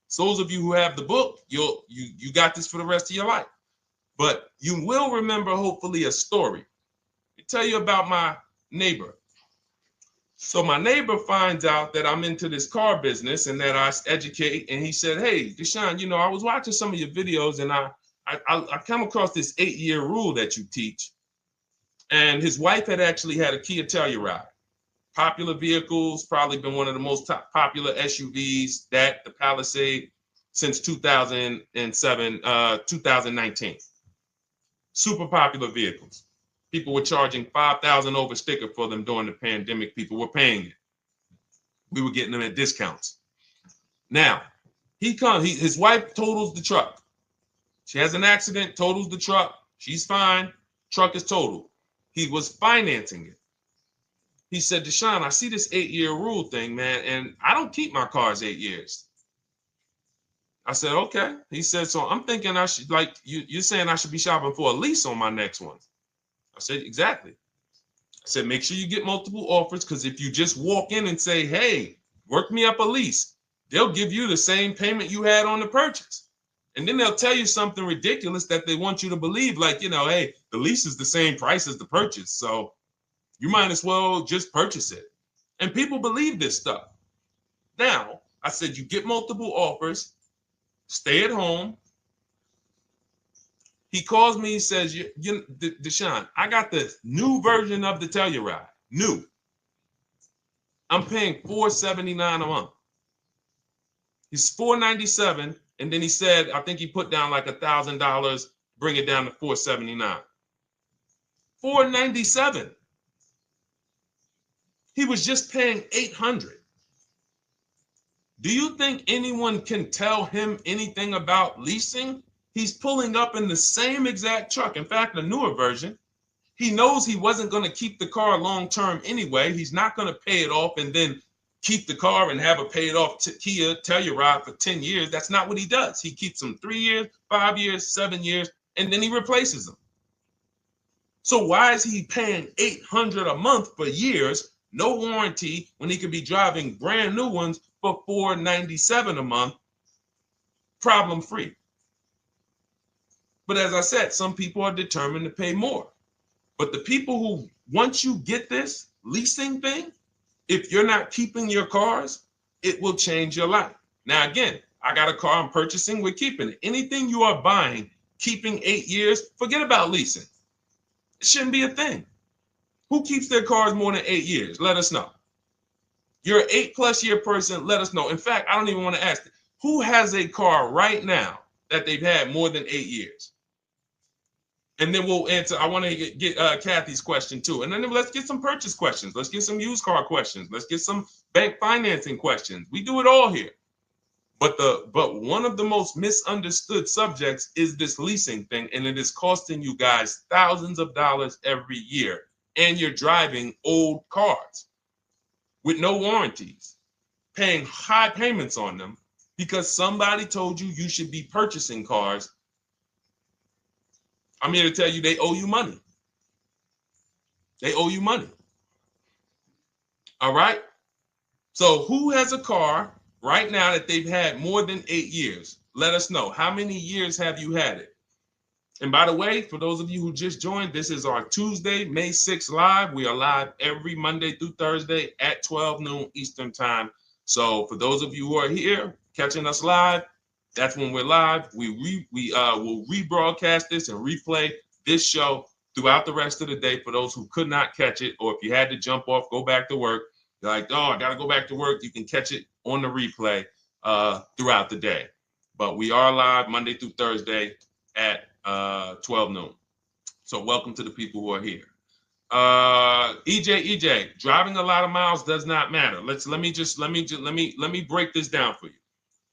So those of you who have the book, you got this for the rest of your life. But you will remember, hopefully, a story. I'll tell you about my neighbor. So my neighbor finds out that I'm into this car business and that I educate. And he said, hey, Deshone, I was watching some of your videos and I come across this 8-year rule that you teach. And his wife had actually had a Kia Telluride. Popular vehicles, probably been one of the most popular SUVs, that the Palisade, since 2007, 2019. Super popular vehicles. People were charging $5,000 over sticker for them during the pandemic. People were paying it. We were getting them at discounts. Now, his wife totals the truck. She has an accident, totals the truck. She's fine. Truck is totaled. He was financing it. He said, Deshone, I see this 8-year rule thing, man, and I don't keep my cars 8 years. I said, okay. He said, so I'm thinking I should, like, you're saying I should be shopping for a lease on my next one. I said, exactly. I said, make sure you get multiple offers, because if you just walk in and say, hey, work me up a lease, they'll give you the same payment you had on the purchase. And then they'll tell you something ridiculous that they want you to believe, like, hey, the lease is the same price as the purchase, so you might as well just purchase it. And people believe this stuff. Now, I said, you get multiple offers, stay at home. He calls me, he says, Deshone, I got the new version of the Telluride, new. I'm paying $479 a month. He's $497, and then he said, I think he put down like $1,000, bring it down to $479. $497. He was just paying $800. Do you think anyone can tell him anything about leasing? He's pulling up in the same exact truck. In fact, the newer version. He knows he wasn't going to keep the car long term anyway. He's not going to pay it off and then keep the car and have a paid off Kia Telluride for 10 years. That's not what he does. He keeps them 3 years, 5 years, 7 years, and then he replaces them. So why is he paying $800 a month for years, no warranty, when he could be driving brand new ones for $497 a month, problem free? But as I said, some people are determined to pay more. But the people who, once you get this leasing thing, if you're not keeping your cars, it will change your life. Now, again, I got a car I'm purchasing, we're keeping it. Anything you are buying, keeping 8 years, forget about leasing. It shouldn't be a thing. Who keeps their cars more than 8 years? Let us know. You're an 8+ year person, let us know. In fact, I don't even want to ask, who has a car right now that they've had more than 8 years? And then we'll answer. I want to get Kathy's question too. And then let's get some purchase questions. Let's get some used car questions. Let's get some bank financing questions. We do it all here. But one of the most misunderstood subjects is this leasing thing, and it is costing you guys thousands of dollars every year. And you're driving old cars with no warranties, paying high payments on them because somebody told you you should be purchasing cars. I'm here to tell you they owe you money. They owe you money. All right? So who has a car right now that they've had more than 8 years? Let us know. How many years have you had it? And by the way, for those of you who just joined, this is our Tuesday, May 6th live. We are live every Monday through Thursday at 12 noon Eastern time. So for those of you who are here catching us live, that's when we're live. We will rebroadcast this and replay this show throughout the rest of the day for those who could not catch it, or if you had to jump off, go back to work. You're like, oh, I got to go back to work. You can catch it on the replay throughout the day. But we are live Monday through Thursday at 12 noon. So welcome to the people who are here. EJ, driving a lot of miles does not matter. Let me break this down for you.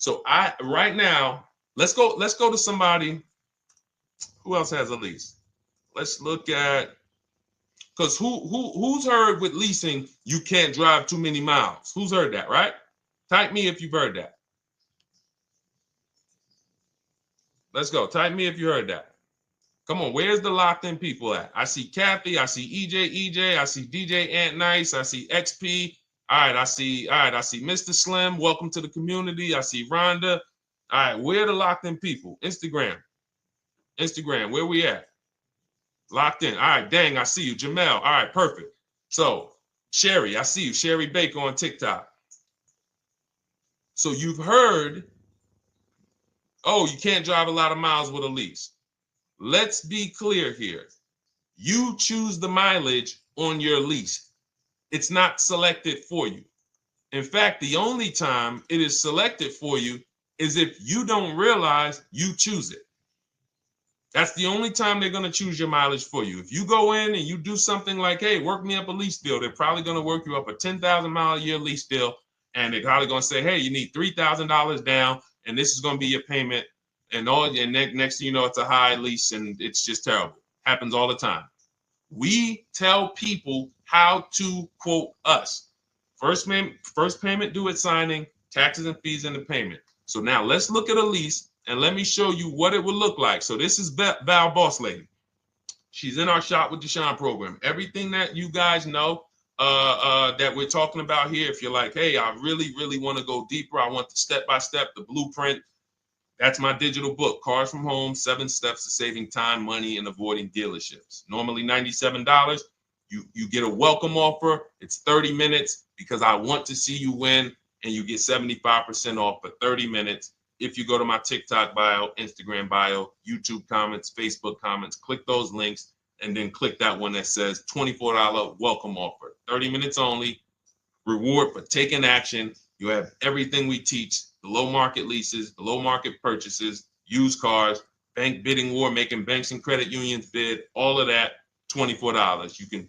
So right now, let's go to somebody who else has a lease. Let's look at, because who's heard with leasing you can't drive too many miles? Who's heard that, right? Type me if you've heard that. Let's go. Type me if you heard that. Come on, where's the locked in people at? I see Kathy, I see EJ, I see DJ Ant Nice, I see XP. All right, I see Mr. Slim. Welcome to the community. I see Rhonda. All right, where are the locked in people? Instagram, where we at? Locked in. All right, dang, I see you. Jamel. All right, perfect. So, Sherry, I see you. Sherry Baker on TikTok. So you've heard, oh, you can't drive a lot of miles with a lease. Let's be clear here. You choose the mileage on your lease. It's not selected for you. In fact, the only time it is selected for you is if you don't realize you choose it. That's the only time they're going to choose your mileage for you. If you go in and you do something like, hey, work me up a lease deal, they're probably going to work you up a 10,000 mile a year lease deal. And they're probably going to say, hey, you need $3,000 down, and this is going to be your payment. And next thing you know, it's a high lease, and it's just terrible. Happens all the time. We tell people how to quote us. First payment due at signing, taxes and fees in the payment. So now let's look at a lease, and let me show you what it would look like. So this is Val Boss Lady. She's in our Shop with Deshone program. Everything that you guys know that we're talking about here, if you're like, hey, I really, really want to go deeper, I want the step-by-step, the blueprint, that's my digital book, Cars from Home, 7 Steps to Saving Time, Money, and Avoiding Dealerships. Normally $97. You get a welcome offer. It's 30 minutes because I want to see you win, and you get 75% off for 30 minutes. If you go to my TikTok bio, Instagram bio, YouTube comments, Facebook comments, click those links, and then click that one that says $24 welcome offer. 30 minutes only, reward for taking action. You have everything we teach, the low market leases, the low market purchases, used cars, bank bidding war, making banks and credit unions bid, all of that, $24. You can,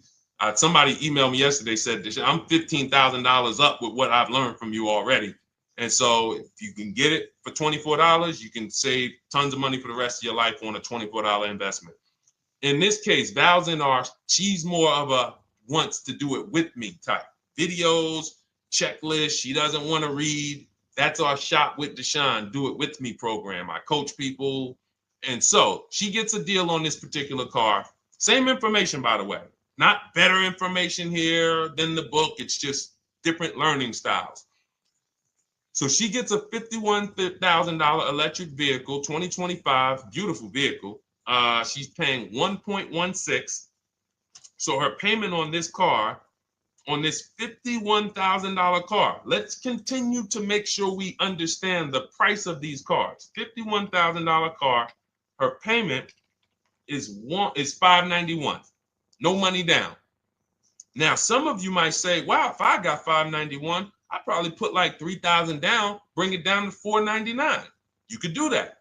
somebody emailed me yesterday, said, I'm $15,000 up with what I've learned from you already. And so if you can get it for $24, you can save tons of money for the rest of your life on a $24 investment. In this case, Val's in our, she's more of a wants to do it with me type. Videos, checklist, she doesn't want to read. That's our Shop with Deshone, do it with me program. I coach people. And so she gets a deal on this particular car. Same information, by the way. Not better information here than the book. It's just different learning styles. So she gets a $51,000 electric vehicle, 2025, beautiful vehicle. She's paying 1.16. So her payment on this car, on this $51,000 car, let's continue to make sure we understand the price of these cars. $51,000 car, her payment is $591. No money down. Now, some of you might say, wow, if I got $591, I'd probably put like $3,000 down, bring it down to $499. You could do that.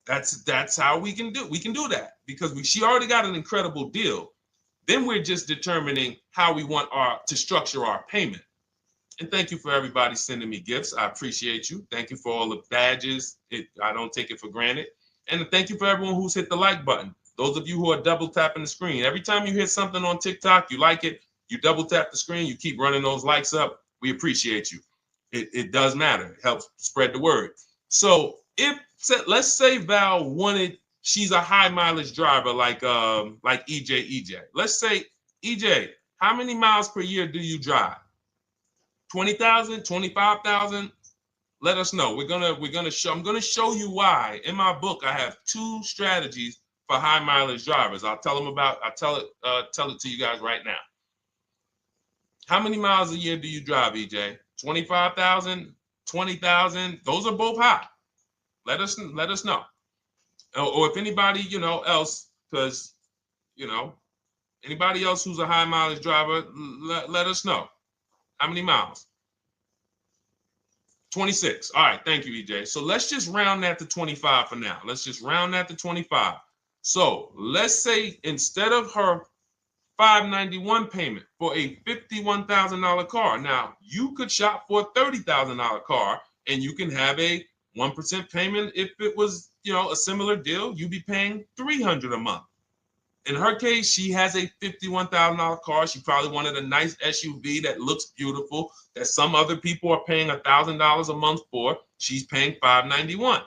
That's how we can do. We can do that because she already got an incredible deal. Then we're just determining how we want to structure our payment. And thank you for everybody sending me gifts. I appreciate you. Thank you for all the badges. I don't take it for granted. And thank you for everyone who's hit the like button. Those of you who are double tapping the screen. Every time you hit something on TikTok, you like it, you double tap the screen, you keep running those likes up. We appreciate you. It does matter. It helps spread the word. So let's say Val wanted, she's a high mileage driver like EJ. Let's say, EJ, how many miles per year do you drive? 20,000, 25,000? Let us know. I'm gonna show you why. In my book, I have 2 strategies for high mileage drivers. I'll tell it to you guys right now. How many miles a year do you drive, EJ? 25,000, 20,000? Those are both high. Let us know. Or if anybody, else, because, anybody else who's a high mileage driver, let us know. How many miles? 26. All right. Thank you, EJ. So let's just round that to 25 for now. Let's just round that to 25. So let's say instead of her $591 payment for a $51,000 car, now you could shop for a $30,000 car and you can have a 1% payment. If it was, a similar deal, you'd be paying $300 a month. In her case, she has a $51,000 car. She probably wanted a nice SUV that looks beautiful, that some other people are paying $1,000 a month for. She's paying $591.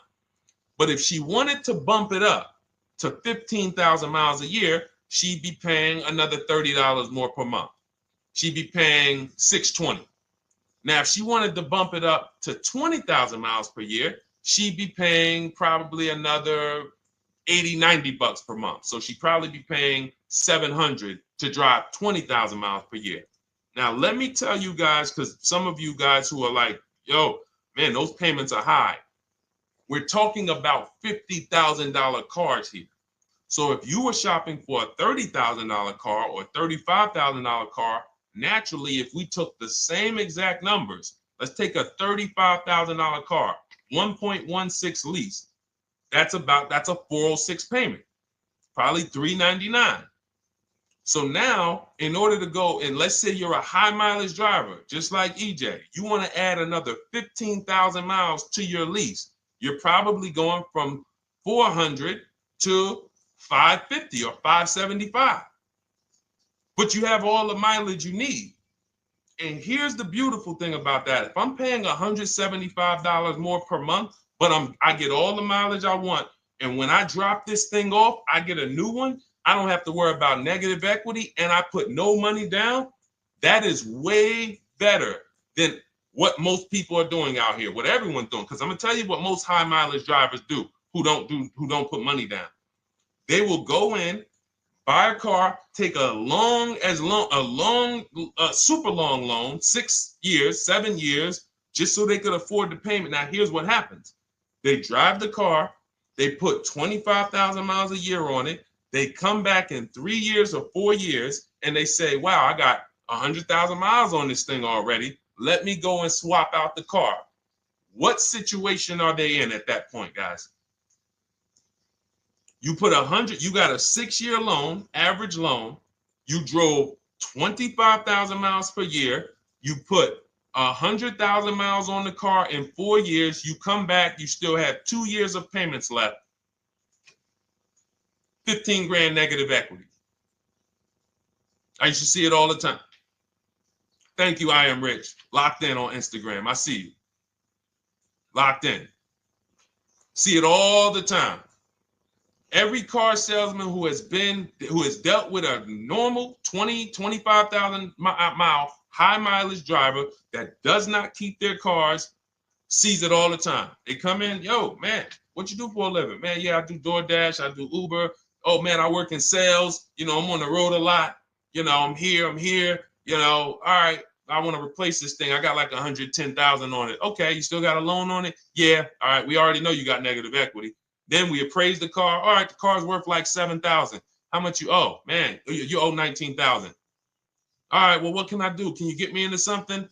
But if she wanted to bump it up to 15,000 miles a year, she'd be paying another $30 more per month. She'd be paying $620. Now, if she wanted to bump it up to 20,000 miles per year, she'd be paying probably another $80-90 per month. So she'd probably be paying $700 to drive 20,000 miles per year. Now, let me tell you guys, because some of you guys who are like, yo, man, those payments are high. We're talking about $50,000 cars here. So if you were shopping for a $30,000 car or $35,000 car, naturally, if we took the same exact numbers, let's take a $35,000 car, 1.16 lease. That's a 406 payment, probably $399. So now, in order to go, and let's say you're a high mileage driver, just like EJ, you want to add another 15,000 miles to your lease. You're probably going from 400 to 550 or 575. But you have all the mileage you need. And here's the beautiful thing about that. If I'm paying $175 more per month, but I get all the mileage I want, and when I drop this thing off, I get a new one, I don't have to worry about negative equity, and I put no money down. That is way better than what most people are doing out here, what everyone's doing. Because I'm gonna tell you what most high mileage drivers do who don't put money down. They will go in, buy a car, take a super long loan, 6 years, 7 years, just so they could afford the payment. Now, here's what happens. They drive the car, they put 25,000 miles a year on it. They come back in 3 years or 4 years, and they say, wow, I got 100,000 miles on this thing already. Let me go and swap out the car. What situation are they in at that point, guys? You put 100, you got a 6-year loan, average loan. You drove 25,000 miles per year. You put 100,000 miles on the car in 4 years. You come back, you still have 2 years of payments left. 15 grand negative equity. I used to see it all the time. Thank you, I am rich. Locked in on Instagram. I see you. Locked in. See it all the time. Every car salesman who has dealt with a normal 25,000 mile high mileage driver that does not keep their cars sees it all the time. They come in, yo, man, what you do for a living? Man, yeah, I do DoorDash, I do Uber. Oh man, I work in sales. You know, I'm on the road a lot. You know, I'm here. You know, all right, I want to replace this thing. I got like 110,000 on it. Okay, you still got a loan on it? Yeah. All right, we already know you got negative equity. Then we appraise the car. All right, the car's worth like 7,000. How much you owe? Man, you owe 19,000. All right, well, what can I do? Can you get me into something?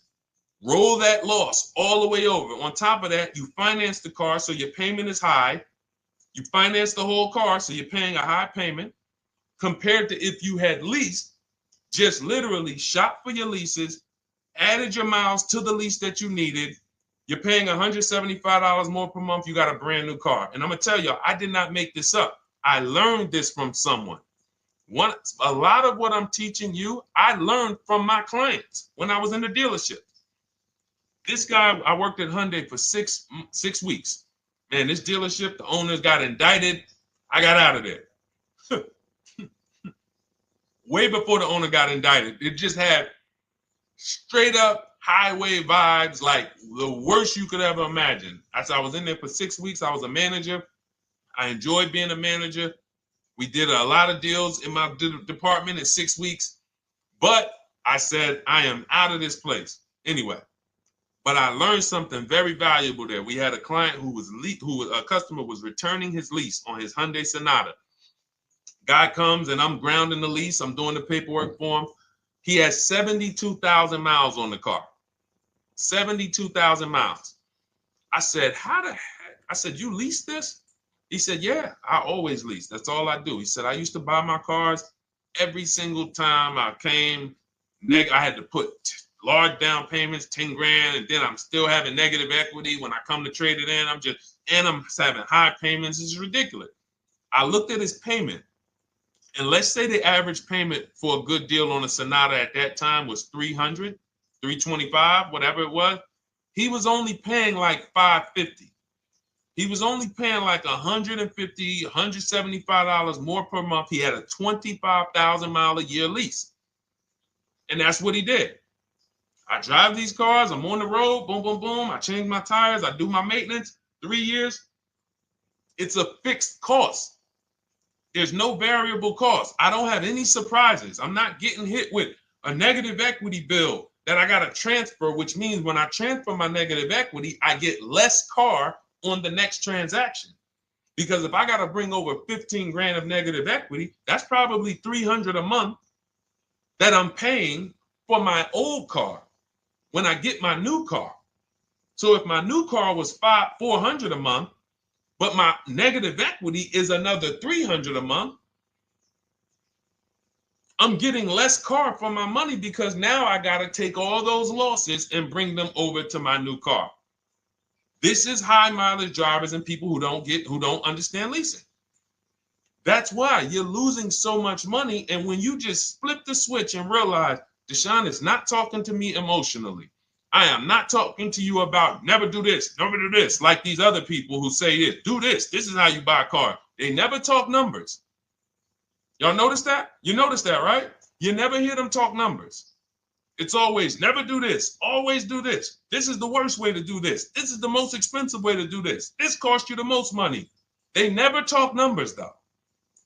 Roll that loss all the way over. On top of that, you finance the car, so your payment is high. You finance the whole car, so you're paying a high payment compared to if you had leased, just literally shop for your leases, added your miles to the lease that you needed. You're paying $175 more per month. You got a brand new car. And I'm going to tell you, I did not make this up. I learned this from someone. A lot of what I'm teaching you, I learned from my clients when I was in the dealership. This guy, I worked at Hyundai for six weeks. Man, this dealership, the owners got indicted. I got out of there. Way before the owner got indicted. It just had straight up highway vibes, like the worst you could ever imagine. As I was in there for 6 weeks, I was a manager. I enjoyed being a manager. We did a lot of deals in my department in 6 weeks. But I said, I am out of this place. Anyway. But I learned something very valuable there. We had a client a customer was returning his lease on his Hyundai Sonata. Guy comes and I'm grounding the lease. I'm doing the paperwork for him. He has 72,000 miles on the car. 72,000 miles. I said, how the heck? I said, you lease this? He said, yeah, I always lease. That's all I do. He said, I used to buy my cars every single time I came. I had to put large down payments, 10 grand, and then I'm still having negative equity when I come to trade it in. I'm having high payments. It's ridiculous. I looked at his payment, and let's say the average payment for a good deal on a Sonata at that time was $300, $325, whatever it was. He was only paying like $550. He was only paying like $150, $175 more per month. He had a 25,000 mile a year lease. And that's what he did. I drive these cars. I'm on the road. Boom, boom, boom. I change my tires. I do my maintenance. 3 years. It's a fixed cost. There's no variable cost. I don't have any surprises. I'm not getting hit with a negative equity bill that I got to transfer, which means when I transfer my negative equity, I get less car on the next transaction. Because if I got to bring over 15 grand of negative equity, that's probably 300 a month that I'm paying for my old car when I get my new car. So if my new car was 400 a month, but my negative equity is another 300 a month, I'm getting less car for my money because now I got to take all those losses and bring them over to my new car. This is high mileage drivers and people who don't understand leasing. That's why you're losing so much money. And when you just flip the switch and realize Deshone is not talking to me emotionally, I am not talking to you about never do this, never do this, like these other people who say this, do this. This is how you buy a car. They never talk numbers. Y'all notice that? You notice that, right? You never hear them talk numbers. It's always never do this, always do this. This is the worst way to do this. This is the most expensive way to do this. This costs you the most money. They never talk numbers, though.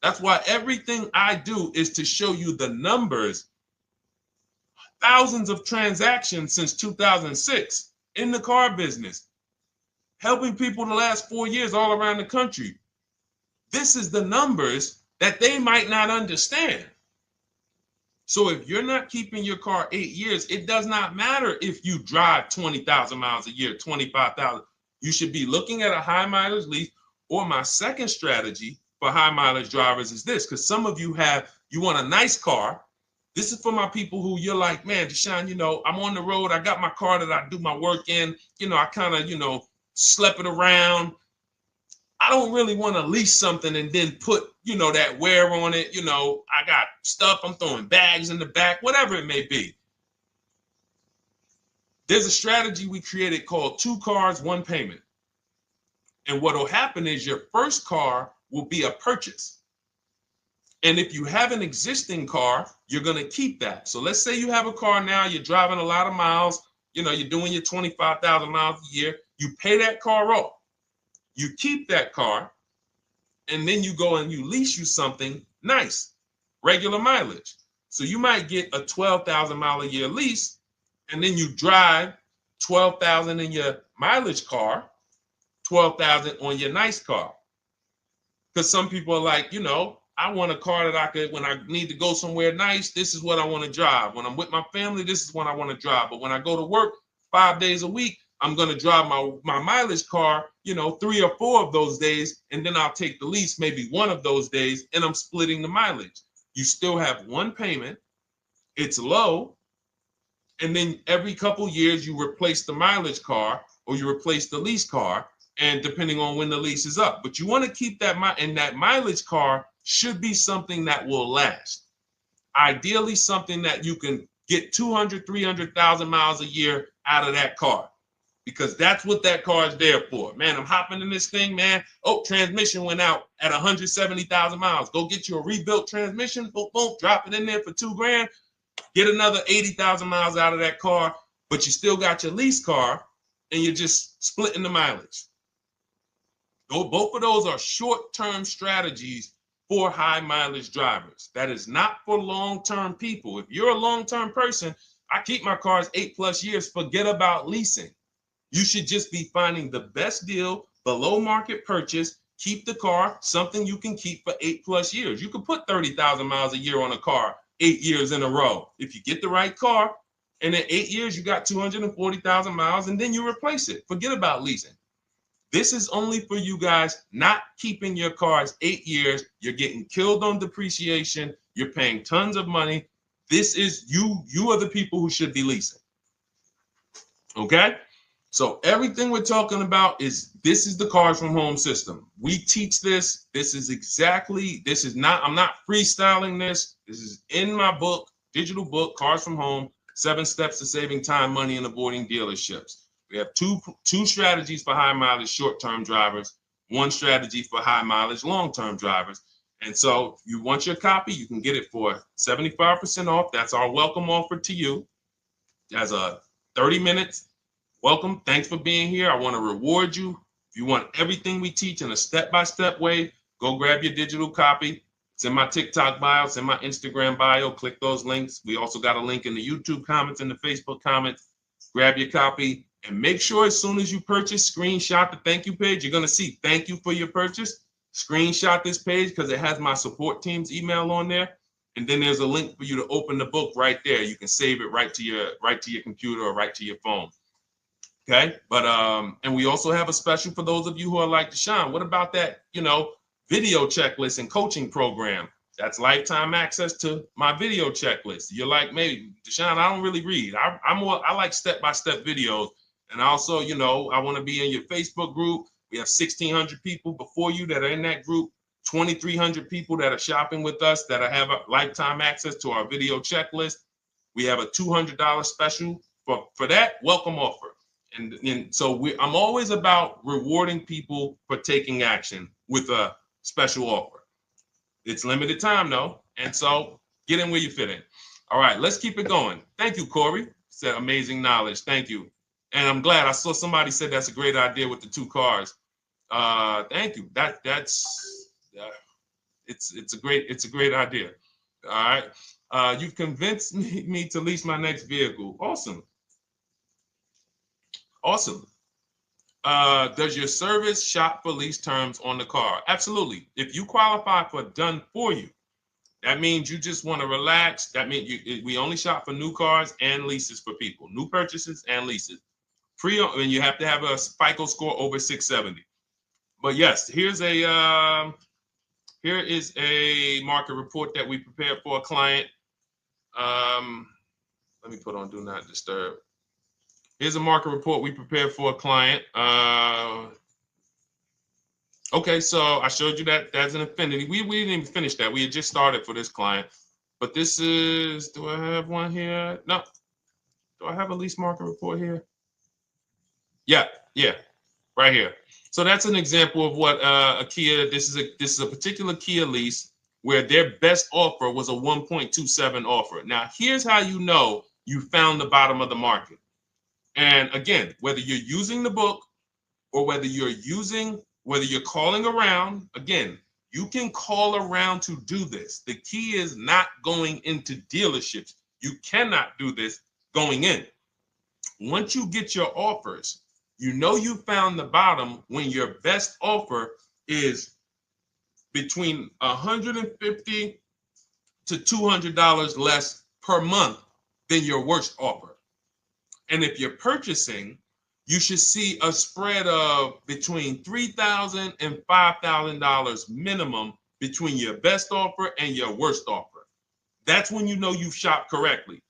That's why everything I do is to show you the numbers. Thousands of transactions since 2006 in the car business, helping people the last 4 years all around the country. This is the numbers that they might not understand. So if you're not keeping your car 8 years, it does not matter if you drive 20,000 miles a year, 25,000. You should be looking at a high mileage lease. Or my second strategy for high mileage drivers is this, because some of you want a nice car. This is for my people who you're like, man, Deshone, I'm on the road. I got my car that I do my work in. I kind of, slep it around. I don't really want to lease something and then put, that wear on it. I got stuff. I'm throwing bags in the back, whatever it may be. There's a strategy we created called 2 cars, 1 payment. And what will happen is your first car will be a purchase. And if you have an existing car, you're going to keep that. So let's say you have a car now, you're driving a lot of miles, you're doing your 25,000 miles a year. You pay that car off. You keep that car, and then you go and you lease you something nice, regular mileage. So you might get a 12,000 mile a year lease, and then you drive 12,000 in your mileage car, 12,000 on your nice car. Because some people are like, I want a car that I could, when I need to go somewhere nice, this is what I want to drive. When I'm with my family, this is what I want to drive. But when I go to work 5 days a week, I'm going to drive my mileage car, 3 or 4 of those days, and then I'll take the lease maybe 1 of those days, and I'm splitting the mileage. You still have 1 payment. It's low. And then every couple years, you replace the mileage car or you replace the lease car, and depending on when the lease is up. But you want to keep that, and that mileage car should be something that will last. Ideally, something that you can get 200, 300,000 miles a year out of that car. Because that's what that car is there for. Man, I'm hopping in this thing, man. Oh, transmission went out at 170,000 miles. Go get you a rebuilt transmission. Boom, boom, drop it in there for $2 grand. Get another 80,000 miles out of that car, but you still got your lease car, and you're just splitting the mileage. Both of those are short-term strategies for high mileage drivers. That is not for long-term people. If you're a long-term person, I keep my cars 8+ years. Forget about leasing. You should just be finding the best deal, below market purchase, keep the car, something you can keep for 8+ years. You can put 30,000 miles a year on a car 8 years in a row. If you get the right car, and in 8 years, you got 240,000 miles, and then you replace it. Forget about leasing. This is only for you guys not keeping your cars 8 years. You're getting killed on depreciation. You're paying tons of money. This is you are the people who should be leasing. Okay? So everything we're talking about this is the Cars from Home system. We teach this. I'm not freestyling this. This is in my book, digital book, Cars from Home, 7 Steps to Saving Time, Money, and Avoiding Dealerships. We have two strategies for high mileage short-term drivers, 1 strategy for high mileage long-term drivers. And so if you want your copy, you can get it for 75% off. That's our welcome offer to you. As a 30 minutes. Welcome. Thanks for being here. I want to reward you. If you want everything we teach in a step-by-step way, go grab your digital copy. It's in my TikTok bio. It's in my Instagram bio. Click those links. We also got a link in the YouTube comments and the Facebook comments. Grab your copy and make sure as soon as you purchase, screenshot the thank you page. You're going to see thank you for your purchase. screenshot this page because it has my support team's email on there. And then there's a link for you to open the book right there. You can save it right to your computer or right to your phone. Okay, but and we also have a special for those of you who are like Deshone. What about that, video checklist and coaching program? That's lifetime access to my video checklist. You're like, maybe Deshone, I don't really read. I like step-by-step videos. And also, I want to be in your Facebook group. We have 1,600 people before you that are in that group. 2,300 people that are shopping with us that have a lifetime access to our video checklist. We have a $200 special for that welcome offer. And so I'm always about rewarding people for taking action with a special offer. It's limited time though. And so get in where you fit in. All right, let's keep it going. Thank you, Corey. Said amazing knowledge. Thank you. And I'm glad I saw somebody said that's a great idea with the 2 cars. Thank you. It's a great idea. All right. You've convinced me to lease my next vehicle. Awesome. Awesome. Does your service shop for lease terms on the car? Absolutely. If you qualify for done for you, that means you just want to relax. That means we only shop for new cars and leases for people, new purchases and leases. And you have to have a FICO score over 670. But yes, here is a market report that we prepared for a client. Let me put on Do Not Disturb. Here's a market report we prepared for a client. Okay, so I showed you that that's an affinity. We didn't even finish that. We had just started for this client. But this is, do I have one here? No. Do I have a lease market report here? Yeah, right here. So that's an example of what a Kia, this is a particular Kia lease where their best offer was a 1.27 offer. Now, here's how you know you found the bottom of the market. And again, whether you're using the book or whether you're calling around, again, you can call around to do this. The key is not going into dealerships. You cannot do this going in. Once you get your offers, you know you found the bottom when your best offer is between $150 to $200 less per month than your worst offer. And if you're purchasing, you should see a spread of between $3,000 and $5,000 minimum between your best offer and your worst offer. That's when you know you've shopped correctly.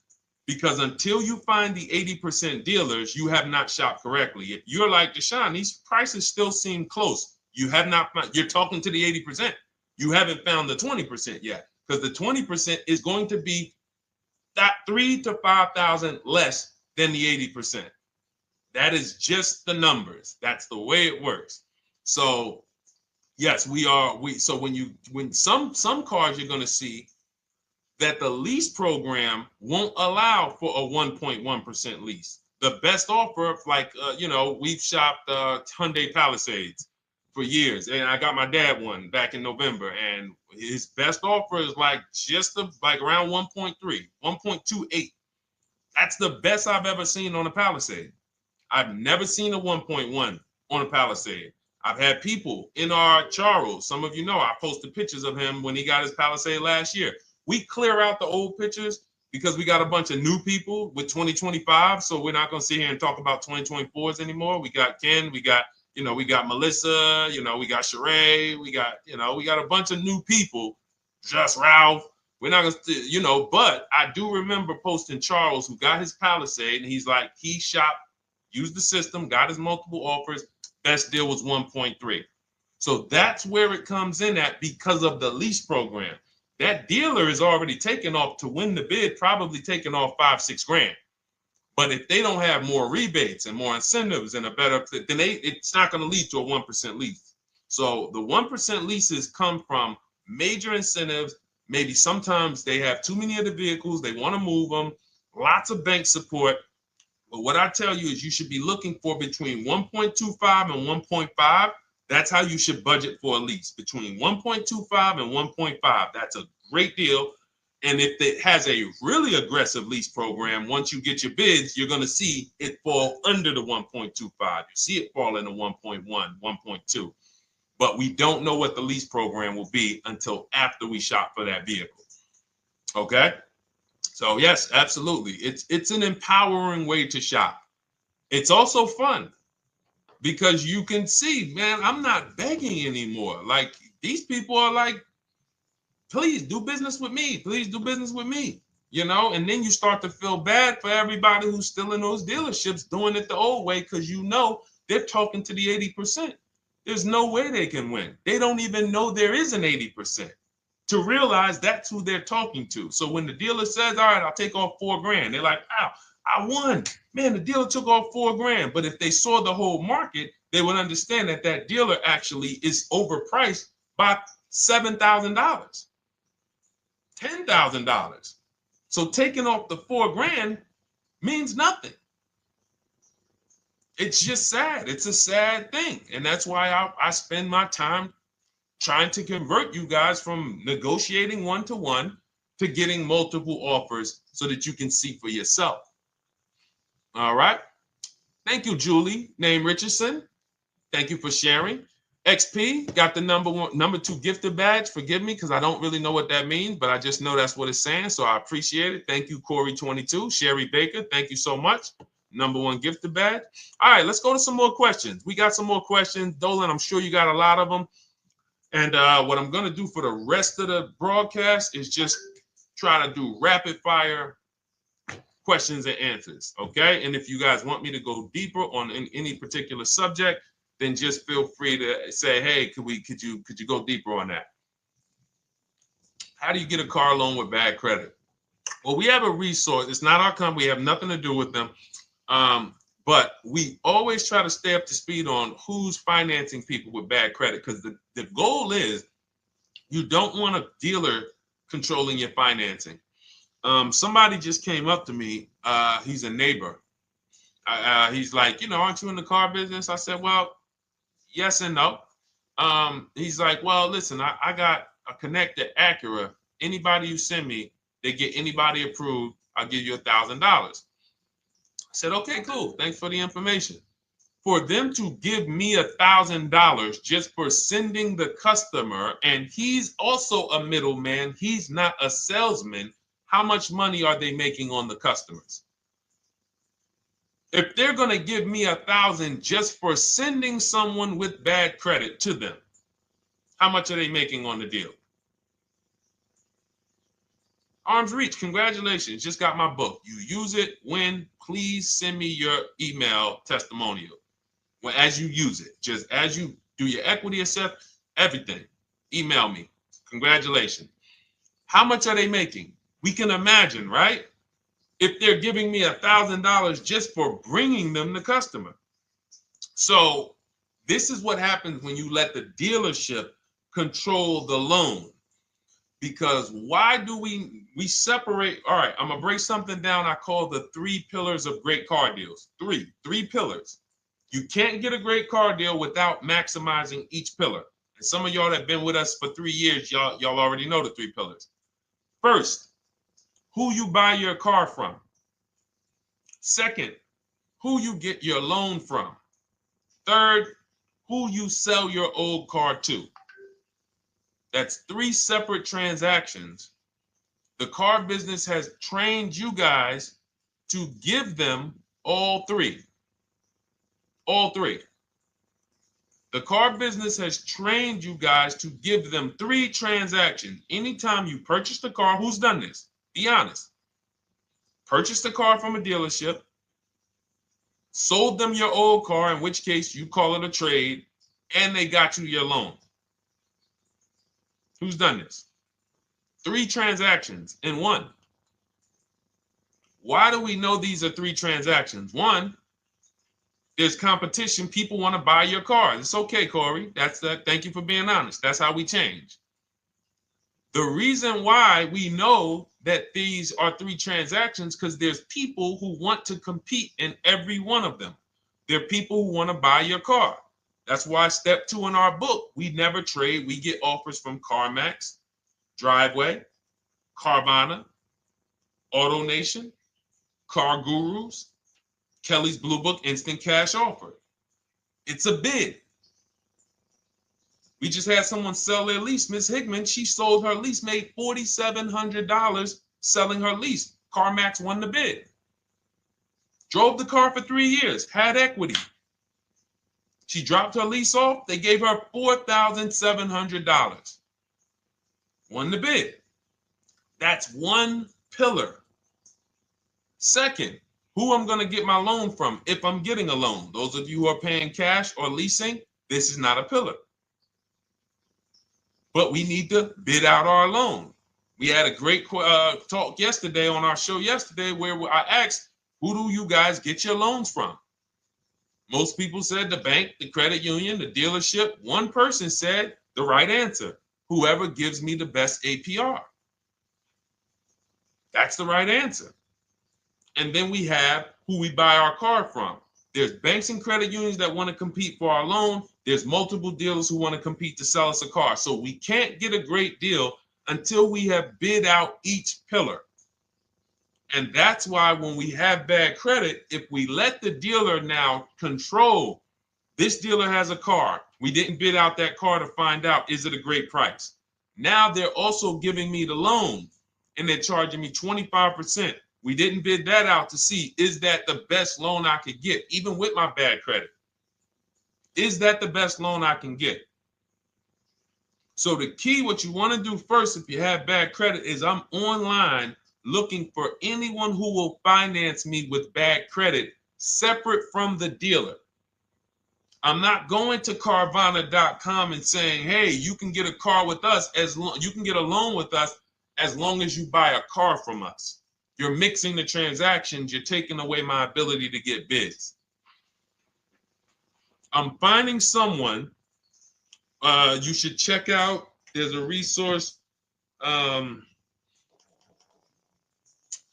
Because until you find the 80% dealers, you have not shopped correctly. If you're like Deshone, these prices still seem close. You have not found, you're talking to the 80%. You haven't found the 20% yet. Because the 20% is going to be that $3,000 to $5,000 less than the 80%. That is just the numbers. That's the way it works. So yes, so when some cars you're going to see that the lease program won't allow for a 1.1% lease. The best offer, like, we've shopped Hyundai Palisades for years. And I got my dad one back in November. And his best offer is like around 1.3, 1.28. That's the best I've ever seen on a Palisade. I've never seen a 1.1 on a Palisade. I've had people in our Charles. Some of you know I posted pictures of him when he got his Palisade last year. We clear out the old pictures because we got a bunch of new people with 2025. So we're not going to sit here and talk about 2024s anymore. We got Ken, we got Melissa, we got Sheree, we got a bunch of new people, just Ralph. We're not going to, but I do remember posting Charles who got his Palisade and he's like, he shopped, used the system, got his multiple offers. Best deal was 1.3. So that's where it comes in at because of the lease program. That dealer is already taken off to win the bid, probably taking off $5-6 grand. But if they don't have more rebates and more incentives and a better, then it's not going to lead to a 1% lease. So the 1% leases come from major incentives. Maybe sometimes they have too many of the vehicles. They want to move them. Lots of bank support. But what I tell you is you should be looking for between 1.25 and 1.5. That's how you should budget for a lease, between 1.25 and 1.5. That's a great deal. And if it has a really aggressive lease program, once you get your bids, you're going to see it fall under the 1.25. You see it fall into 1.1, 1.2. but we don't know what the lease program will be until after we shop for that vehicle. Okay? So yes, absolutely. It's an empowering way to shop. It's also fun because you can see, man, I'm not begging anymore. Like these people are like, please do business with me. Please do business with me. And then you start to feel bad for everybody who's still in those dealerships doing it the old way because they're talking to the 80%. There's no way they can win. They don't even know there is an 80% to realize that's who they're talking to. So when the dealer says, all right, I'll take off $4,000, they're like, wow, I won. Man, the dealer took off $4,000. But if they saw the whole market, they would understand that that dealer actually is overpriced by $7,000, $10,000. So taking off the $4,000 means nothing. It's just sad. It's a sad thing. And that's why I spend my time trying to convert you guys from negotiating one-to-one to getting multiple offers so that you can see for yourself. All right. Thank you, Julie, name Richardson. Thank you for sharing. XP got the number 2 gifted badge. Forgive me because I don't really know what that means, but I just know that's what it's saying. So I appreciate it. Thank you, Corey22. Sherry Baker, thank you so much. Number 1 gifted badge. All right, let's go to some more questions. We got some more questions. Dolan, I'm sure you got a lot of them. And what I'm going to do for the rest of the broadcast is just try to do rapid fire questions and answers. Okay. And if you guys want me to go deeper on any particular subject, then just feel free to say, hey, could you go deeper on that? How do you get a car loan with bad credit? Well, we have a resource. It's not our company. We have nothing to do with them. But we always try to stay up to speed on who's financing people with bad credit, because the goal is you don't want a dealer controlling your financing. Somebody just came up to me. He's a neighbor. He's like, aren't you in the car business? I said, well, yes and no. He's like, well, listen, I got a connected Acura. Anybody you send me, they get anybody approved, I'll give you $1,000. I said, okay, cool. Thanks for the information. For them to give me $1,000 just for sending the customer, and he's also a middleman, he's not a salesman, how much money are they making on the customers? If they're going to give me $1,000 just for sending someone with bad credit to them, how much are they making on the deal? Arms Reach, congratulations. Just got my book. You use it when, please send me your email testimonial. Well, as you use it, just as you do your equity assessment, everything, email me. Congratulations. How much are they making? We can imagine, right? If they're giving me $1,000 just for bringing them the customer. So this is what happens when you let the dealership control the loan. Because why do we separate? All right, I'm going to break something down I call the 3 pillars of great car deals. Three pillars. You can't get a great car deal without maximizing each pillar. And some of y'all that have been with us for 3 years, y'all already know the 3 pillars. First, who you buy your car from. Second, who you get your loan from. Third, who you sell your old car to. That's 3 separate transactions. The car business has trained you guys to give them all 3. All 3. The car business has trained you guys to give them 3 transactions. Anytime you purchase the car, who's done this? Be honest. Purchased the car from a dealership, sold them your old car, in which case you call it a trade, and they got you your loan. Who's done this? 3 transactions in one. Why do we know these are 3 transactions? One, there's competition. People want to buy your car. It's okay, Corey. That's that. Thank you for being honest. That's how we change. The reason why we know that these are 3 transactions because there's people who want to compete in every one of them. There are people who want to buy your car. That's why step 2 in our book, we never trade. We get offers from CarMax, Driveway, Carvana, AutoNation, Car Gurus, Kelly's Blue Book Instant Cash Offer. It's a bid. We just had someone sell their lease. Miss Hickman, she sold her lease, made $4,700 selling her lease. CarMax won the bid. Drove the car for 3 years, had equity. She dropped her lease off. They gave her $4,700. Won the bid. That's one pillar. Second, who I'm going to get my loan from if I'm getting a loan. Those of you who are paying cash or leasing, this is not a pillar. But we need to bid out our loan. We had a great talk yesterday on our show yesterday where I asked, who do you guys get your loans from? Most people said the bank, the credit union, the dealership. One person said the right answer, whoever gives me the best APR. That's the right answer. And then we have who we buy our car from. There's banks and credit unions that want to compete for our loan. There's multiple dealers who want to compete to sell us a car. So we can't get a great deal until we have bid out each pillar. And that's why when we have bad credit, if we let the dealer now control, this dealer has a car. We didn't bid out that car to find out, is it a great price? Now they're also giving me the loan and they're charging me 25%. We didn't bid that out to see, is that the best loan I could get, even with my bad credit? Is that the best loan I can get? So the key, what you want to do first, if you have bad credit, is I'm online looking for anyone who will finance me with bad credit separate from the dealer. I'm not going to Carvana.com and saying, hey, you can get a car with us you can get a loan with us as long as you buy a car from us. You're mixing the transactions. You're taking away my ability to get bids. I'm finding someone you should check out. There's a resource.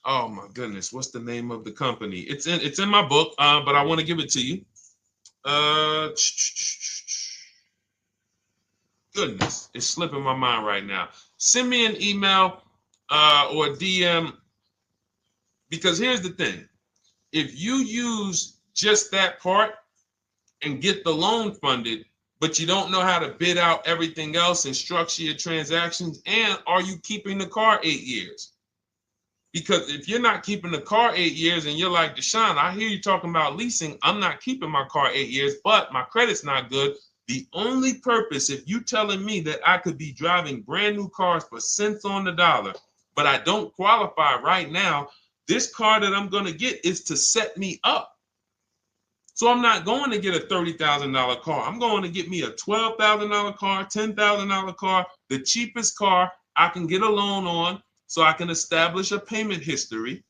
Oh my goodness, what's the name of the company? It's in my book, but I want to give it to you. Goodness, it's slipping my mind right now. Send me an email or a DM, because here's the thing. If you use just that part and get the loan funded, but you don't know how to bid out everything else and structure your transactions, and are you keeping the car 8 years? Because if you're not keeping the car 8 years and you're like, Deshone, I hear you talking about leasing. I'm not keeping my car 8 years, but my credit's not good. The only purpose, if you telling me that I could be driving brand new cars for cents on the dollar, but I don't qualify right now, this car that I'm going to get is to set me up. So I'm not going to get a $30,000 car. I'm going to get me a $12,000 car, $10,000 car, the cheapest car I can get a loan on, so I can establish a payment history.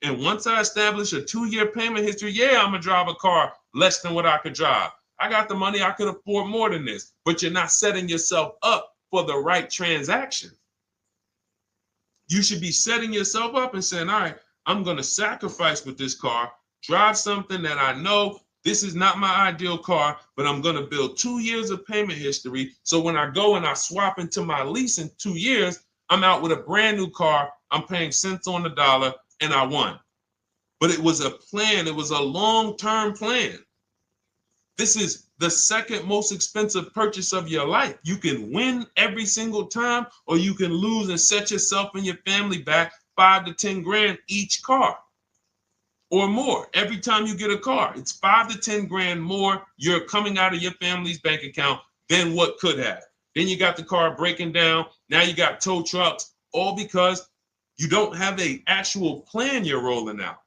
And once I establish a 2-year payment history, yeah, I'm going to drive a car less than what I could drive. I got the money. I could afford more than this. But you're not setting yourself up for the right transaction. You should be setting yourself up and saying, all right, I'm going to sacrifice with this car, drive something that I know this is not my ideal car, but I'm going to build 2 years of payment history. So when I go and I swap into my lease in 2 years, I'm out with a brand new car. I'm paying cents on the dollar, and I won. But it was a plan. It was a long-term plan. This is the second most expensive purchase of your life. You can win every single time, or you can lose and set yourself and your family back 5 to 10 grand each car or more. Every time you get a car, it's 5 to 10 grand more you're coming out of your family's bank account than what could have. Then you got the car breaking down. Now you got tow trucks, all because you don't have an actual plan you're rolling out.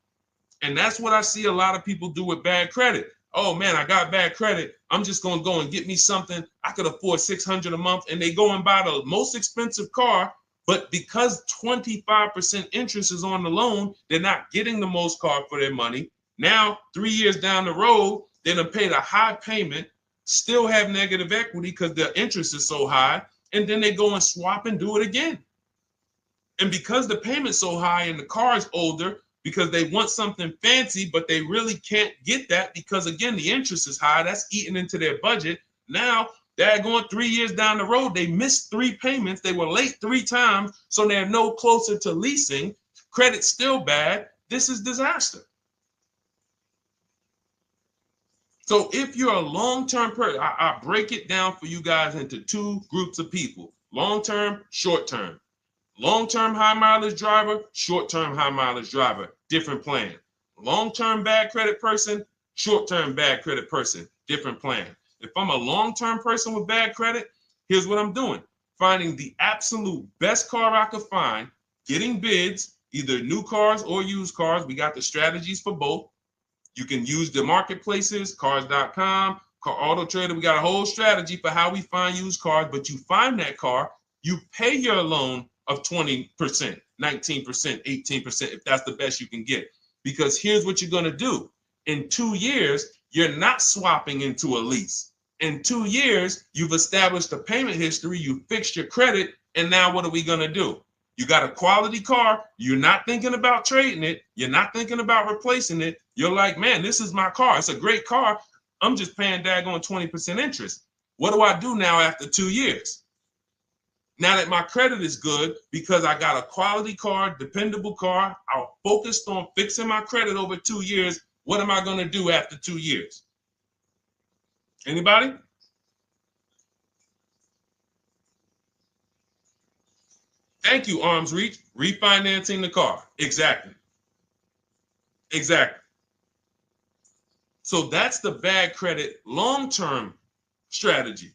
And that's what I see a lot of people do with bad credit. Oh man, I got bad credit. I'm just going to go and get me something. I could afford $600 a month. And they go and buy the most expensive car. But because 25% interest is on the loan, they're not getting the most car for their money. Now, 3 years down the road, they're going to pay the high payment, still have negative equity because the interest is so high, and then they go and swap and do it again. And because the payment's so high and the car is older, because they want something fancy, but they really can't get that because, again, the interest is high. That's eating into their budget. Now they're going 3 years down the road. They missed 3 payments. They were late 3 times, so they're no closer to leasing. Credit's still bad. This is disaster. So if you're a long-term person, I break it down for you guys into two groups of people: long-term, short-term. Long-term high mileage driver, short-term high mileage driver, different plan. Long-term bad credit person, short-term bad credit person, different plan. If I'm a long-term person with bad credit, here's what I'm doing: finding the absolute best car I could find, getting bids, either new cars or used cars. We got the strategies for both. You can use the marketplaces, cars.com, Car Auto Trader. We got a whole strategy for how we find used cars, but you find that car, you pay your loan of 20%, 19%, 18%, if that's the best you can get. Because here's what you're going to do. In 2 years, you're not swapping into a lease. In 2 years, you've established a payment history, you fixed your credit, and now what are we going to do? You got a quality car. You're not thinking about trading it. You're not thinking about replacing it. You're like, man, this is my car. It's a great car. I'm just paying daggone 20% interest. What do I do now after 2 years? Now that my credit is good because I got a quality car, dependable car, I'm focused on fixing my credit over 2 years. What am I going to do after 2 years? Anybody? Thank you, Arms Reach. Refinancing the car. Exactly. Exactly. So that's the bad credit long-term strategy.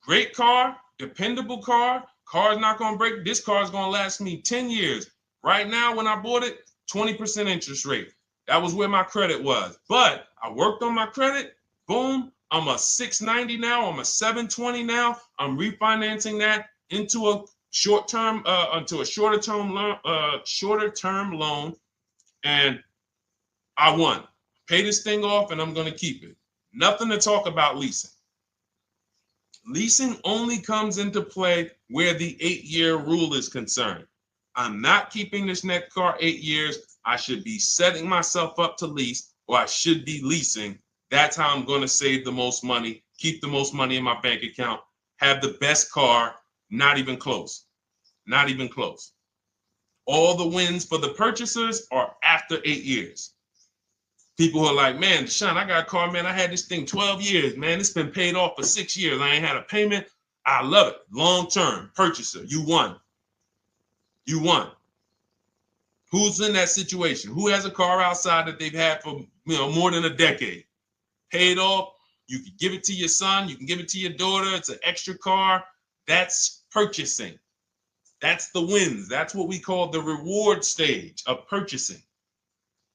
Great car, dependable car, car's not going to break. This car is going to last me 10 years. Right now, when I bought it, 20% interest rate. That was where my credit was. But I worked on my credit. Boom. I'm a 690 now. I'm a 720 now. I'm refinancing that into a short-term, into a shorter-term loan, and I won. Pay this thing off, and I'm going to keep it. Nothing to talk about leasing. Leasing only comes into play where the 8-year rule is concerned. I'm not keeping this next car 8 years. I should be setting myself up to lease, or I should be leasing. That's how I'm going to save the most money, keep the most money in my bank account, have the best car. Not even close. Not even close. All the wins for the purchasers are after 8 years. People who are like, man, Deshone, I got a car, man. I had this thing 12 years, man. It's been paid off for 6 years. I ain't had a payment. I love it. Long-term purchaser. You won. You won. Who's in that situation? Who has a car outside that they've had for more than a decade? Paid off. You can give it to your son. You can give it to your daughter. It's an extra car. That's purchasing. That's the wins. That's what we call the reward stage of purchasing.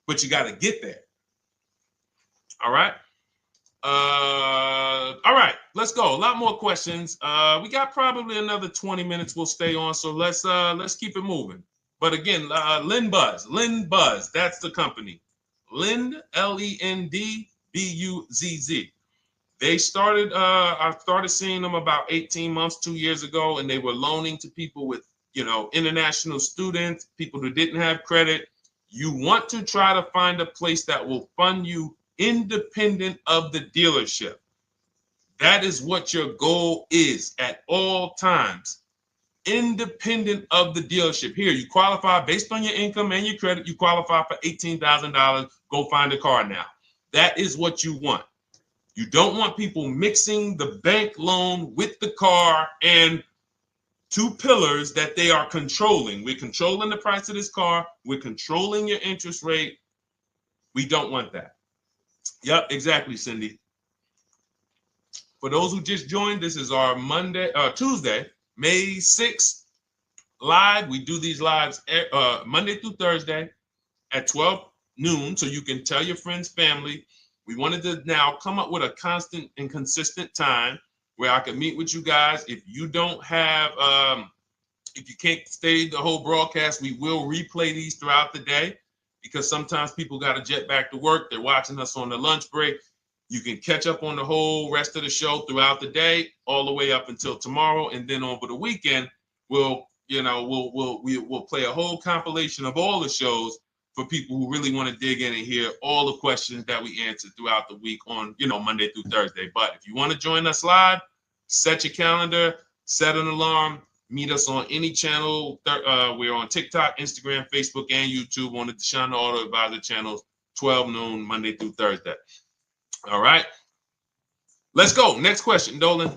But you got to get there. All right. All right, let's go. A lot more questions. We got probably another 20 minutes we'll stay on, so let's keep it moving. But again, Lend Buzz, that's the company. Lend, Lendbuzz. They started, I started seeing them about 18 months, 2 years ago, and they were loaning to people with, international students, people who didn't have credit. You want to try to find a place that will fund you independent of the dealership. That is what your goal is at all times. Independent of the dealership. Here, you qualify based on your income and your credit. You qualify for $18,000. Go find a car now. That is what you want. You don't want people mixing the bank loan with the car and two pillars that they are controlling. We're controlling the price of this car. We're controlling your interest rate. We don't want that. Yep, exactly, Cindy. For those who just joined, this is our Tuesday, May 6th live. We do these lives Monday through Thursday at 12 noon, so you can tell your friends, family. We wanted to now come up with a constant and consistent time where I can meet with you guys. If you don't have, if you can't stay the whole broadcast, we will replay these throughout the day because sometimes people got to jet back to work. They're watching us on the lunch break. You can catch up on the whole rest of the show throughout the day, all the way up until tomorrow, and then over the weekend, we'll play a whole compilation of all the shows for people who really want to dig in and hear all the questions that we answered throughout the week on, Monday through Thursday. But if you want to join us live, set your calendar, set an alarm, meet us on any channel. We're on TikTok, Instagram, Facebook, and YouTube on the Deshone the Auto Advisor channels, 12 noon, Monday through Thursday. All right. Let's go. Next question, Dolan.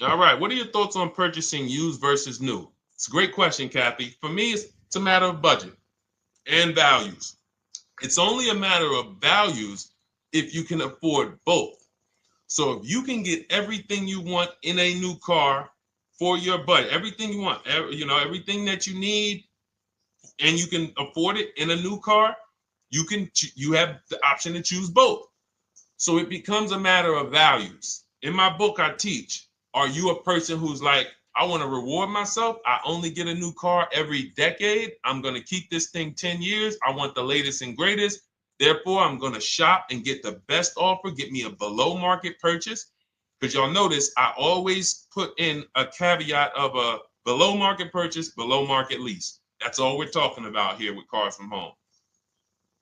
All right. What are your thoughts on purchasing used versus new? It's a great question, Kathy. For me, it's a matter of budget and values. It's only a matter of values if you can afford both. So if you can get everything you want in a new car for your budget, everything you want, everything that you need, and you can afford it in a new car, you have the option to choose both. So it becomes a matter of values. In my book, I teach, are you a person who's like, I want to reward myself. I only get a new car every decade. I'm going to keep this thing 10 years. I want the latest and greatest. Therefore, I'm going to shop and get the best offer, get me a below market purchase. Because y'all notice I always put in a caveat of a below market purchase, below market lease. That's all we're talking about here with Cars from Home.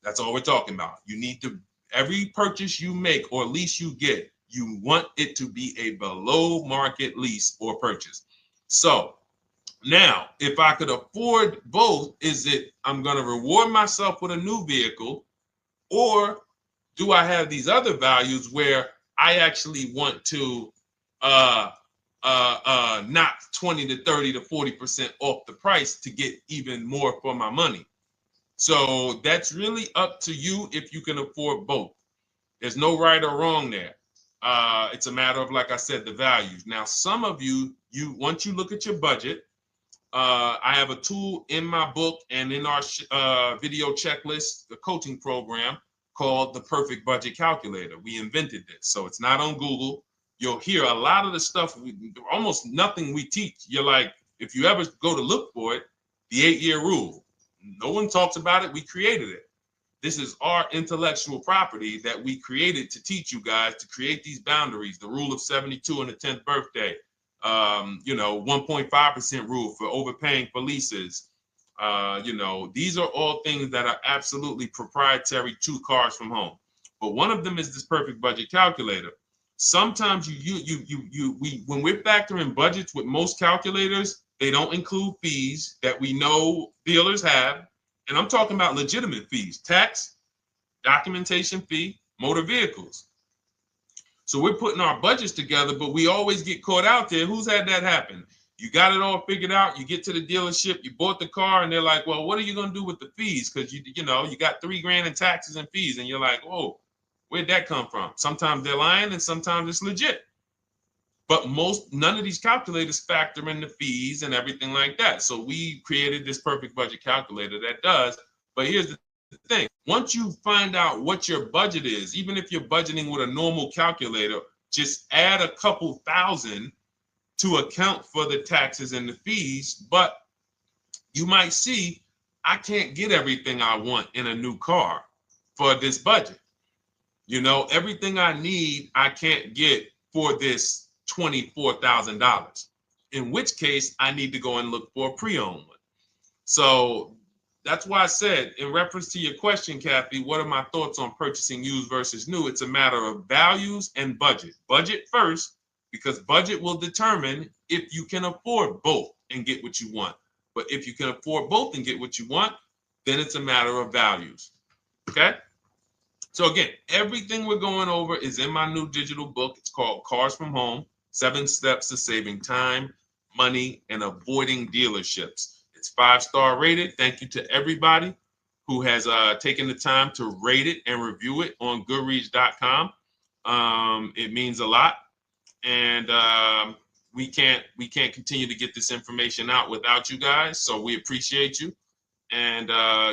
That's all we're talking about. You need to, every purchase you make or lease you get, you want it to be a below market lease or purchase. So now, if I could afford both, is it I'm going to reward myself with a new vehicle, or do I have these other values where I actually want to knock 20 to 30 to 40% off the price to get even more for my money? So that's really up to you if you can afford both. There's no right or wrong there. It's a matter of, like I said, the values. Now, some of you once you look at your budget, I have a tool in my book and in our video checklist, the coaching program called the Perfect Budget Calculator. We invented this. So it's not on Google. You'll hear a lot of the stuff, almost nothing we teach. You're like, if you ever go to look for it, the 8-year rule. No one talks about it. We created it. This is our intellectual property that we created to teach you guys to create these boundaries, the rule of 72 and the 10th birthday, 1.5% rule for overpaying for leases. These are all things that are absolutely proprietary to Cars from Home. But one of them is this Perfect Budget Calculator. Sometimes when we're factoring budgets with most calculators, they don't include fees that we know dealers have. And I'm talking about legitimate fees, tax, documentation fee, motor vehicles. So we're putting our budgets together, but we always get caught out there. Who's had that happen? You got it all figured out. You get to the dealership, you bought the car, and they're like, well, what are you going to do with the fees? Because you got $3,000 in taxes and fees. And you're like, whoa, where'd that come from? Sometimes they're lying and sometimes it's legit. But none of these calculators factor in the fees and everything like that. So we created this Perfect Budget Calculator that does. But here's the thing. Once you find out what your budget is, even if you're budgeting with a normal calculator, just add a couple thousand to account for the taxes and the fees. But you might see, I can't get everything I want in a new car for this budget. Everything I need, I can't get for this $24,000, in which case I need to go and look for a pre-owned one. So that's why I said, in reference to your question, Kathy, what are my thoughts on purchasing used versus new? It's a matter of values and budget. Budget first, because budget will determine if you can afford both and get what you want. But if you can afford both and get what you want, then it's a matter of values. Okay? So again, everything we're going over is in my new digital book. It's called Cars from Home, 7 Steps to Saving Time, Money, and Avoiding Dealerships. It's 5-star rated. Thank you to everybody who has taken the time to rate it and review it on Goodreads.com. It means a lot. And we can't continue to get this information out without you guys. So we appreciate you. And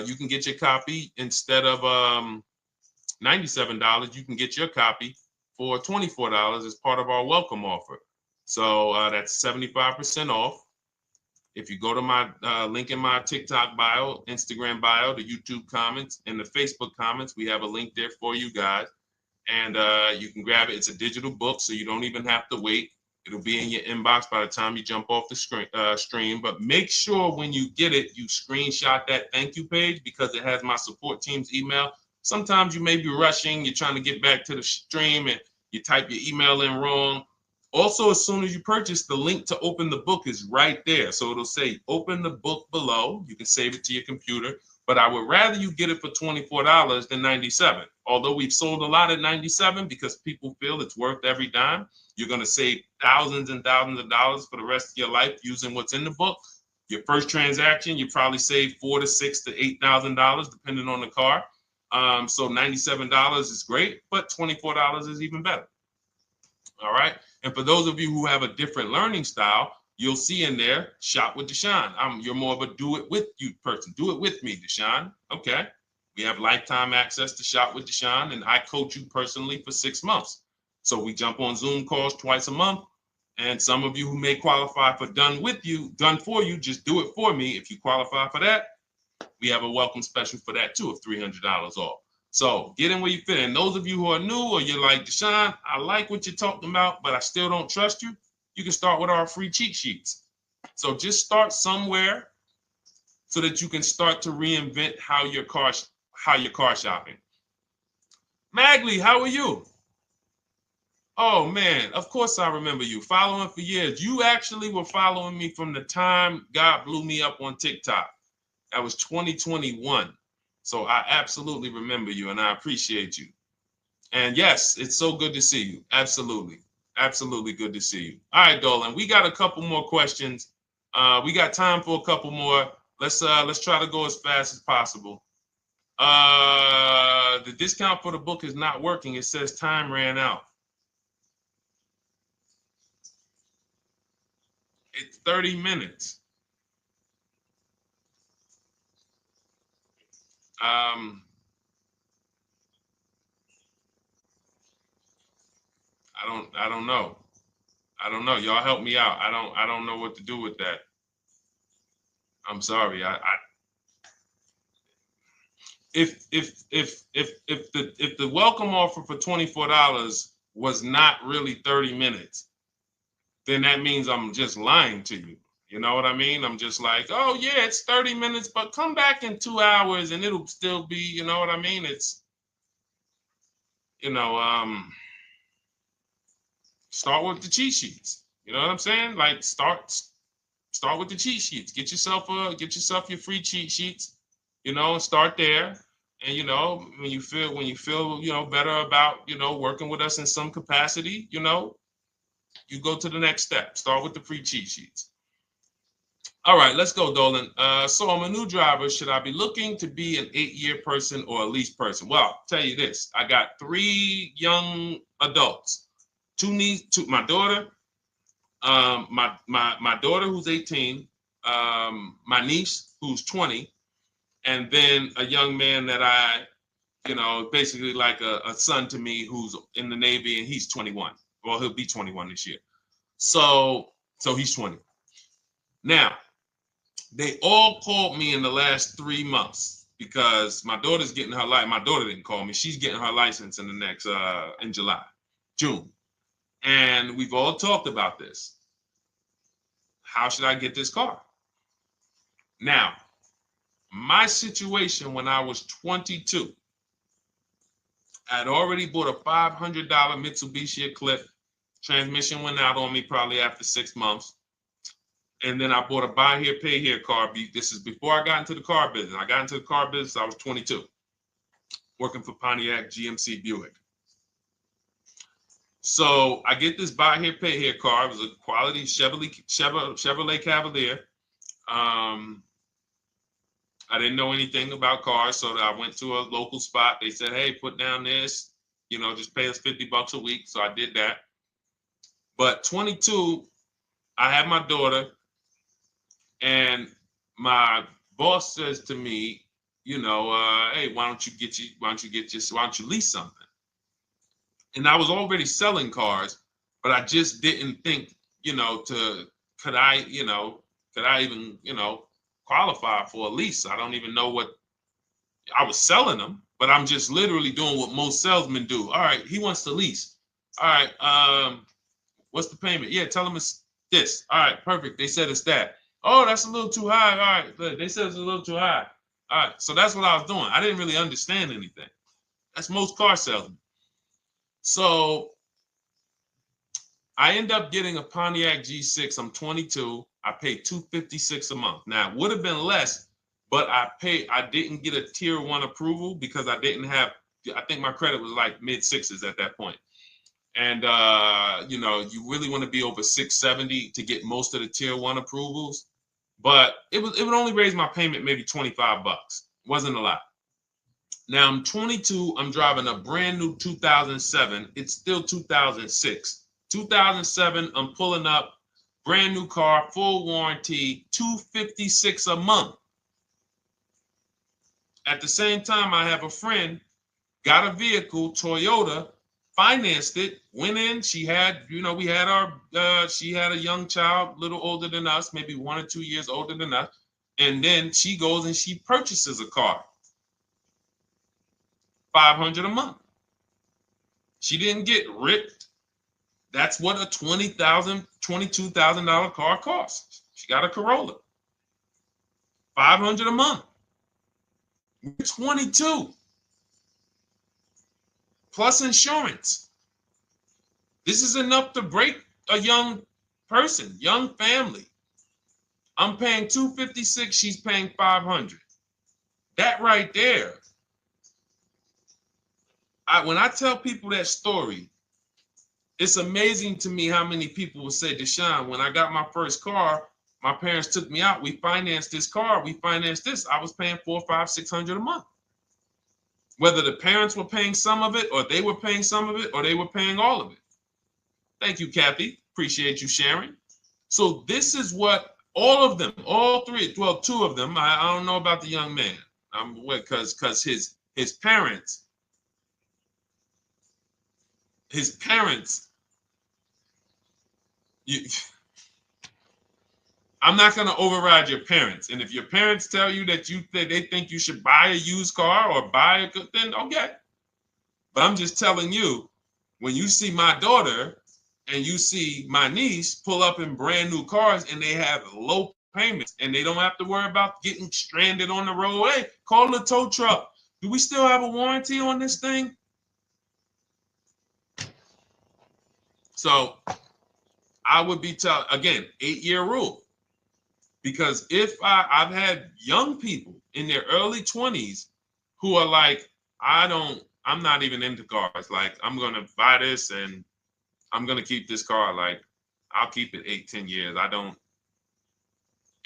you can get your copy instead of $97, you can get your copy for $24 as part of our welcome offer. So that's 75% off. If you go to my link in my TikTok bio, Instagram bio, the YouTube comments, and the Facebook comments, we have a link there for you guys. And you can grab it. It's a digital book, so you don't even have to wait. It'll be in your inbox by the time you jump off the stream. But make sure when you get it, you screenshot that thank you page, because it has my support team's email. Sometimes you may be rushing, you're trying to get back to the stream and you type your email in wrong. Also, as soon as you purchase, the link to open the book is right there. So it'll say open the book below. You can save it to your computer. but I would rather you get it for $24 than $97. Although we've sold a lot at $97 because people feel it's worth every dime. You're going to save thousands and thousands of dollars for the rest of your life using what's in the book. Your first transaction, you probably save $4,000 to $6,000 to $8,000 depending on the car. So $97 is great, but $24 is even better. All right. And for those of you who have a different learning style, you'll see in there, shop with Deshone. You're more of a do it with you person. Do it with me, Deshone. Okay. We have lifetime access to shop with Deshone, and I coach you personally for 6 months. So we jump on Zoom calls twice a month. And some of you who may qualify for done for you, just do it for me. If you qualify for that, we have a welcome special for that too of $300 off. So get in where you fit. And those of you who are new or you're like, Deshone, I like what you're talking about, but I still don't trust you. You can start with our free cheat sheets. So just start somewhere so that you can start to reinvent how you're car shopping. Magley, how are you? Oh man, of course I remember you. Following for years. You actually were following me from the time God blew me up on TikTok. That was 2021. So I absolutely remember you and I appreciate you. And yes, it's so good to see you. Absolutely. Absolutely good to see you. All right, Dolan, we got a couple more questions. We got time for a couple more. Let's try to go as fast as possible. The discount for the book is not working. It says time ran out. It's 30 minutes. I don't know. I don't know. Y'all help me out. I don't know what to do with that. I'm sorry. If the welcome offer for $24 was not really 30 minutes, then that means I'm just lying to you. You know what I mean? I'm just like, oh yeah, it's 30 minutes, but come back in 2 hours and it'll still be, you know what I mean? It's, start with the cheat sheets. You know what I'm saying? Like start with the cheat sheets. Get yourself your free cheat sheets, and start there. And when you feel better about working with us in some capacity, you go to the next step. Start with the free cheat sheets. All right, let's go, Dolan. So I'm a new driver. Should I be looking to be an 8-year person or a lease person? Well, I'll tell you this. I got 3 young adults. 2 my daughter, my daughter who's 18, my niece who's 20, and then a young man that I, basically like a son to me who's in the Navy and he's 21. Well, he'll be 21 this year. So he's 20. Now, they all called me in the last 3 months because my daughter's getting her license. My daughter didn't call me. She's getting her license in the next, in June. And we've all talked about this. How should I get this car? Now, my situation when I was 22, I'd already bought a $500 Mitsubishi Eclipse. Transmission went out on me probably after 6 months. And then I bought a buy here, pay here car. This is before I got into the car business. I got into the car business, I was 22, working for Pontiac GMC Buick. So I get this buy here, pay here car. It was a quality Chevrolet Cavalier. I didn't know anything about cars, so I went to a local spot. They said, hey, put down this, just pay us $50 a week. So I did that. But 22, I had my daughter, and my boss says to me, hey, why don't you lease something? And I was already selling cars, but I just didn't think, could I even, qualify for a lease? I don't even know what I was selling them, but I'm just literally doing what most salesmen do. All right, he wants to lease. All right, what's the payment? Yeah, tell him it's this. All right, perfect. They said it's that. Oh, that's a little too high. All right, they said it's a little too high. All right, so that's what I was doing. I didn't really understand anything. That's most car salesmen. So I end up getting a Pontiac G6. I'm 22. I paid $256 a month. Now, it would have been less, but I didn't get a tier 1 approval because I didn't have, I think my credit was like mid sixes at that point. And you know, you really want to be over 670 to get most of the tier 1 approvals. But it would only raise my payment maybe 25 bucks. Wasn't a lot. Now I'm 22. I'm driving a brand new 2007. It's still 2006. 2007. I'm pulling up, brand new car, full warranty, $256 a month. At the same time, I have a friend, got a vehicle, Toyota, financed it, went in. She had, you know, we had our, she had a young child, a little older than us, maybe 1 or 2 years older than us. And then she goes and she purchases a car. $500 a month. She didn't get ripped. That's what a $20,000, $22,000 car costs. She got a Corolla. $500 a month. We're 22. Plus insurance. This is enough to break a young person, young family. I'm paying $256. She's paying $500. That right there. When I tell people that story, it's amazing to me how many people will say, Deshone, when I got my first car, my parents took me out. We financed this car. We financed this. I was paying $400, $500, $600 a month. Whether the parents were paying some of it, or they were paying some of it, or they were paying all of it. Thank you, Kathy. Appreciate you sharing. So this is what all of them, all three, well, 2 of them. I don't know about the young man. Because his parents. I'm not going to override your parents. And if your parents tell you that they think you should buy a used car or buy a good, then okay. But I'm just telling you, when you see my daughter and you see my niece pull up in brand new cars and they have low payments and they don't have to worry about getting stranded on the road, hey, call the tow truck. Do we still have a warranty on this thing? So I would be telling, again, 8-year rule. Because if I've had young people in their early 20s who are like, I'm not even into cars. Like, I'm going to buy this and I'm going to keep this car. Like, I'll keep it 8, 10 years. I don't.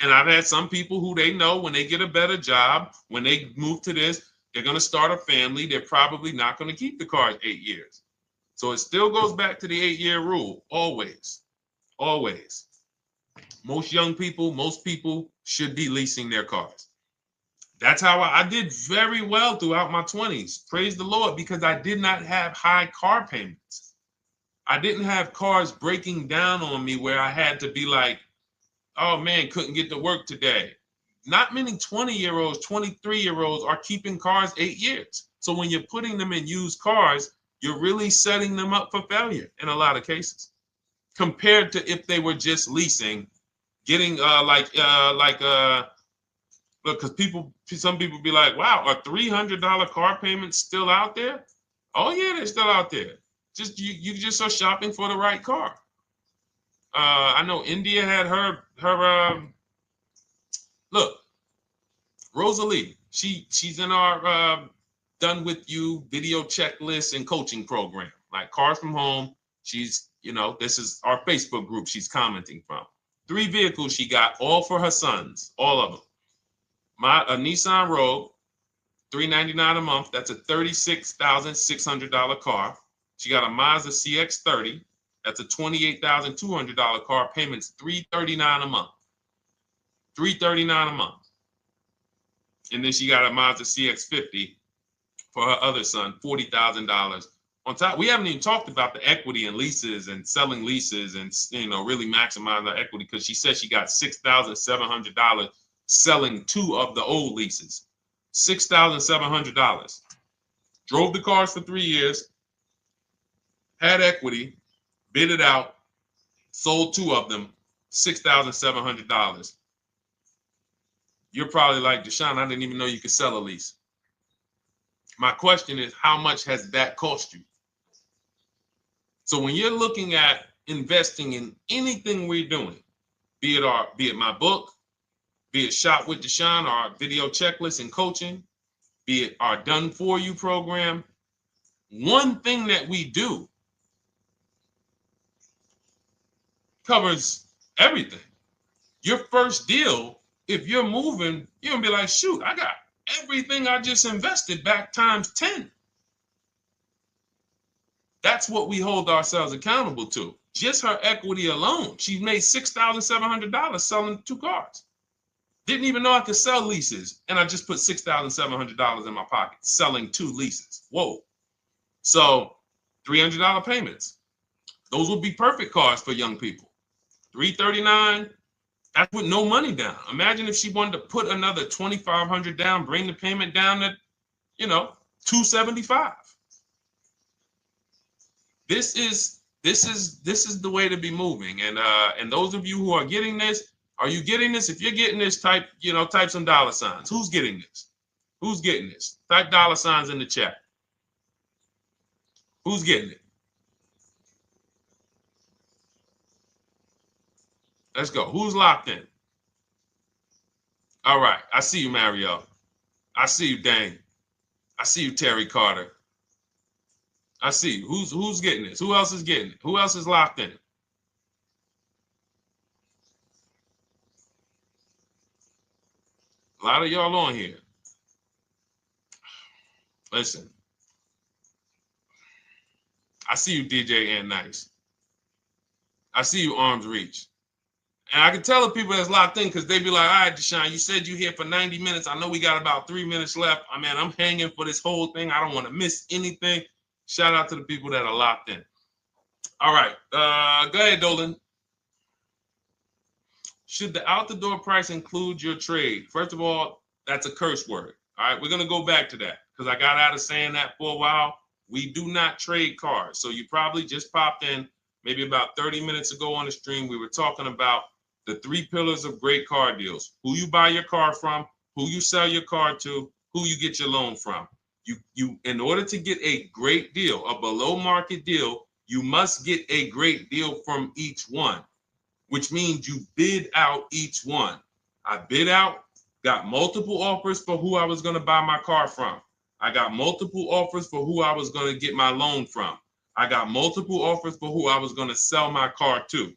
And I've had some people who they know when they get a better job, when they move to this, they're going to start a family. They're probably not going to keep the car 8 years. So it still goes back to the 8-year rule. Always. Always. Most young people, most people should be leasing their cars. That's how I did very well throughout my 20s. Praise the Lord, because I did not have high car payments. I didn't have cars breaking down on me where I had to be like, oh man, couldn't get to work today. Not many 20-year-olds, 23-year-olds are keeping cars 8 years. So when you're putting them in used cars, you're really setting them up for failure in a lot of cases, compared to if they were just leasing, getting look, because some people be like, wow, are $300 car payments still out there? Oh yeah, they're still out there. Just you just are shopping for the right car. I know India had her look, Rosalie, she's in our done with you video checklist and coaching program, like Cars from Home. She's, you know, this is our Facebook group she's commenting from. 3 vehicles she got, all for her sons, all of them. A Nissan Rogue, $399 a month. That's a $36,600 car. She got a Mazda CX-30. That's a $28,200 car. Payments $339 a month. $339 a month. And then she got a Mazda CX-50 for her other son, $40,000. On top, we haven't even talked about the equity and leases and selling leases and, you know, really maximizing the equity, because she said she got $6,700 selling 2 of the old leases. $6,700. Drove the cars for 3 years, had equity, bid it out, sold 2 of them, $6,700. You're probably like, Deshone, I didn't even know you could sell a lease. My question is, how much has that cost you? So when you're looking at investing in anything we're doing, be it my book, be it Shop with Deshone, our video checklist and coaching, be it our Done For You program. One thing that we do covers everything. Your first deal, if you're moving, you're gonna be like, shoot, I got everything I just invested back times 10. That's what we hold ourselves accountable to. Just her equity alone, she made $6,700 selling 2 cars. Didn't even know I could sell leases, and I just put $6,700 in my pocket selling 2 leases. Whoa. So $300 payments. Those would be perfect cars for young people. $339, that's with no money down. Imagine if she wanted to put another $2,500 down, bring the payment down to, $275. This is the way to be moving. And those of you who are getting this, are you getting this? If you're getting this, type some dollar signs. Who's getting this? Who's getting this? Type dollar signs in the chat. Who's getting it? Let's go. Who's locked in? All right. I see you, Mario. I see you, Dane. I see you, Terry Carter. I see you. Who's getting this? Who else is getting it? Who else is locked in? A lot of y'all on here. Listen. I see you, DJ and Nice. I see you, Arms Reach. And I can tell the people that's locked in because they be like, all right, Deshone, you said you're here for 90 minutes. I know we got about 3 minutes left. I mean, I'm hanging for this whole thing. I don't want to miss anything. Shout out to the people that are locked in. All right. Go ahead, Dolan. Should the out-the-door price include your trade? First of all, that's a curse word. All right, we're going to go back to that because I got out of saying that for a while. We do not trade cars. So you probably just popped in maybe about 30 minutes ago on the stream. We were talking about the 3 pillars of great car deals: who you buy your car from, who you sell your car to, who you get your loan from. You in order to get a great deal, a below market deal, you must get a great deal from each one, which means you bid out each one. I bid out, got multiple offers for who I was going to buy my car from. I got multiple offers for who I was going to get my loan from. I got multiple offers for who I was going to sell my car to.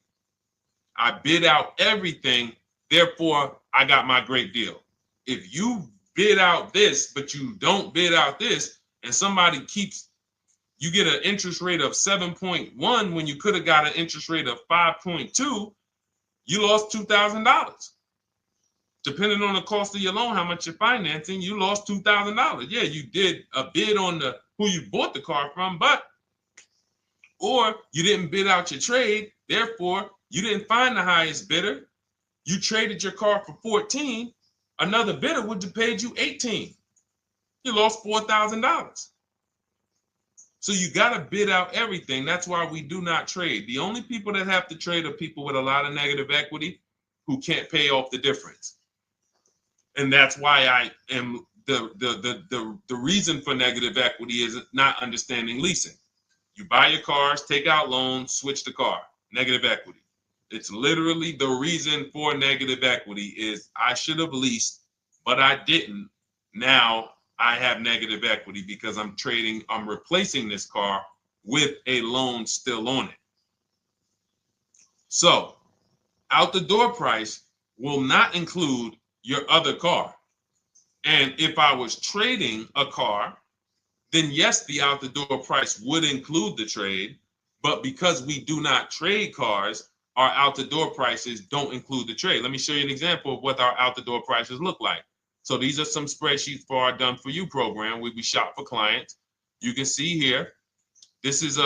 I bid out everything, therefore I got my great deal. If you bid out this, but you don't bid out this, and somebody you get an interest rate of 7.1 when you could have got an interest rate of 5.2, you lost $2,000. Depending on the cost of your loan, how much you're financing, you lost $2,000. Yeah, you did a bid on who you bought the car from, or you didn't bid out your trade, therefore you didn't find the highest bidder. You traded your car for 14. Another bidder would have paid you 18. You lost $4,000. So you got to bid out everything. That's why we do not trade. The only people that have to trade are people with a lot of negative equity who can't pay off the difference. And that's why I am the reason for negative equity is not understanding leasing. You buy your cars, take out loans, switch the car. Negative equity. It's literally the reason for negative equity is I should have leased, but I didn't. Now I have negative equity because I'm replacing this car with a loan still on it. So out the door price will not include your other car. And if I was trading a car, then yes, the out the door price would include the trade. But because we do not trade cars, our out the door prices don't include the trade. Let me show you an example of what our out the door prices look like. So these are some spreadsheets for our Done For You program where we shop for clients. You can see here, this is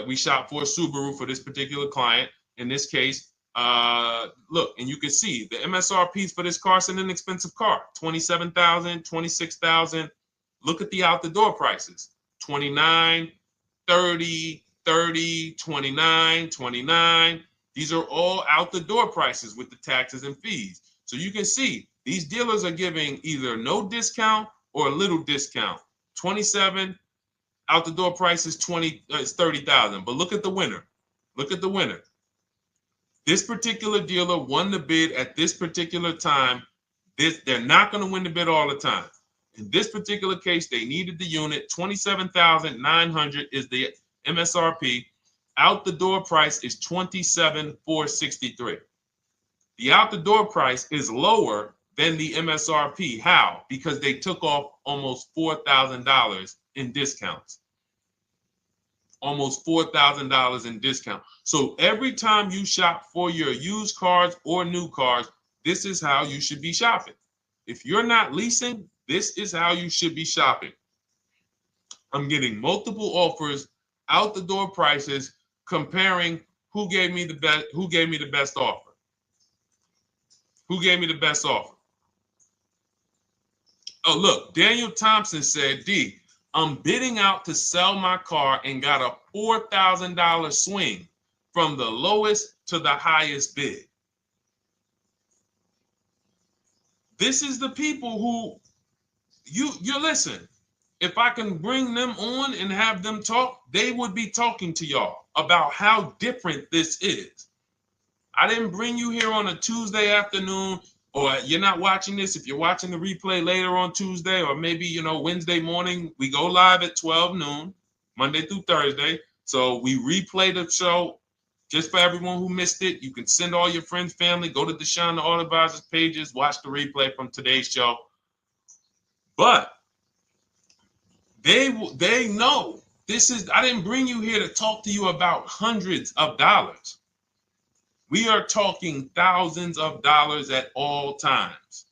we shop for a Subaru for this particular client. In this case, look, and you can see the MSRPs for this car is an inexpensive car, $27,000, $26,000. Look at the out the door prices, 29, 30, 30, 29, 29. These are all out the door prices with the taxes and fees. So you can see these dealers are giving either no discount or a little discount. 27 out the door price is 30,000. But look at the winner. Look at the winner. This particular dealer won the bid at this particular time They're not going to win the bid all the time. In this particular case, they needed the unit. $27,900 is the MSRP. Out the door price is $27,463. The out the door price is lower than the MSRP. How? Because they took off almost $4,000 in discounts. Almost $4,000 in discount. So every time you shop for your used cars or new cars, this is how you should be shopping. If you're not leasing, this is how you should be shopping. I'm getting multiple offers, out the door prices, comparing who gave me the best offer. Who gave me the best offer? Oh, look, Daniel Thompson said, D, I'm bidding out to sell my car and got a $4,000 swing from the lowest to the highest bid. This is the people who you listen. If I can bring them on and have them talk, they would be talking to y'all about how different this is. I didn't bring you here on a Tuesday afternoon, or you're not watching this. If you're watching the replay later on Tuesday, or maybe, Wednesday morning, we go live at 12 noon, Monday through Thursday. So we replay the show just for everyone who missed it. You can send all your friends, family, go to Deshone the Auto Advisor's pages, watch the replay from today's show. But they know this is, I didn't bring you here to talk to you about hundreds of dollars. We are talking thousands of dollars at all times.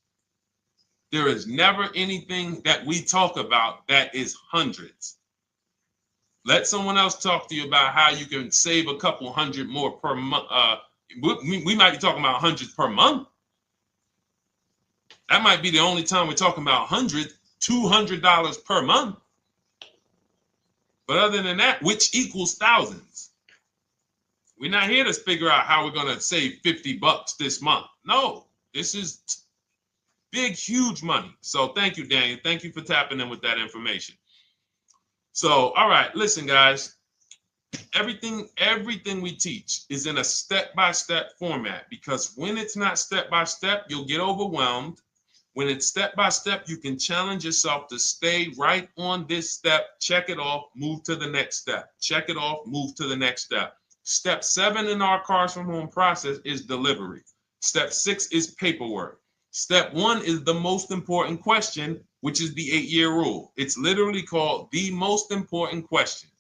There is never anything that we talk about that is hundreds. Let someone else talk to you about how you can save a couple hundred more per month. We might be talking about hundreds per month. That might be the only time we're talking about hundreds, $200 per month. But other than that, which equals thousands. We're not here to figure out how we're going to save $50 this month. No, this is big, huge money. So thank you, Daniel. Thank you for tapping in with that information. So, all right, listen, guys. Everything we teach is in a step-by-step format, because when it's not step-by-step, you'll get overwhelmed. When it's step-by-step, you can challenge yourself to stay right on this step, check it off, move to the next step. Check it off, move to the next step. Step 7 in our Cars from Home process is delivery. Step 6 is paperwork. Step 1 is the most important question, which is the 8-year rule. It's literally called the most important question.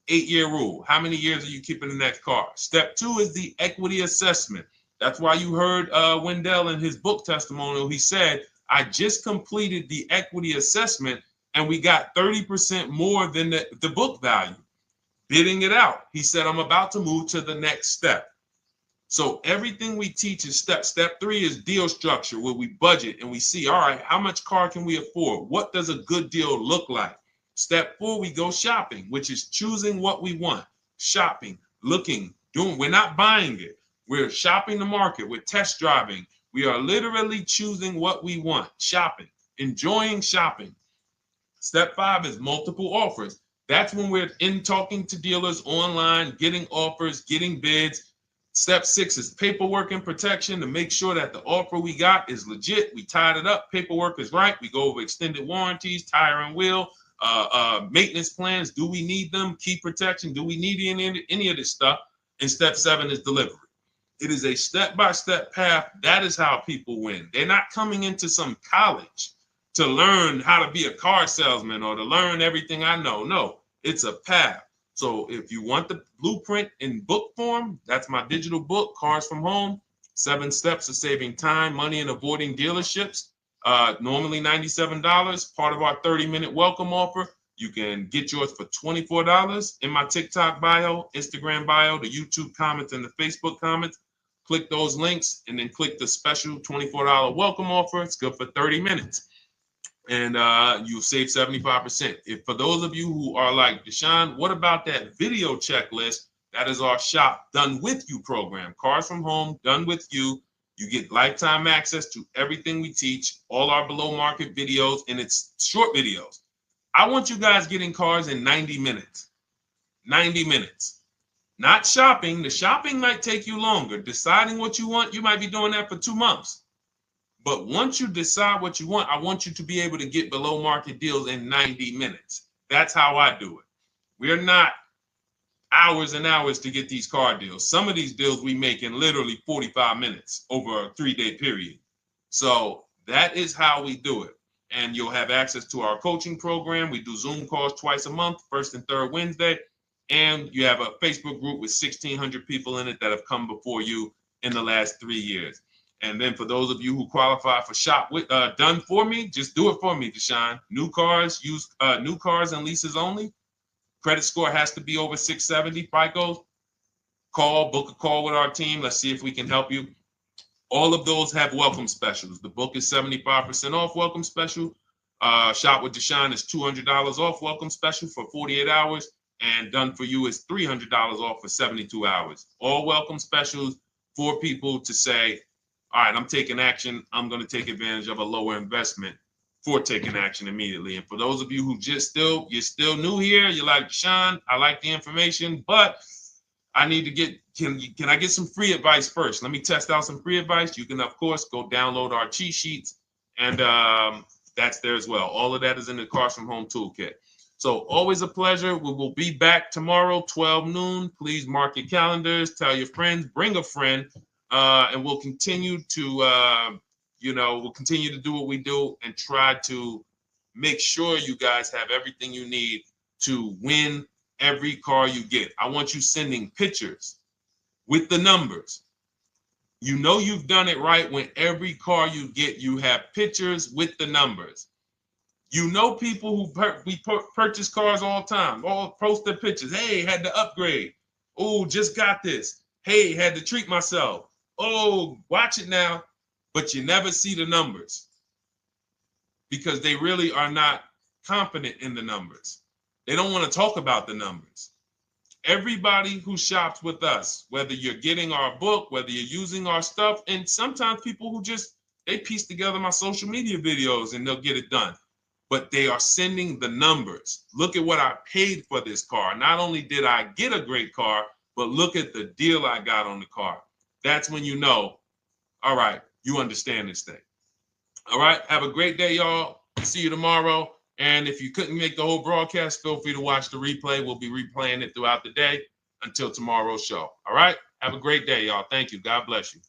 8-year rule. How many years are you keeping the next car? Step 2 is the equity assessment. That's why you heard Wendell in his book testimonial. He said, I just completed the equity assessment and we got 30% more than the book value. Bidding it out. He said, I'm about to move to the next step. So everything we teach is step. Step 3 is deal structure, where we budget and we see, all right, how much car can we afford? What does a good deal look like? Step 4, we go shopping, which is choosing what we want. Shopping, looking, doing. We're not buying it. We're shopping the market. We're test driving. We are literally choosing what we want. Shopping, enjoying shopping. Step 5 is multiple offers. That's when we're in talking to dealers online, getting offers, getting bids. Step 6 is paperwork and protection, to make sure that the offer we got is legit. We tied it up. Paperwork is right. We go over extended warranties, tire and wheel, maintenance plans. Do we need them? Key protection. Do we need any of this stuff? And step 7 is delivery. It is a step-by-step path. That is how people win. They're not coming into some college to learn how to be a car salesman or to learn everything I know. No, it's a path. So if you want the blueprint in book form, that's my digital book, Cars from Home, 7 Steps of Saving Time, Money, and Avoiding Dealerships. Normally $97, part of our 30-minute welcome offer. You can get yours for $24 in my TikTok bio, Instagram bio, the YouTube comments, and the Facebook comments. Click those links and then click the special $24 welcome offer. It's good for 30 minutes. And you'll save 75%. If for those of you who are like, Deshone, what about that video checklist? That is our Shop Done With You program. Cars from Home, done with you. You get lifetime access to everything we teach, all our below market videos, and it's short videos. I want you guys getting cars in 90 minutes. 90 minutes. Not shopping. The shopping might take you longer. Deciding what you want, you might be doing that for 2 months. But once you decide what you want, I want you to be able to get below market deals in 90 minutes. That's how I do it. We're not hours and hours to get these car deals. Some of these deals we make in literally 45 minutes over a 3-day period. So that is how we do it. And you'll have access to our coaching program. We do Zoom calls twice a month, first and third Wednesday. And you have a Facebook group with 1,600 people in it that have come before you in the last 3 years. And then for those of you who qualify for shop with done for me, just do it for me, Deshone. New cars, new cars and leases only. Credit score has to be over 670 FICO. Book a call with our team. Let's see if we can help you. All of those have welcome specials. The book is 75% off welcome special. Shop with Deshone is $200 off welcome special for 48 hours. And done for you is $300 off for 72 hours. All welcome specials for people to say, all right, I'm taking action. I'm going to take advantage of a lower investment for taking action immediately. And for those of you who you're still new here, you're like, Deshone, I like the information, but I need to get, can I get some free advice first? Let me test out some free advice. You can, of course, go download our cheat sheets, and that's there as well. All of that is in the Cars from Home Toolkit. So always a pleasure. We will be back tomorrow, 12 noon. Please mark your calendars, tell your friends, bring a friend, and we'll continue to, we'll continue to do what we do and try to make sure you guys have everything you need to win every car you get. I want you sending pictures with the numbers. You know you've done it right when every car you get, you have pictures with the numbers. You know people who purchase cars all the time, all post their pictures. Hey, had to upgrade. Oh, just got this. Hey, had to treat myself. Oh, watch it now. But you never see the numbers because they really are not confident in the numbers. They don't want to talk about the numbers. Everybody who shops with us, whether you're getting our book, whether you're using our stuff, and sometimes people who they piece together my social media videos and they'll get it done. But they are sending the numbers. Look at what I paid for this car. Not only did I get a great car, but look at the deal I got on the car. That's when you know, all right, you understand this thing. All right, have a great day, y'all. See you tomorrow. And if you couldn't make the whole broadcast, feel free to watch the replay. We'll be replaying it throughout the day until tomorrow's show. All right, have a great day, y'all. Thank you. God bless you.